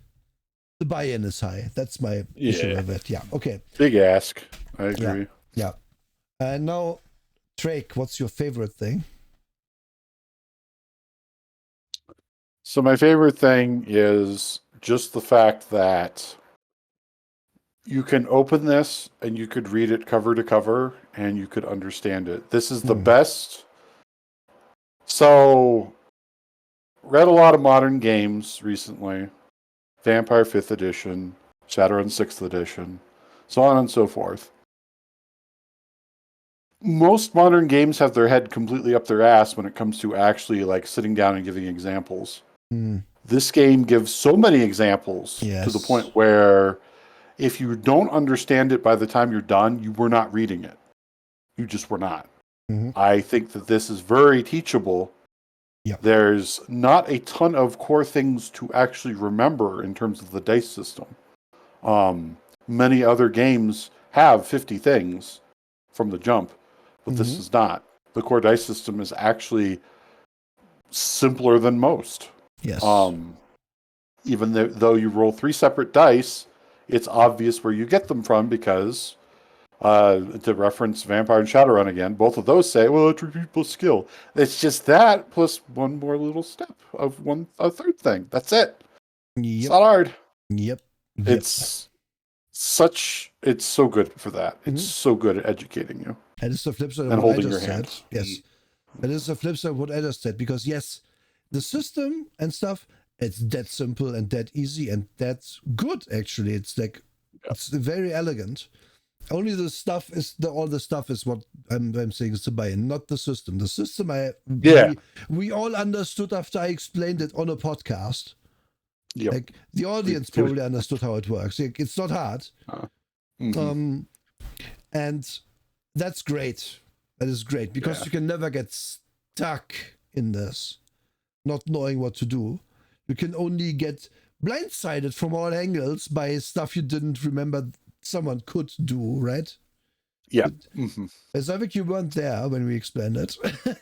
Speaker 1: the buy-in is high. That's my issue with it. Yeah. Okay.
Speaker 2: Big ask. I agree.
Speaker 1: Yeah. And now, Drake, what's your favorite thing?
Speaker 2: So my favorite thing is just the fact that you can open this and you could read it cover to cover and you could understand it. This is the best. So, read a lot of modern games recently. Vampire 5th edition, Shadowrun 6th edition, so on and so forth. Most modern games have their head completely up their ass when it comes to actually like sitting down and giving examples. This game gives so many examples to the point where if you don't understand it by the time you're done, you were not reading it. You just were not. I think that this is very teachable. There's not a ton of core things to actually remember in terms of the dice system. Many other games have 50 things from the jump, but this is not. The core dice system is actually simpler than most.
Speaker 1: Yes.
Speaker 2: Even though you roll 3 separate dice, it's obvious where you get them from because, to reference Vampire and Shadowrun again, both of those say, well, it's plus skill. It's just that plus one more little step of a third thing. That's it. It's not hard. It's so good for that. It's so good at educating you.
Speaker 1: And it's the flip side
Speaker 2: and
Speaker 1: of what I
Speaker 2: holding
Speaker 1: just
Speaker 2: your hand.
Speaker 1: said. Yes. And it's the flip side of what I just said. Because yes, the system and stuff, it's that simple and that easy and that's good actually. It's like it's very elegant. Only the stuff is all the stuff is what I'm saying is the buy-in, not the system. The system we all understood after I explained it on a podcast. Like the audience probably understood how it works. Like, it's not hard. And that's great. That is great because you can never get stuck in this, not knowing what to do. You can only get blindsided from all angles by stuff you didn't remember someone could do, right?
Speaker 2: Yeah.
Speaker 1: As I think you weren't there when we explained it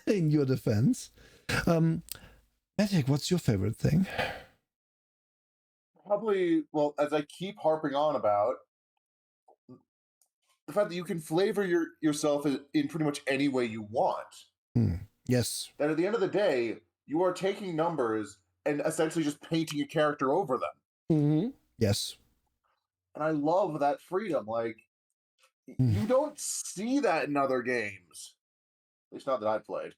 Speaker 1: in your defense. Matic, what's your favorite thing?
Speaker 3: Probably, well, as I keep harping on about, the fact that you can flavor yourself in pretty much any way you want.
Speaker 1: Yes.
Speaker 3: That at the end of the day, you are taking numbers and essentially just painting a character over them.
Speaker 1: Yes.
Speaker 3: And I love that freedom. Like, you don't see that in other games. At least not that I've played.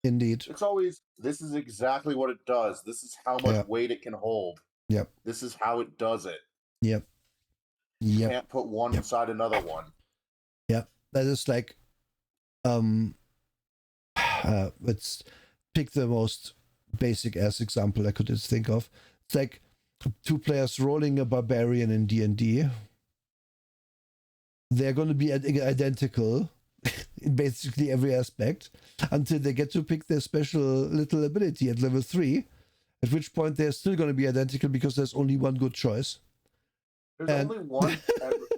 Speaker 1: Indeed.
Speaker 3: It's always, this is exactly what it does. This is how much weight it can hold.
Speaker 1: Yep.
Speaker 3: This is how it does it.
Speaker 1: Yep.
Speaker 3: You can't put one inside another one.
Speaker 1: Yep. That is like, let's pick the most basic ass example I could just think of. It's like 2 players rolling a barbarian in D&D. They're going to be identical in basically every aspect until they get to pick their special little ability at level 3, at which point they're still going to be identical because there's only one good choice.
Speaker 3: There's only one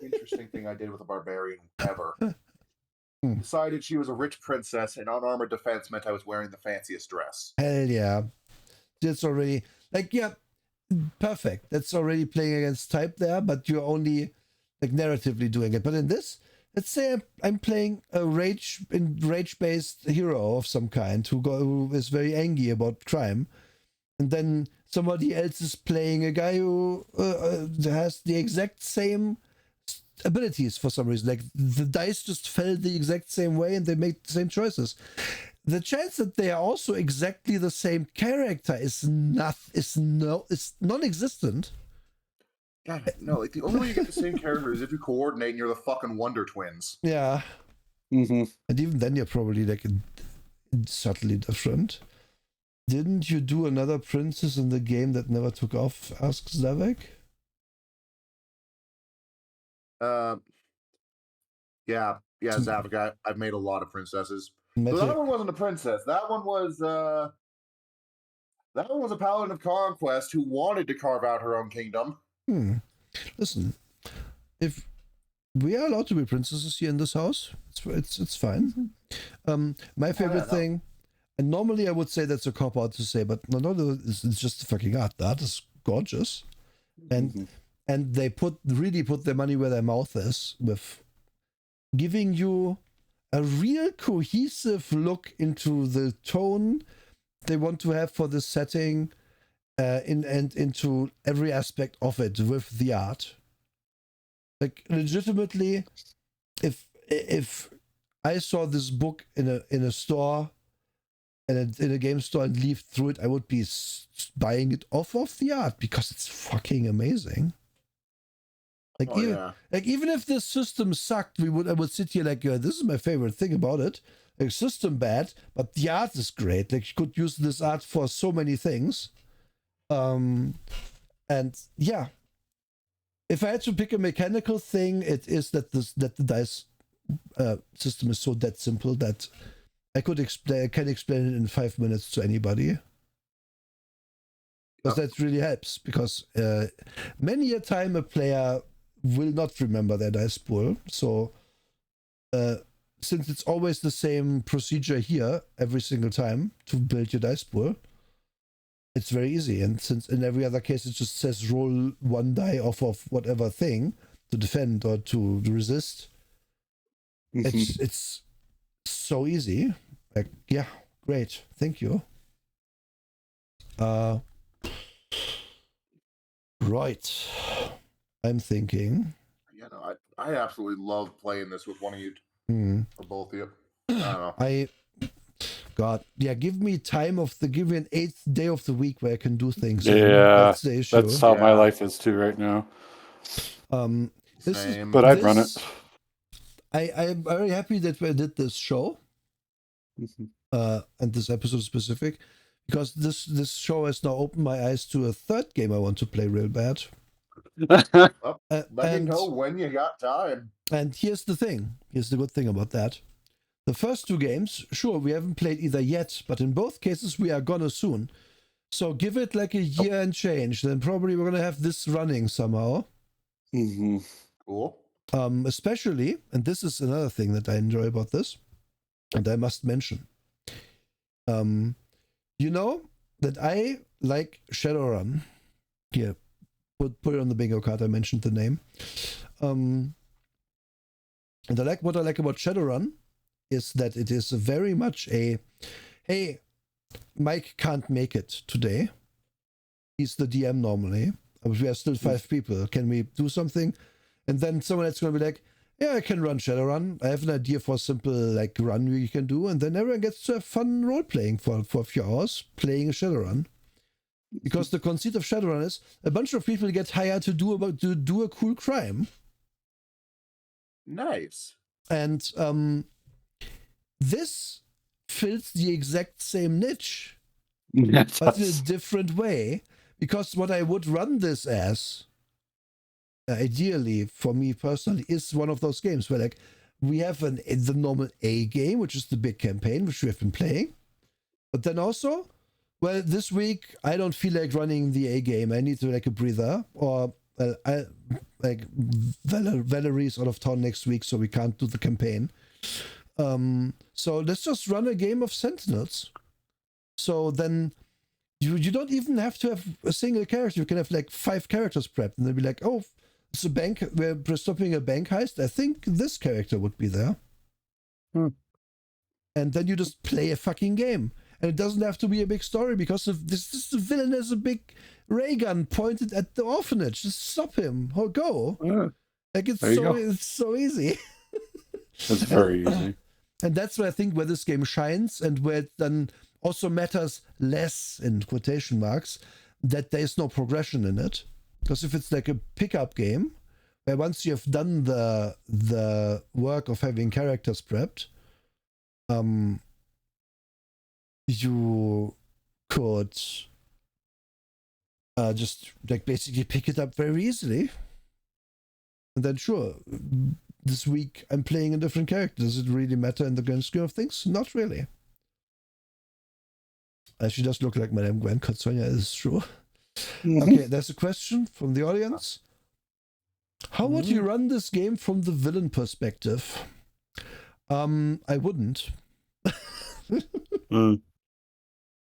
Speaker 3: interesting thing I did with a barbarian ever. Decided she was a rich princess and unarmored defense meant I was wearing the fanciest dress.
Speaker 1: Hell yeah. That's already, like, perfect. That's already playing against type there, but you're only like narratively doing it. But in this, let's say I'm playing a rage-based hero of some kind who is very angry about crime, and then somebody else is playing a guy who has the exact same abilities for some reason. Like the dice just fell the exact same way, and they made the same choices. The chance that they are also exactly the same character is non-existent.
Speaker 3: Yeah, no, like the only way you get the same character is if you coordinate and you're the fucking Wonder Twins.
Speaker 1: Yeah. And even then you're probably like subtly different. Didn't you do another princess in the game that never took off? Asks Zavek.
Speaker 3: Yeah, Zavik. I've made a lot of princesses. But that one wasn't a princess. That one was a paladin of conquest who wanted to carve out her own kingdom.
Speaker 1: listen, if we are allowed to be princesses here in this house, it's fine. My favorite thing, and normally I would say that's a cop out to say, but no, it's just the fucking art. The art is gorgeous, and they really put their money where their mouth is with giving you a real cohesive look into the tone they want to have for the setting, and into every aspect of it with the art. Like legitimately, if I saw this book in a store and in a game store and leaf through it, I would be buying it off of the art because it's fucking amazing. Like even if the system sucked, I would sit here like, this is my favorite thing about it. Like system bad, but the art is great. Like you could use this art for so many things. And yeah, if I had to pick a mechanical thing, it is that the dice system is so dead simple that I can explain it in 5 minutes to anybody. Because that really helps. Because many a time a player will not remember their dice pool. So since it's always the same procedure here every single time to build your dice pool, it's very easy. And since in every other case it just says roll one die off of whatever thing to defend or to resist, it's so easy. Like, yeah, great, thank you. Right, I'm thinking.
Speaker 3: Yeah, no, I absolutely love playing this with one of you or both of you. I don't know.
Speaker 1: God, yeah, give me an 8th day of the week where I can do things.
Speaker 2: Yeah,
Speaker 1: that's the issue.
Speaker 2: That's how my life is too right now. But I'd run it.
Speaker 1: I'm very happy that we did this show, and this episode specific, because this show has now opened my eyes to a third game I want to play real bad.
Speaker 3: Let me know when you got time.
Speaker 1: And here's the thing. Here's the good thing about that. The first two games, sure, we haven't played either yet, but in both cases we are gonna soon. So give it like a year and change, then probably we're gonna have this running somehow.
Speaker 3: Cool.
Speaker 1: Especially, and this is another thing that I enjoy about this, and I must mention. You know that I like Shadowrun. Here, put it on the bingo card. I mentioned the name. And what I like about Shadowrun is that it is very much a, hey, Mike can't make it today. He's the DM normally. We are still 5 people. Can we do something? And then someone else is going to be like, yeah, I can run Shadowrun. I have an idea for a simple like run you can do. And then everyone gets to have fun role-playing for a few hours, playing a Shadowrun. Because the conceit of Shadowrun is a bunch of people get hired to do a cool crime.
Speaker 3: Nice.
Speaker 1: And this fills the exact same niche, but in a different way. Because what I would run this as, ideally for me personally, is one of those games where like we have the normal A game, which is the big campaign, which we have been playing. But then also, well, this week I don't feel like running the A game. I need to like a breather, or Valerie's out of town next week, so we can't do the campaign. So let's just run a game of Sentinels. So then you don't even have to have a single character. You can have like 5 characters prepped, and they'll be like, oh, it's a bank. We're stopping a bank heist. I think this character would be there. And then you just play a fucking game. And it doesn't have to be a big story, because if the villain has a big ray gun pointed at the orphanage. Just stop him or go. Like it's so easy.
Speaker 2: It's very easy.
Speaker 1: And that's where I think where this game shines, and where it then also matters less, in quotation marks, that there is no progression in it. Because if it's like a pickup game, where once you have done the work of having characters prepped, you could just like basically pick it up very easily. And then sure, this week I'm playing a different character. Does it really matter in the grand scheme of things? Not really. She does look like Madame Gwen Katsonia, is true. Okay, there's a question from the audience. How would you run this game from the villain perspective? I wouldn't.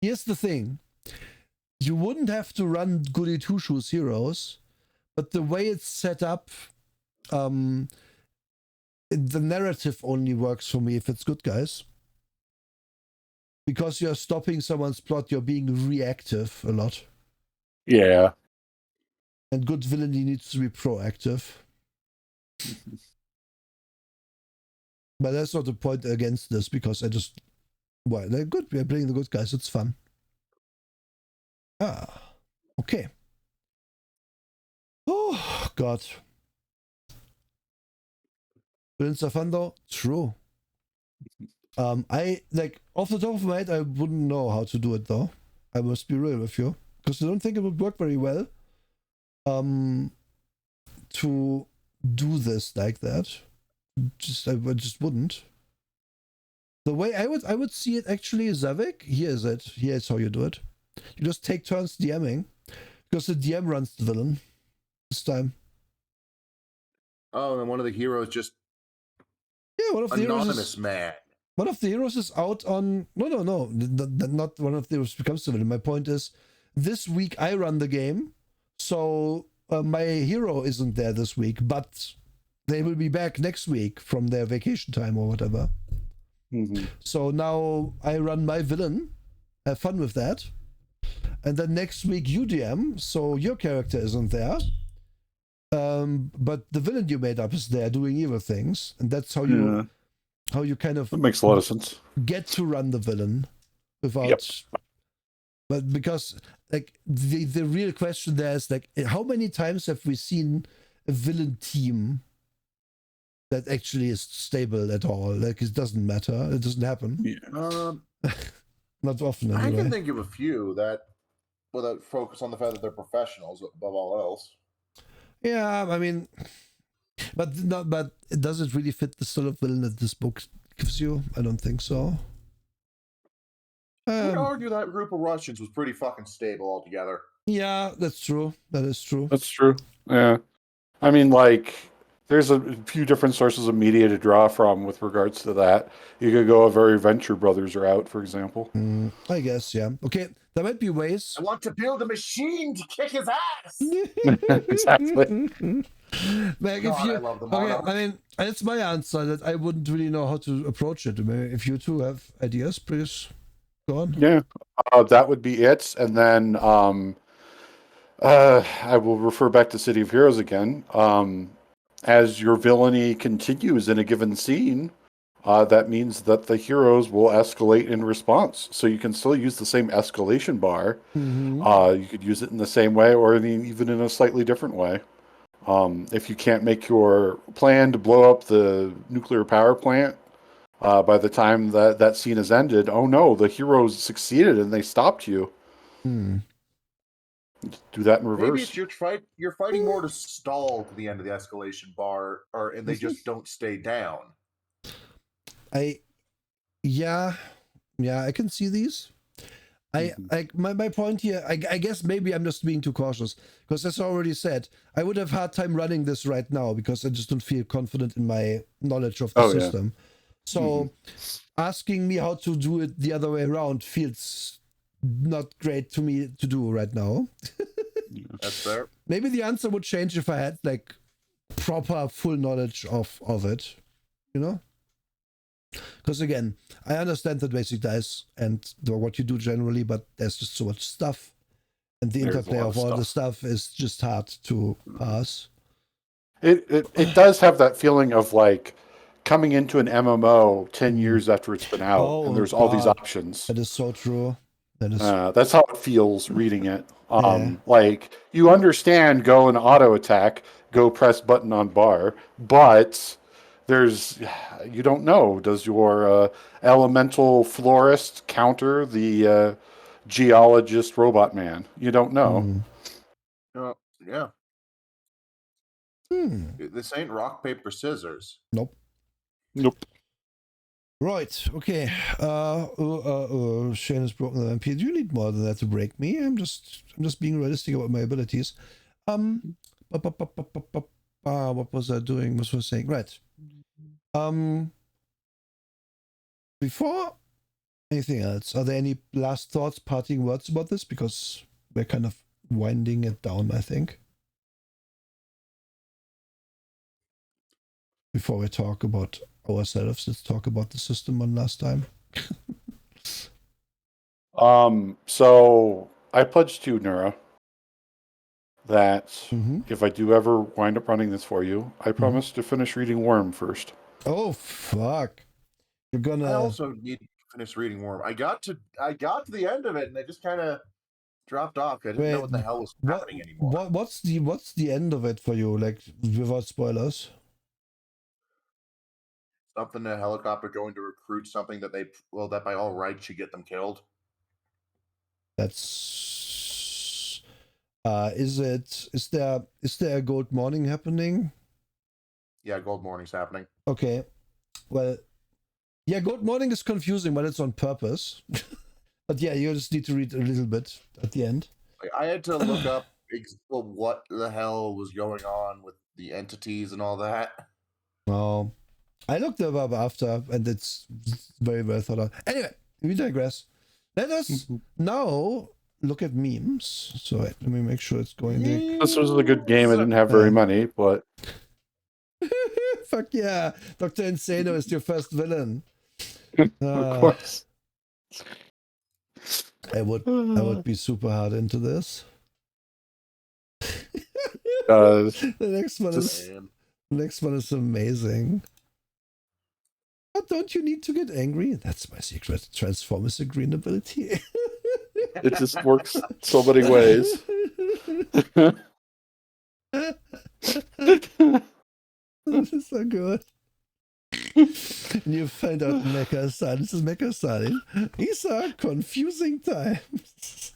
Speaker 1: Here's the thing. You wouldn't have to run Goody Two Shoes heroes, but the way it's set up, the narrative only works for me if it's good guys. Because you're stopping someone's plot, you're being reactive a lot.
Speaker 2: Yeah.
Speaker 1: And good villainy needs to be proactive. But that's not the point against this, because well, they're good. We're playing the good guys. It's fun. Okay. Oh, God. Villains are fun, though? True. I, off the top of my head, I wouldn't know how to do it, though. I must be real with you. Because I don't think it would work very well to do this like that. I just wouldn't. The way I would see it actually is Zavik. Here's how you do it. You just take turns DMing, because the DM runs the villain this time.
Speaker 3: Oh, and one of the heroes just
Speaker 1: one of the
Speaker 3: anonymous man.
Speaker 1: One of the heroes is out on no, not one of the heroes becomes the villain. My point is, this week I run the game, so my hero isn't there this week, but they will be back next week from their vacation time or whatever. So now I run my villain, have fun with that, and then next week you DM, so your character isn't there, but the villain you made up is there doing evil things, and that's how you kind of
Speaker 2: that makes a lot of sense.
Speaker 1: Get to run the villain without. But because the real question there is how many times have we seen a villain team that actually is stable at all? It doesn't matter. It doesn't happen.
Speaker 2: Yeah.
Speaker 1: Not often. Anyway.
Speaker 3: I can think of a few that focus on the fact that they're professionals above all else.
Speaker 1: Yeah, I mean, but does it really fit the sort of villain that this book gives you? I don't think so.
Speaker 3: I would argue that group of Russians was pretty fucking stable altogether.
Speaker 1: Yeah, that's true. That is true.
Speaker 2: That's true. Yeah. I mean, there's a few different sources of media to draw from with regards to that. You could go a very Venture Brothers route, for example.
Speaker 1: I guess, yeah. Okay, there might be ways.
Speaker 3: I want to build a machine to kick his ass.
Speaker 2: Exactly.
Speaker 3: I love the motto.
Speaker 1: I mean, it's my answer that I wouldn't really know how to approach it. If you two have ideas, please go on.
Speaker 2: Yeah, that would be it. And then I will refer back to City of Heroes again. As your villainy continues in a given scene, that means that the heroes will escalate in response. So you can still use the same escalation bar. You could use it in the same way, or even in a slightly different way. If you can't make your plan to blow up the nuclear power plant by the time that scene has ended, oh no, the heroes succeeded and they stopped you. Do that in reverse.
Speaker 3: Maybe it's you're fighting more to stall to the end of the escalation bar, and they just don't stay down.
Speaker 1: I can see these. My point here, I guess maybe I'm just being too cautious, because as I already said, I would have a hard time running this right now because I just don't feel confident in my knowledge of the system. So asking me how to do it the other way around feels not great to me to do right now.
Speaker 3: That's fair.
Speaker 1: Maybe the answer would change if I had proper full knowledge of it, Because again, I understand the basic dice and what you do generally, but there's just so much stuff, and the interplay of all the stuff is just hard to pass.
Speaker 2: It does have that feeling of coming into an MMO 10 years after it's been out, and there's all these options.
Speaker 1: That is so true.
Speaker 2: That's how it feels reading it. You understand go and auto attack, go press button on bar, but you don't know. Does your elemental florist counter the geologist robot man? You don't know.
Speaker 3: Yeah. This ain't rock, paper, scissors.
Speaker 1: Nope. Right. Okay. Shane has broken the MP. Do you need more than that to break me? I'm just being realistic about my abilities. What was I doing? What was I saying? Right. Before anything else, are there any last thoughts, parting words about this? Because we're kind of winding it down, I think. Before we talk about ourselves, let's talk about the system one last time.
Speaker 2: So I pledged to you, Nura, that
Speaker 1: Mhm.
Speaker 2: if I do ever wind up running this for you, I promise to finish reading Worm first.
Speaker 1: Oh fuck! You're gonna.
Speaker 3: I also need to finish reading Worm. I got to the end of it, and I just kind of dropped off. I didn't know what the hell was happening anymore.
Speaker 1: What's the end of it for you? Like without spoilers.
Speaker 3: Something a helicopter going to recruit something that that by all rights should get them killed.
Speaker 1: That's. Is there a gold morning happening?
Speaker 3: Yeah, Gold Morning's happening.
Speaker 1: Okay. Well, yeah, gold morning is confusing, but it's on purpose. But yeah, you just need to read a little bit at the end.
Speaker 3: I had to look up what the hell was going on with the entities and all that.
Speaker 1: Oh, I looked them up after, and it's very well thought out. Anyway, we digress. Let us now look at memes. So let me make sure it's going there.
Speaker 2: This was a good game. I didn't have very many, but
Speaker 1: Fuck yeah, Dr. Insano is your first villain.
Speaker 2: of course.
Speaker 1: I would be super hard into this. The next one is amazing. But don't you need to get angry? That's my secret. Transformers a green ability.
Speaker 2: It just works so many ways.
Speaker 1: This is so good. And you find out Mecha-san. This is Mecha-san. These are confusing times.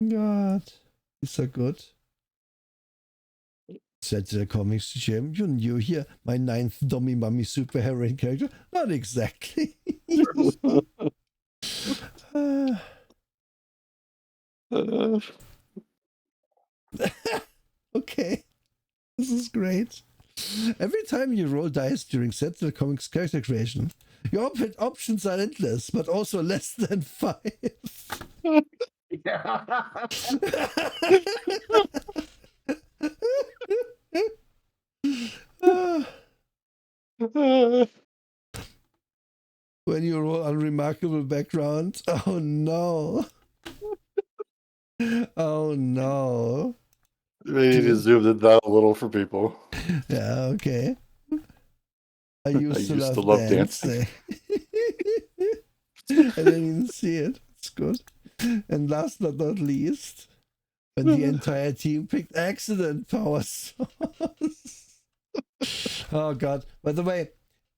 Speaker 1: God. These are good. Sentinel Comics, Jim. You knew here my 9th Dummy Mummy superheroine character? Not exactly. Okay. This is great. Every time you roll dice during Sentinel Comics character creation, your options are endless, but also less than 5. When you roll unremarkable background, oh no. Oh no.
Speaker 2: Maybe to zoom it down a little for people.
Speaker 1: Yeah, okay. I used to love dancing. I didn't even see it. It's good. And last but not least, when the entire team picked accident power source. Oh god. By the way,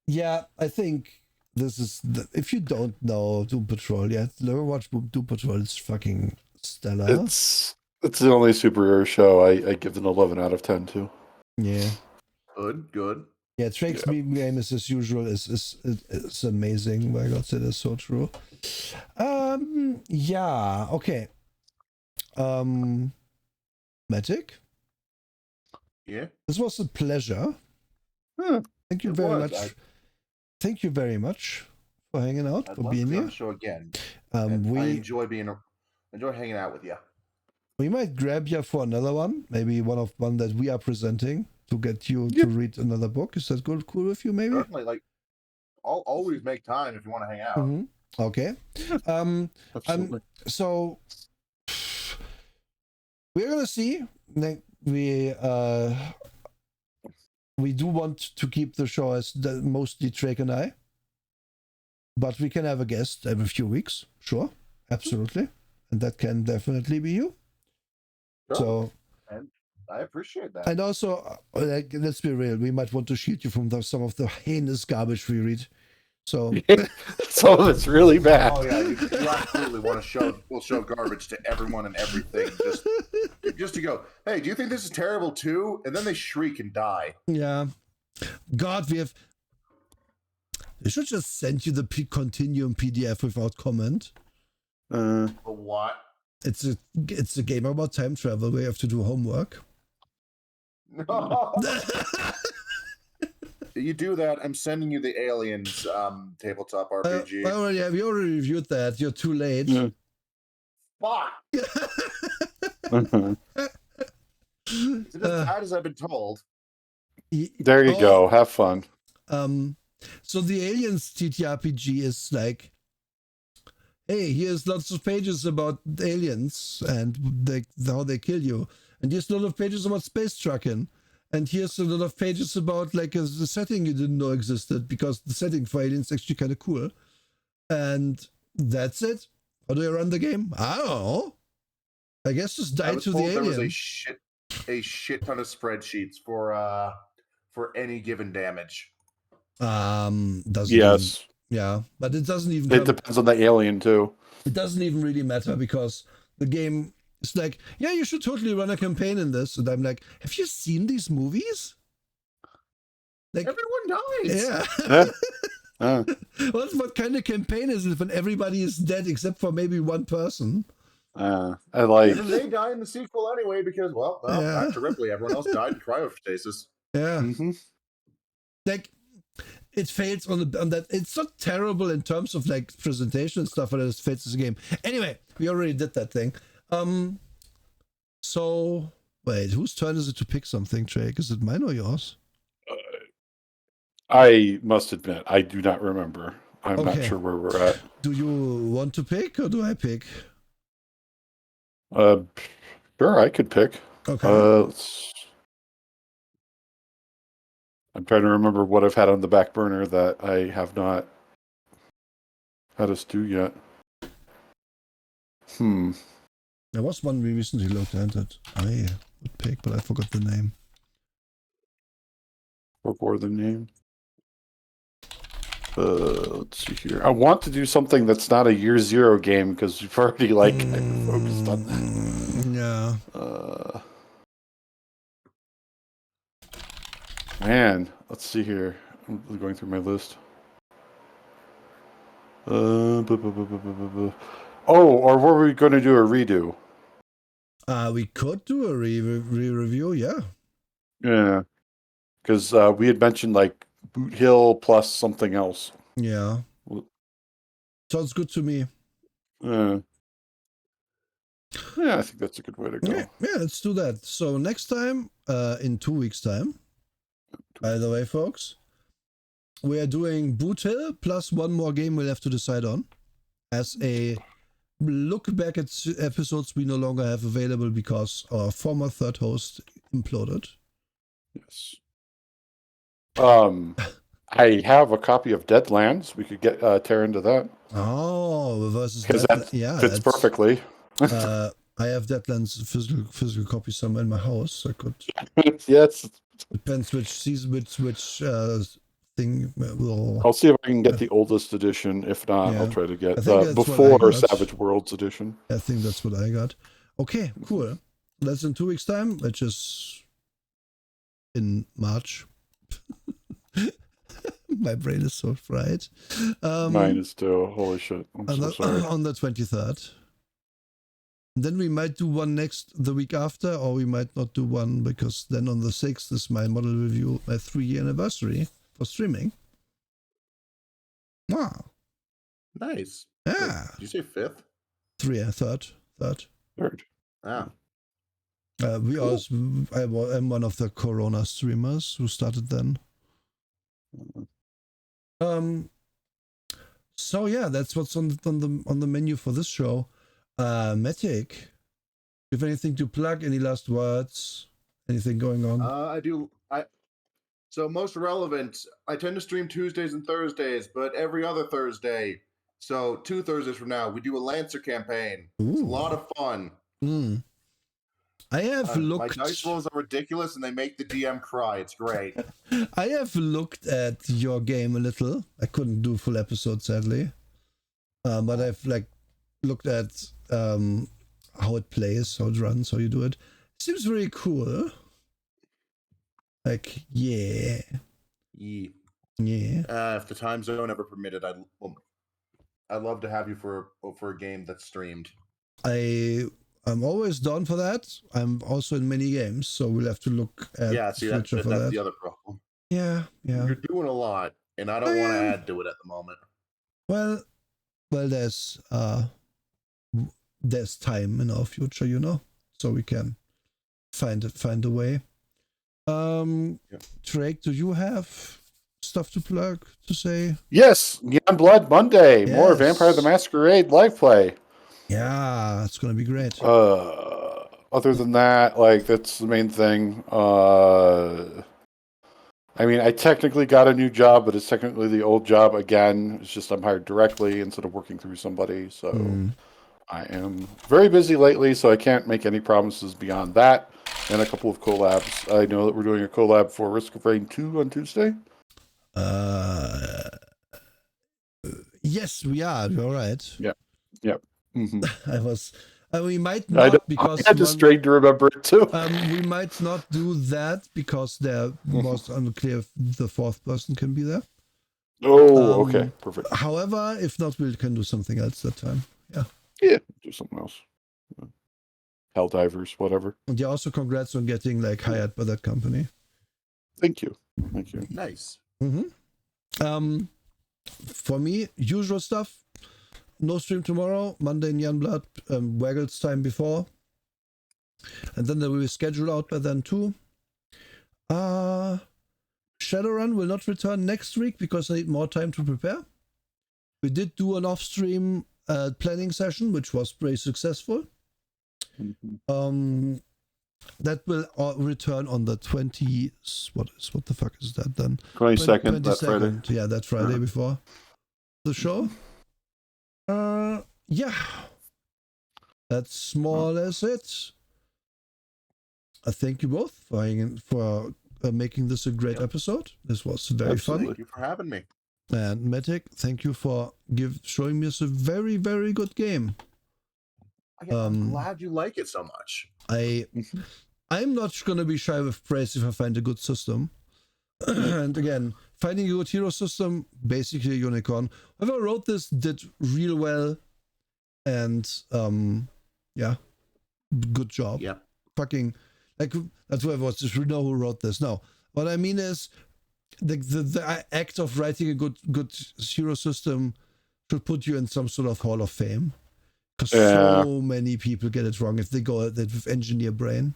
Speaker 1: yeah, I think this is if you don't know Doom Patrol yet, never watch Doom Patrol. It's fucking stellar.
Speaker 2: It's the only superhero show I give an 11 out of 10 to.
Speaker 1: Yeah.
Speaker 3: Good.
Speaker 1: Yeah, Drake's meme game is as usual. It's amazing. My God, that is so true. Yeah. Okay. Matic.
Speaker 3: Yeah.
Speaker 1: This was a pleasure. Thank you very much. Thank you very much for hanging out, for being here.
Speaker 3: Show again.
Speaker 1: I
Speaker 3: enjoy hanging out with you.
Speaker 1: We might grab you for another one, maybe one that we are presenting to get you to read another book. Is that good? Cool with you? Maybe.
Speaker 3: Certainly. Like, I'll always make time if you want to hang out.
Speaker 1: Mm-hmm. Okay.
Speaker 2: Absolutely.
Speaker 1: So we're gonna see. We do want to keep the show as mostly Drake and I, but we can have a guest every few weeks. Sure, absolutely, and that can definitely be you.
Speaker 3: Sure.
Speaker 1: So,
Speaker 3: and I appreciate that.
Speaker 1: And also, let's be real, we might want to shield you from some of the heinous garbage we read. So
Speaker 2: some of it's really bad.
Speaker 3: Oh yeah, you absolutely want to show garbage to everyone and everything. Just to go, hey, do you think this is terrible too? And then they shriek and die.
Speaker 1: Yeah. God, they should just send you the Continuum PDF without comment.
Speaker 3: For what?
Speaker 1: It's a game about time travel where you have to do homework.
Speaker 3: You do that, I'm sending you the Aliens tabletop RPG.
Speaker 1: We already reviewed that. You're too late.
Speaker 2: Yeah.
Speaker 3: Fuck! Is it as bad as I've been told?
Speaker 2: There you go. Have fun.
Speaker 1: So the Aliens TTRPG is like, hey, here's lots of pages about aliens and how they kill you, and here's a lot of pages about space trucking, and here's a lot of pages about like the setting you didn't know existed, because the setting for aliens is actually kind of cool, and that's it. How do I run the game? I don't know. I guess just die to the alien.
Speaker 3: There was a shit ton of spreadsheets for any given damage.
Speaker 2: Yes.
Speaker 1: Yeah, but it doesn't even.
Speaker 2: It depends on the alien too.
Speaker 1: It doesn't even really matter, because the game is like, yeah, you should totally run a campaign in this, and I'm like, have you seen these movies? Like,
Speaker 3: everyone dies.
Speaker 2: Yeah.
Speaker 1: What kind of campaign is it when everybody is dead except for maybe one person?
Speaker 2: I like.
Speaker 3: And they die in the sequel anyway because, back to Ripley. Everyone else died in cryostasis.
Speaker 1: Yeah.
Speaker 2: Mm-hmm.
Speaker 1: Like, it fails on that. It's not terrible in terms of like presentation and stuff, but it fails as a game. Anyway, we already did that thing. So wait, whose turn is it to pick something, Jake? Is it mine or yours?
Speaker 2: I must admit, I do not remember. I'm not sure where we're at.
Speaker 1: Do you want to pick or do I pick?
Speaker 2: Sure, I could pick.
Speaker 1: Okay.
Speaker 2: I'm trying to remember what I've had on the back burner that I have not had us do yet.
Speaker 1: There was one we recently looked at that I would pick, but I forgot the name.
Speaker 2: Or the name. Let's see here. I want to do something that's not a Year Zero game because we've already kind of focused on that.
Speaker 1: Yeah.
Speaker 2: Man, let's see here. I'm going through my list. Or were we going to do a redo?
Speaker 1: We could do a review, yeah.
Speaker 2: Yeah. Because we had mentioned like Boot Hill plus something else.
Speaker 1: Yeah. Sounds good to me.
Speaker 2: Yeah, I think that's a good way to go.
Speaker 1: Yeah, let's do that. So next time, in 2 weeks' time, by the way, folks, we are doing Boot Hill plus one more game we'll have to decide on as a look back at episodes we no longer have available because our former third host imploded.
Speaker 2: Yes. I have a copy of Deadlands. We could get tear into that.
Speaker 1: Oh, versus
Speaker 2: because that fits perfectly.
Speaker 1: I have Deadlands physical copy somewhere in my house. I could.
Speaker 2: Yes.
Speaker 1: Depends which season, which thing will.
Speaker 2: I'll see if I can get the oldest edition. If not, I'll try to get before Savage Worlds edition.
Speaker 1: I think that's what I got. Okay, cool. That's in 2 weeks' time, which is in March. My brain is so fried.
Speaker 2: Mine is too. Holy shit! I'm so sorry.
Speaker 1: On the 23rd. Then we might do one the week after, or we might not do one because then on the 6th is my model review, my 3-year anniversary for streaming. Wow.
Speaker 3: Nice.
Speaker 1: Yeah.
Speaker 3: Did you say 5th?
Speaker 1: Third.
Speaker 3: Ah.
Speaker 1: I'm one of the Corona streamers who started then. So yeah, that's what's on the menu for this show. Mettik, do you have anything to plug? Any last words? Anything going on?
Speaker 3: I do. So most relevant, I tend to stream Tuesdays and Thursdays, but every other Thursday. So 2 Thursdays from now, we do a Lancer campaign. Ooh. It's a lot of fun.
Speaker 1: I have looked.
Speaker 3: My dice rolls are ridiculous, and they make the DM cry. It's great.
Speaker 1: I have looked at your game a little. I couldn't do full episode, sadly, but I've looked at how it plays, how it runs, how you do it. Seems very cool. Yeah.
Speaker 3: If the time zone ever permitted, I'd love to have you for a game that's streamed.
Speaker 1: I'm always down for that. I'm also in many games, so we'll have to look at
Speaker 3: Yeah,
Speaker 1: the
Speaker 3: see,
Speaker 1: future for
Speaker 3: that's
Speaker 1: that.
Speaker 3: the other problem.
Speaker 1: Yeah.
Speaker 3: You're doing a lot, and I don't
Speaker 1: I
Speaker 3: want to
Speaker 1: am.
Speaker 3: add to it at the moment.
Speaker 1: Well, there's time in our future, so we can find a way. Drake, do you have stuff to plug, to say?
Speaker 2: Yes, Young Blood Monday. More
Speaker 1: Yes.
Speaker 2: Vampire the Masquerade live play.
Speaker 1: Yeah, it's gonna be great.
Speaker 2: Other than that, that's the main thing. I mean, I technically got a new job, but it's technically the old job again. It's just I'm hired directly instead of working through somebody. So I am very busy lately, so I can't make any promises beyond that. And a couple of collabs. I know that we're doing a collab for Risk of Rain 2 on Tuesday.
Speaker 1: Yes, we are. You're right.
Speaker 2: Yep. Mm-hmm.
Speaker 1: We might not, because
Speaker 2: I had to strain to remember it too.
Speaker 1: we might not do that because they're most unclear if the fourth person can be there.
Speaker 2: Oh, okay, perfect.
Speaker 1: However, if not, we can do something else that time.
Speaker 2: Yeah, do something else. Helldivers, whatever.
Speaker 1: And yeah, also congrats on getting hired by that company.
Speaker 2: Thank you.
Speaker 3: Nice.
Speaker 1: Mm-hmm. For me, usual stuff. No stream tomorrow. Monday in Youngblood. Waggle's time before. And then there will be schedule out by then too. Shadowrun will not return next week because I need more time to prepare. We did do an off-stream planning session, which was very successful.
Speaker 2: Mm-hmm.
Speaker 1: That will return on the 20th. What the fuck is that then?
Speaker 2: 22nd, that Friday.
Speaker 1: Yeah, that Friday before the show. Yeah. That's more or less it. I thank you both for making this a great episode. This was very fun.
Speaker 3: Thank you for having me.
Speaker 1: And Mettik, thank you for showing me a very, very good game.
Speaker 3: I'm glad you like it so much.
Speaker 1: I'm not going to be shy with praise if I find a good system. And again, finding a good hero system, basically a unicorn. Whoever wrote this did real well. And yeah, good job.
Speaker 3: Yeah.
Speaker 1: Fucking, that's whoever was, just know who wrote this. No, what I mean is the act of writing a good hero system should put you in some sort of Hall of Fame. Because so many people get it wrong if they go at it with engineer brain.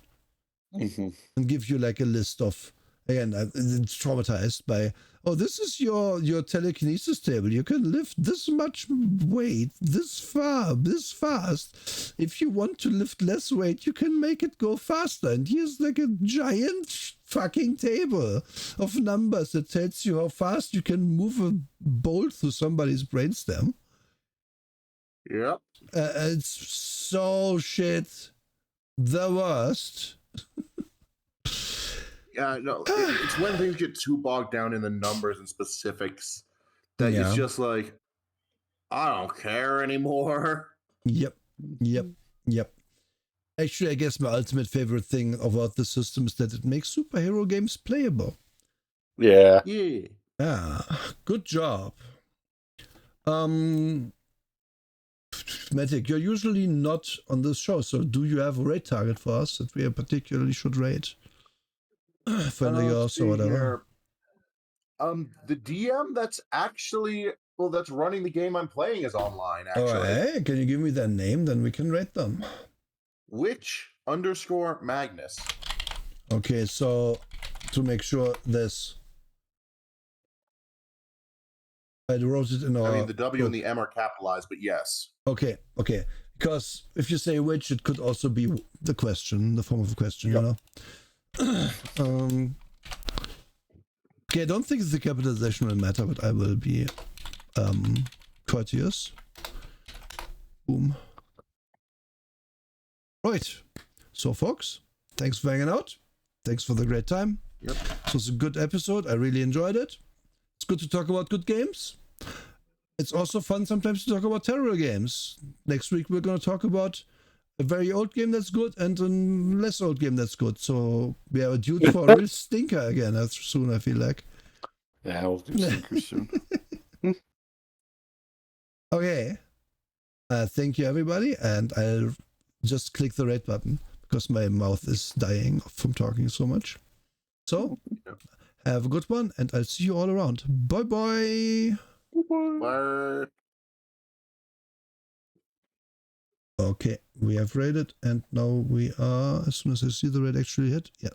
Speaker 2: Mm-hmm.
Speaker 1: And give you a list of, again, it's traumatized by, this is your telekinesis table. You can lift this much weight this far, this fast. If you want to lift less weight, you can make it go faster. And here's a giant fucking table of numbers that tells you how fast you can move a bolt through somebody's brainstem.
Speaker 3: Yep.
Speaker 1: It's so shit. The worst.
Speaker 3: Yeah, no, it's when things get too bogged down in the numbers and specifics that it's just I don't care anymore.
Speaker 1: Yep. Actually, I guess my ultimate favorite thing about the system is that it makes superhero games playable.
Speaker 2: Yeah.
Speaker 1: Yeah. Good job. Mettik, you're usually not on this show, so do you have a rate target for us that we particularly should rate? For yours or whatever.
Speaker 3: The DM that's actually that's running the game I'm playing is online. Actually,
Speaker 1: hey, can you give me their name? Then we can rate them.
Speaker 3: Witch_Magnus.
Speaker 1: Okay, so to make sure this, I wrote it in our.
Speaker 3: I mean, the W and the M are capitalized, but yes.
Speaker 1: Okay. Because if you say which, it could also be the question, the form of a question, you know. Okay, I don't think the capitalization will matter, but I will be courteous. Boom. Right. So, folks, thanks for hanging out. Thanks for the great time.
Speaker 3: Yep.
Speaker 1: This was a good episode. I really enjoyed it. It's good to talk about good games. It's also fun sometimes to talk about terrible games. Next week, we're going to talk about a very old game that's good and a less old game that's good. So we are due for a real stinker again soon, I feel like.
Speaker 2: Yeah, we'll do stinkers soon.
Speaker 1: Okay. Thank you, everybody. And I'll just click the red button because my mouth is dying from talking so much. So, have a good one, and I'll see you all around. Bye-bye.
Speaker 3: Bye.
Speaker 1: Okay, we have rated, and now we are, as soon as I see the red actually hit, yeah,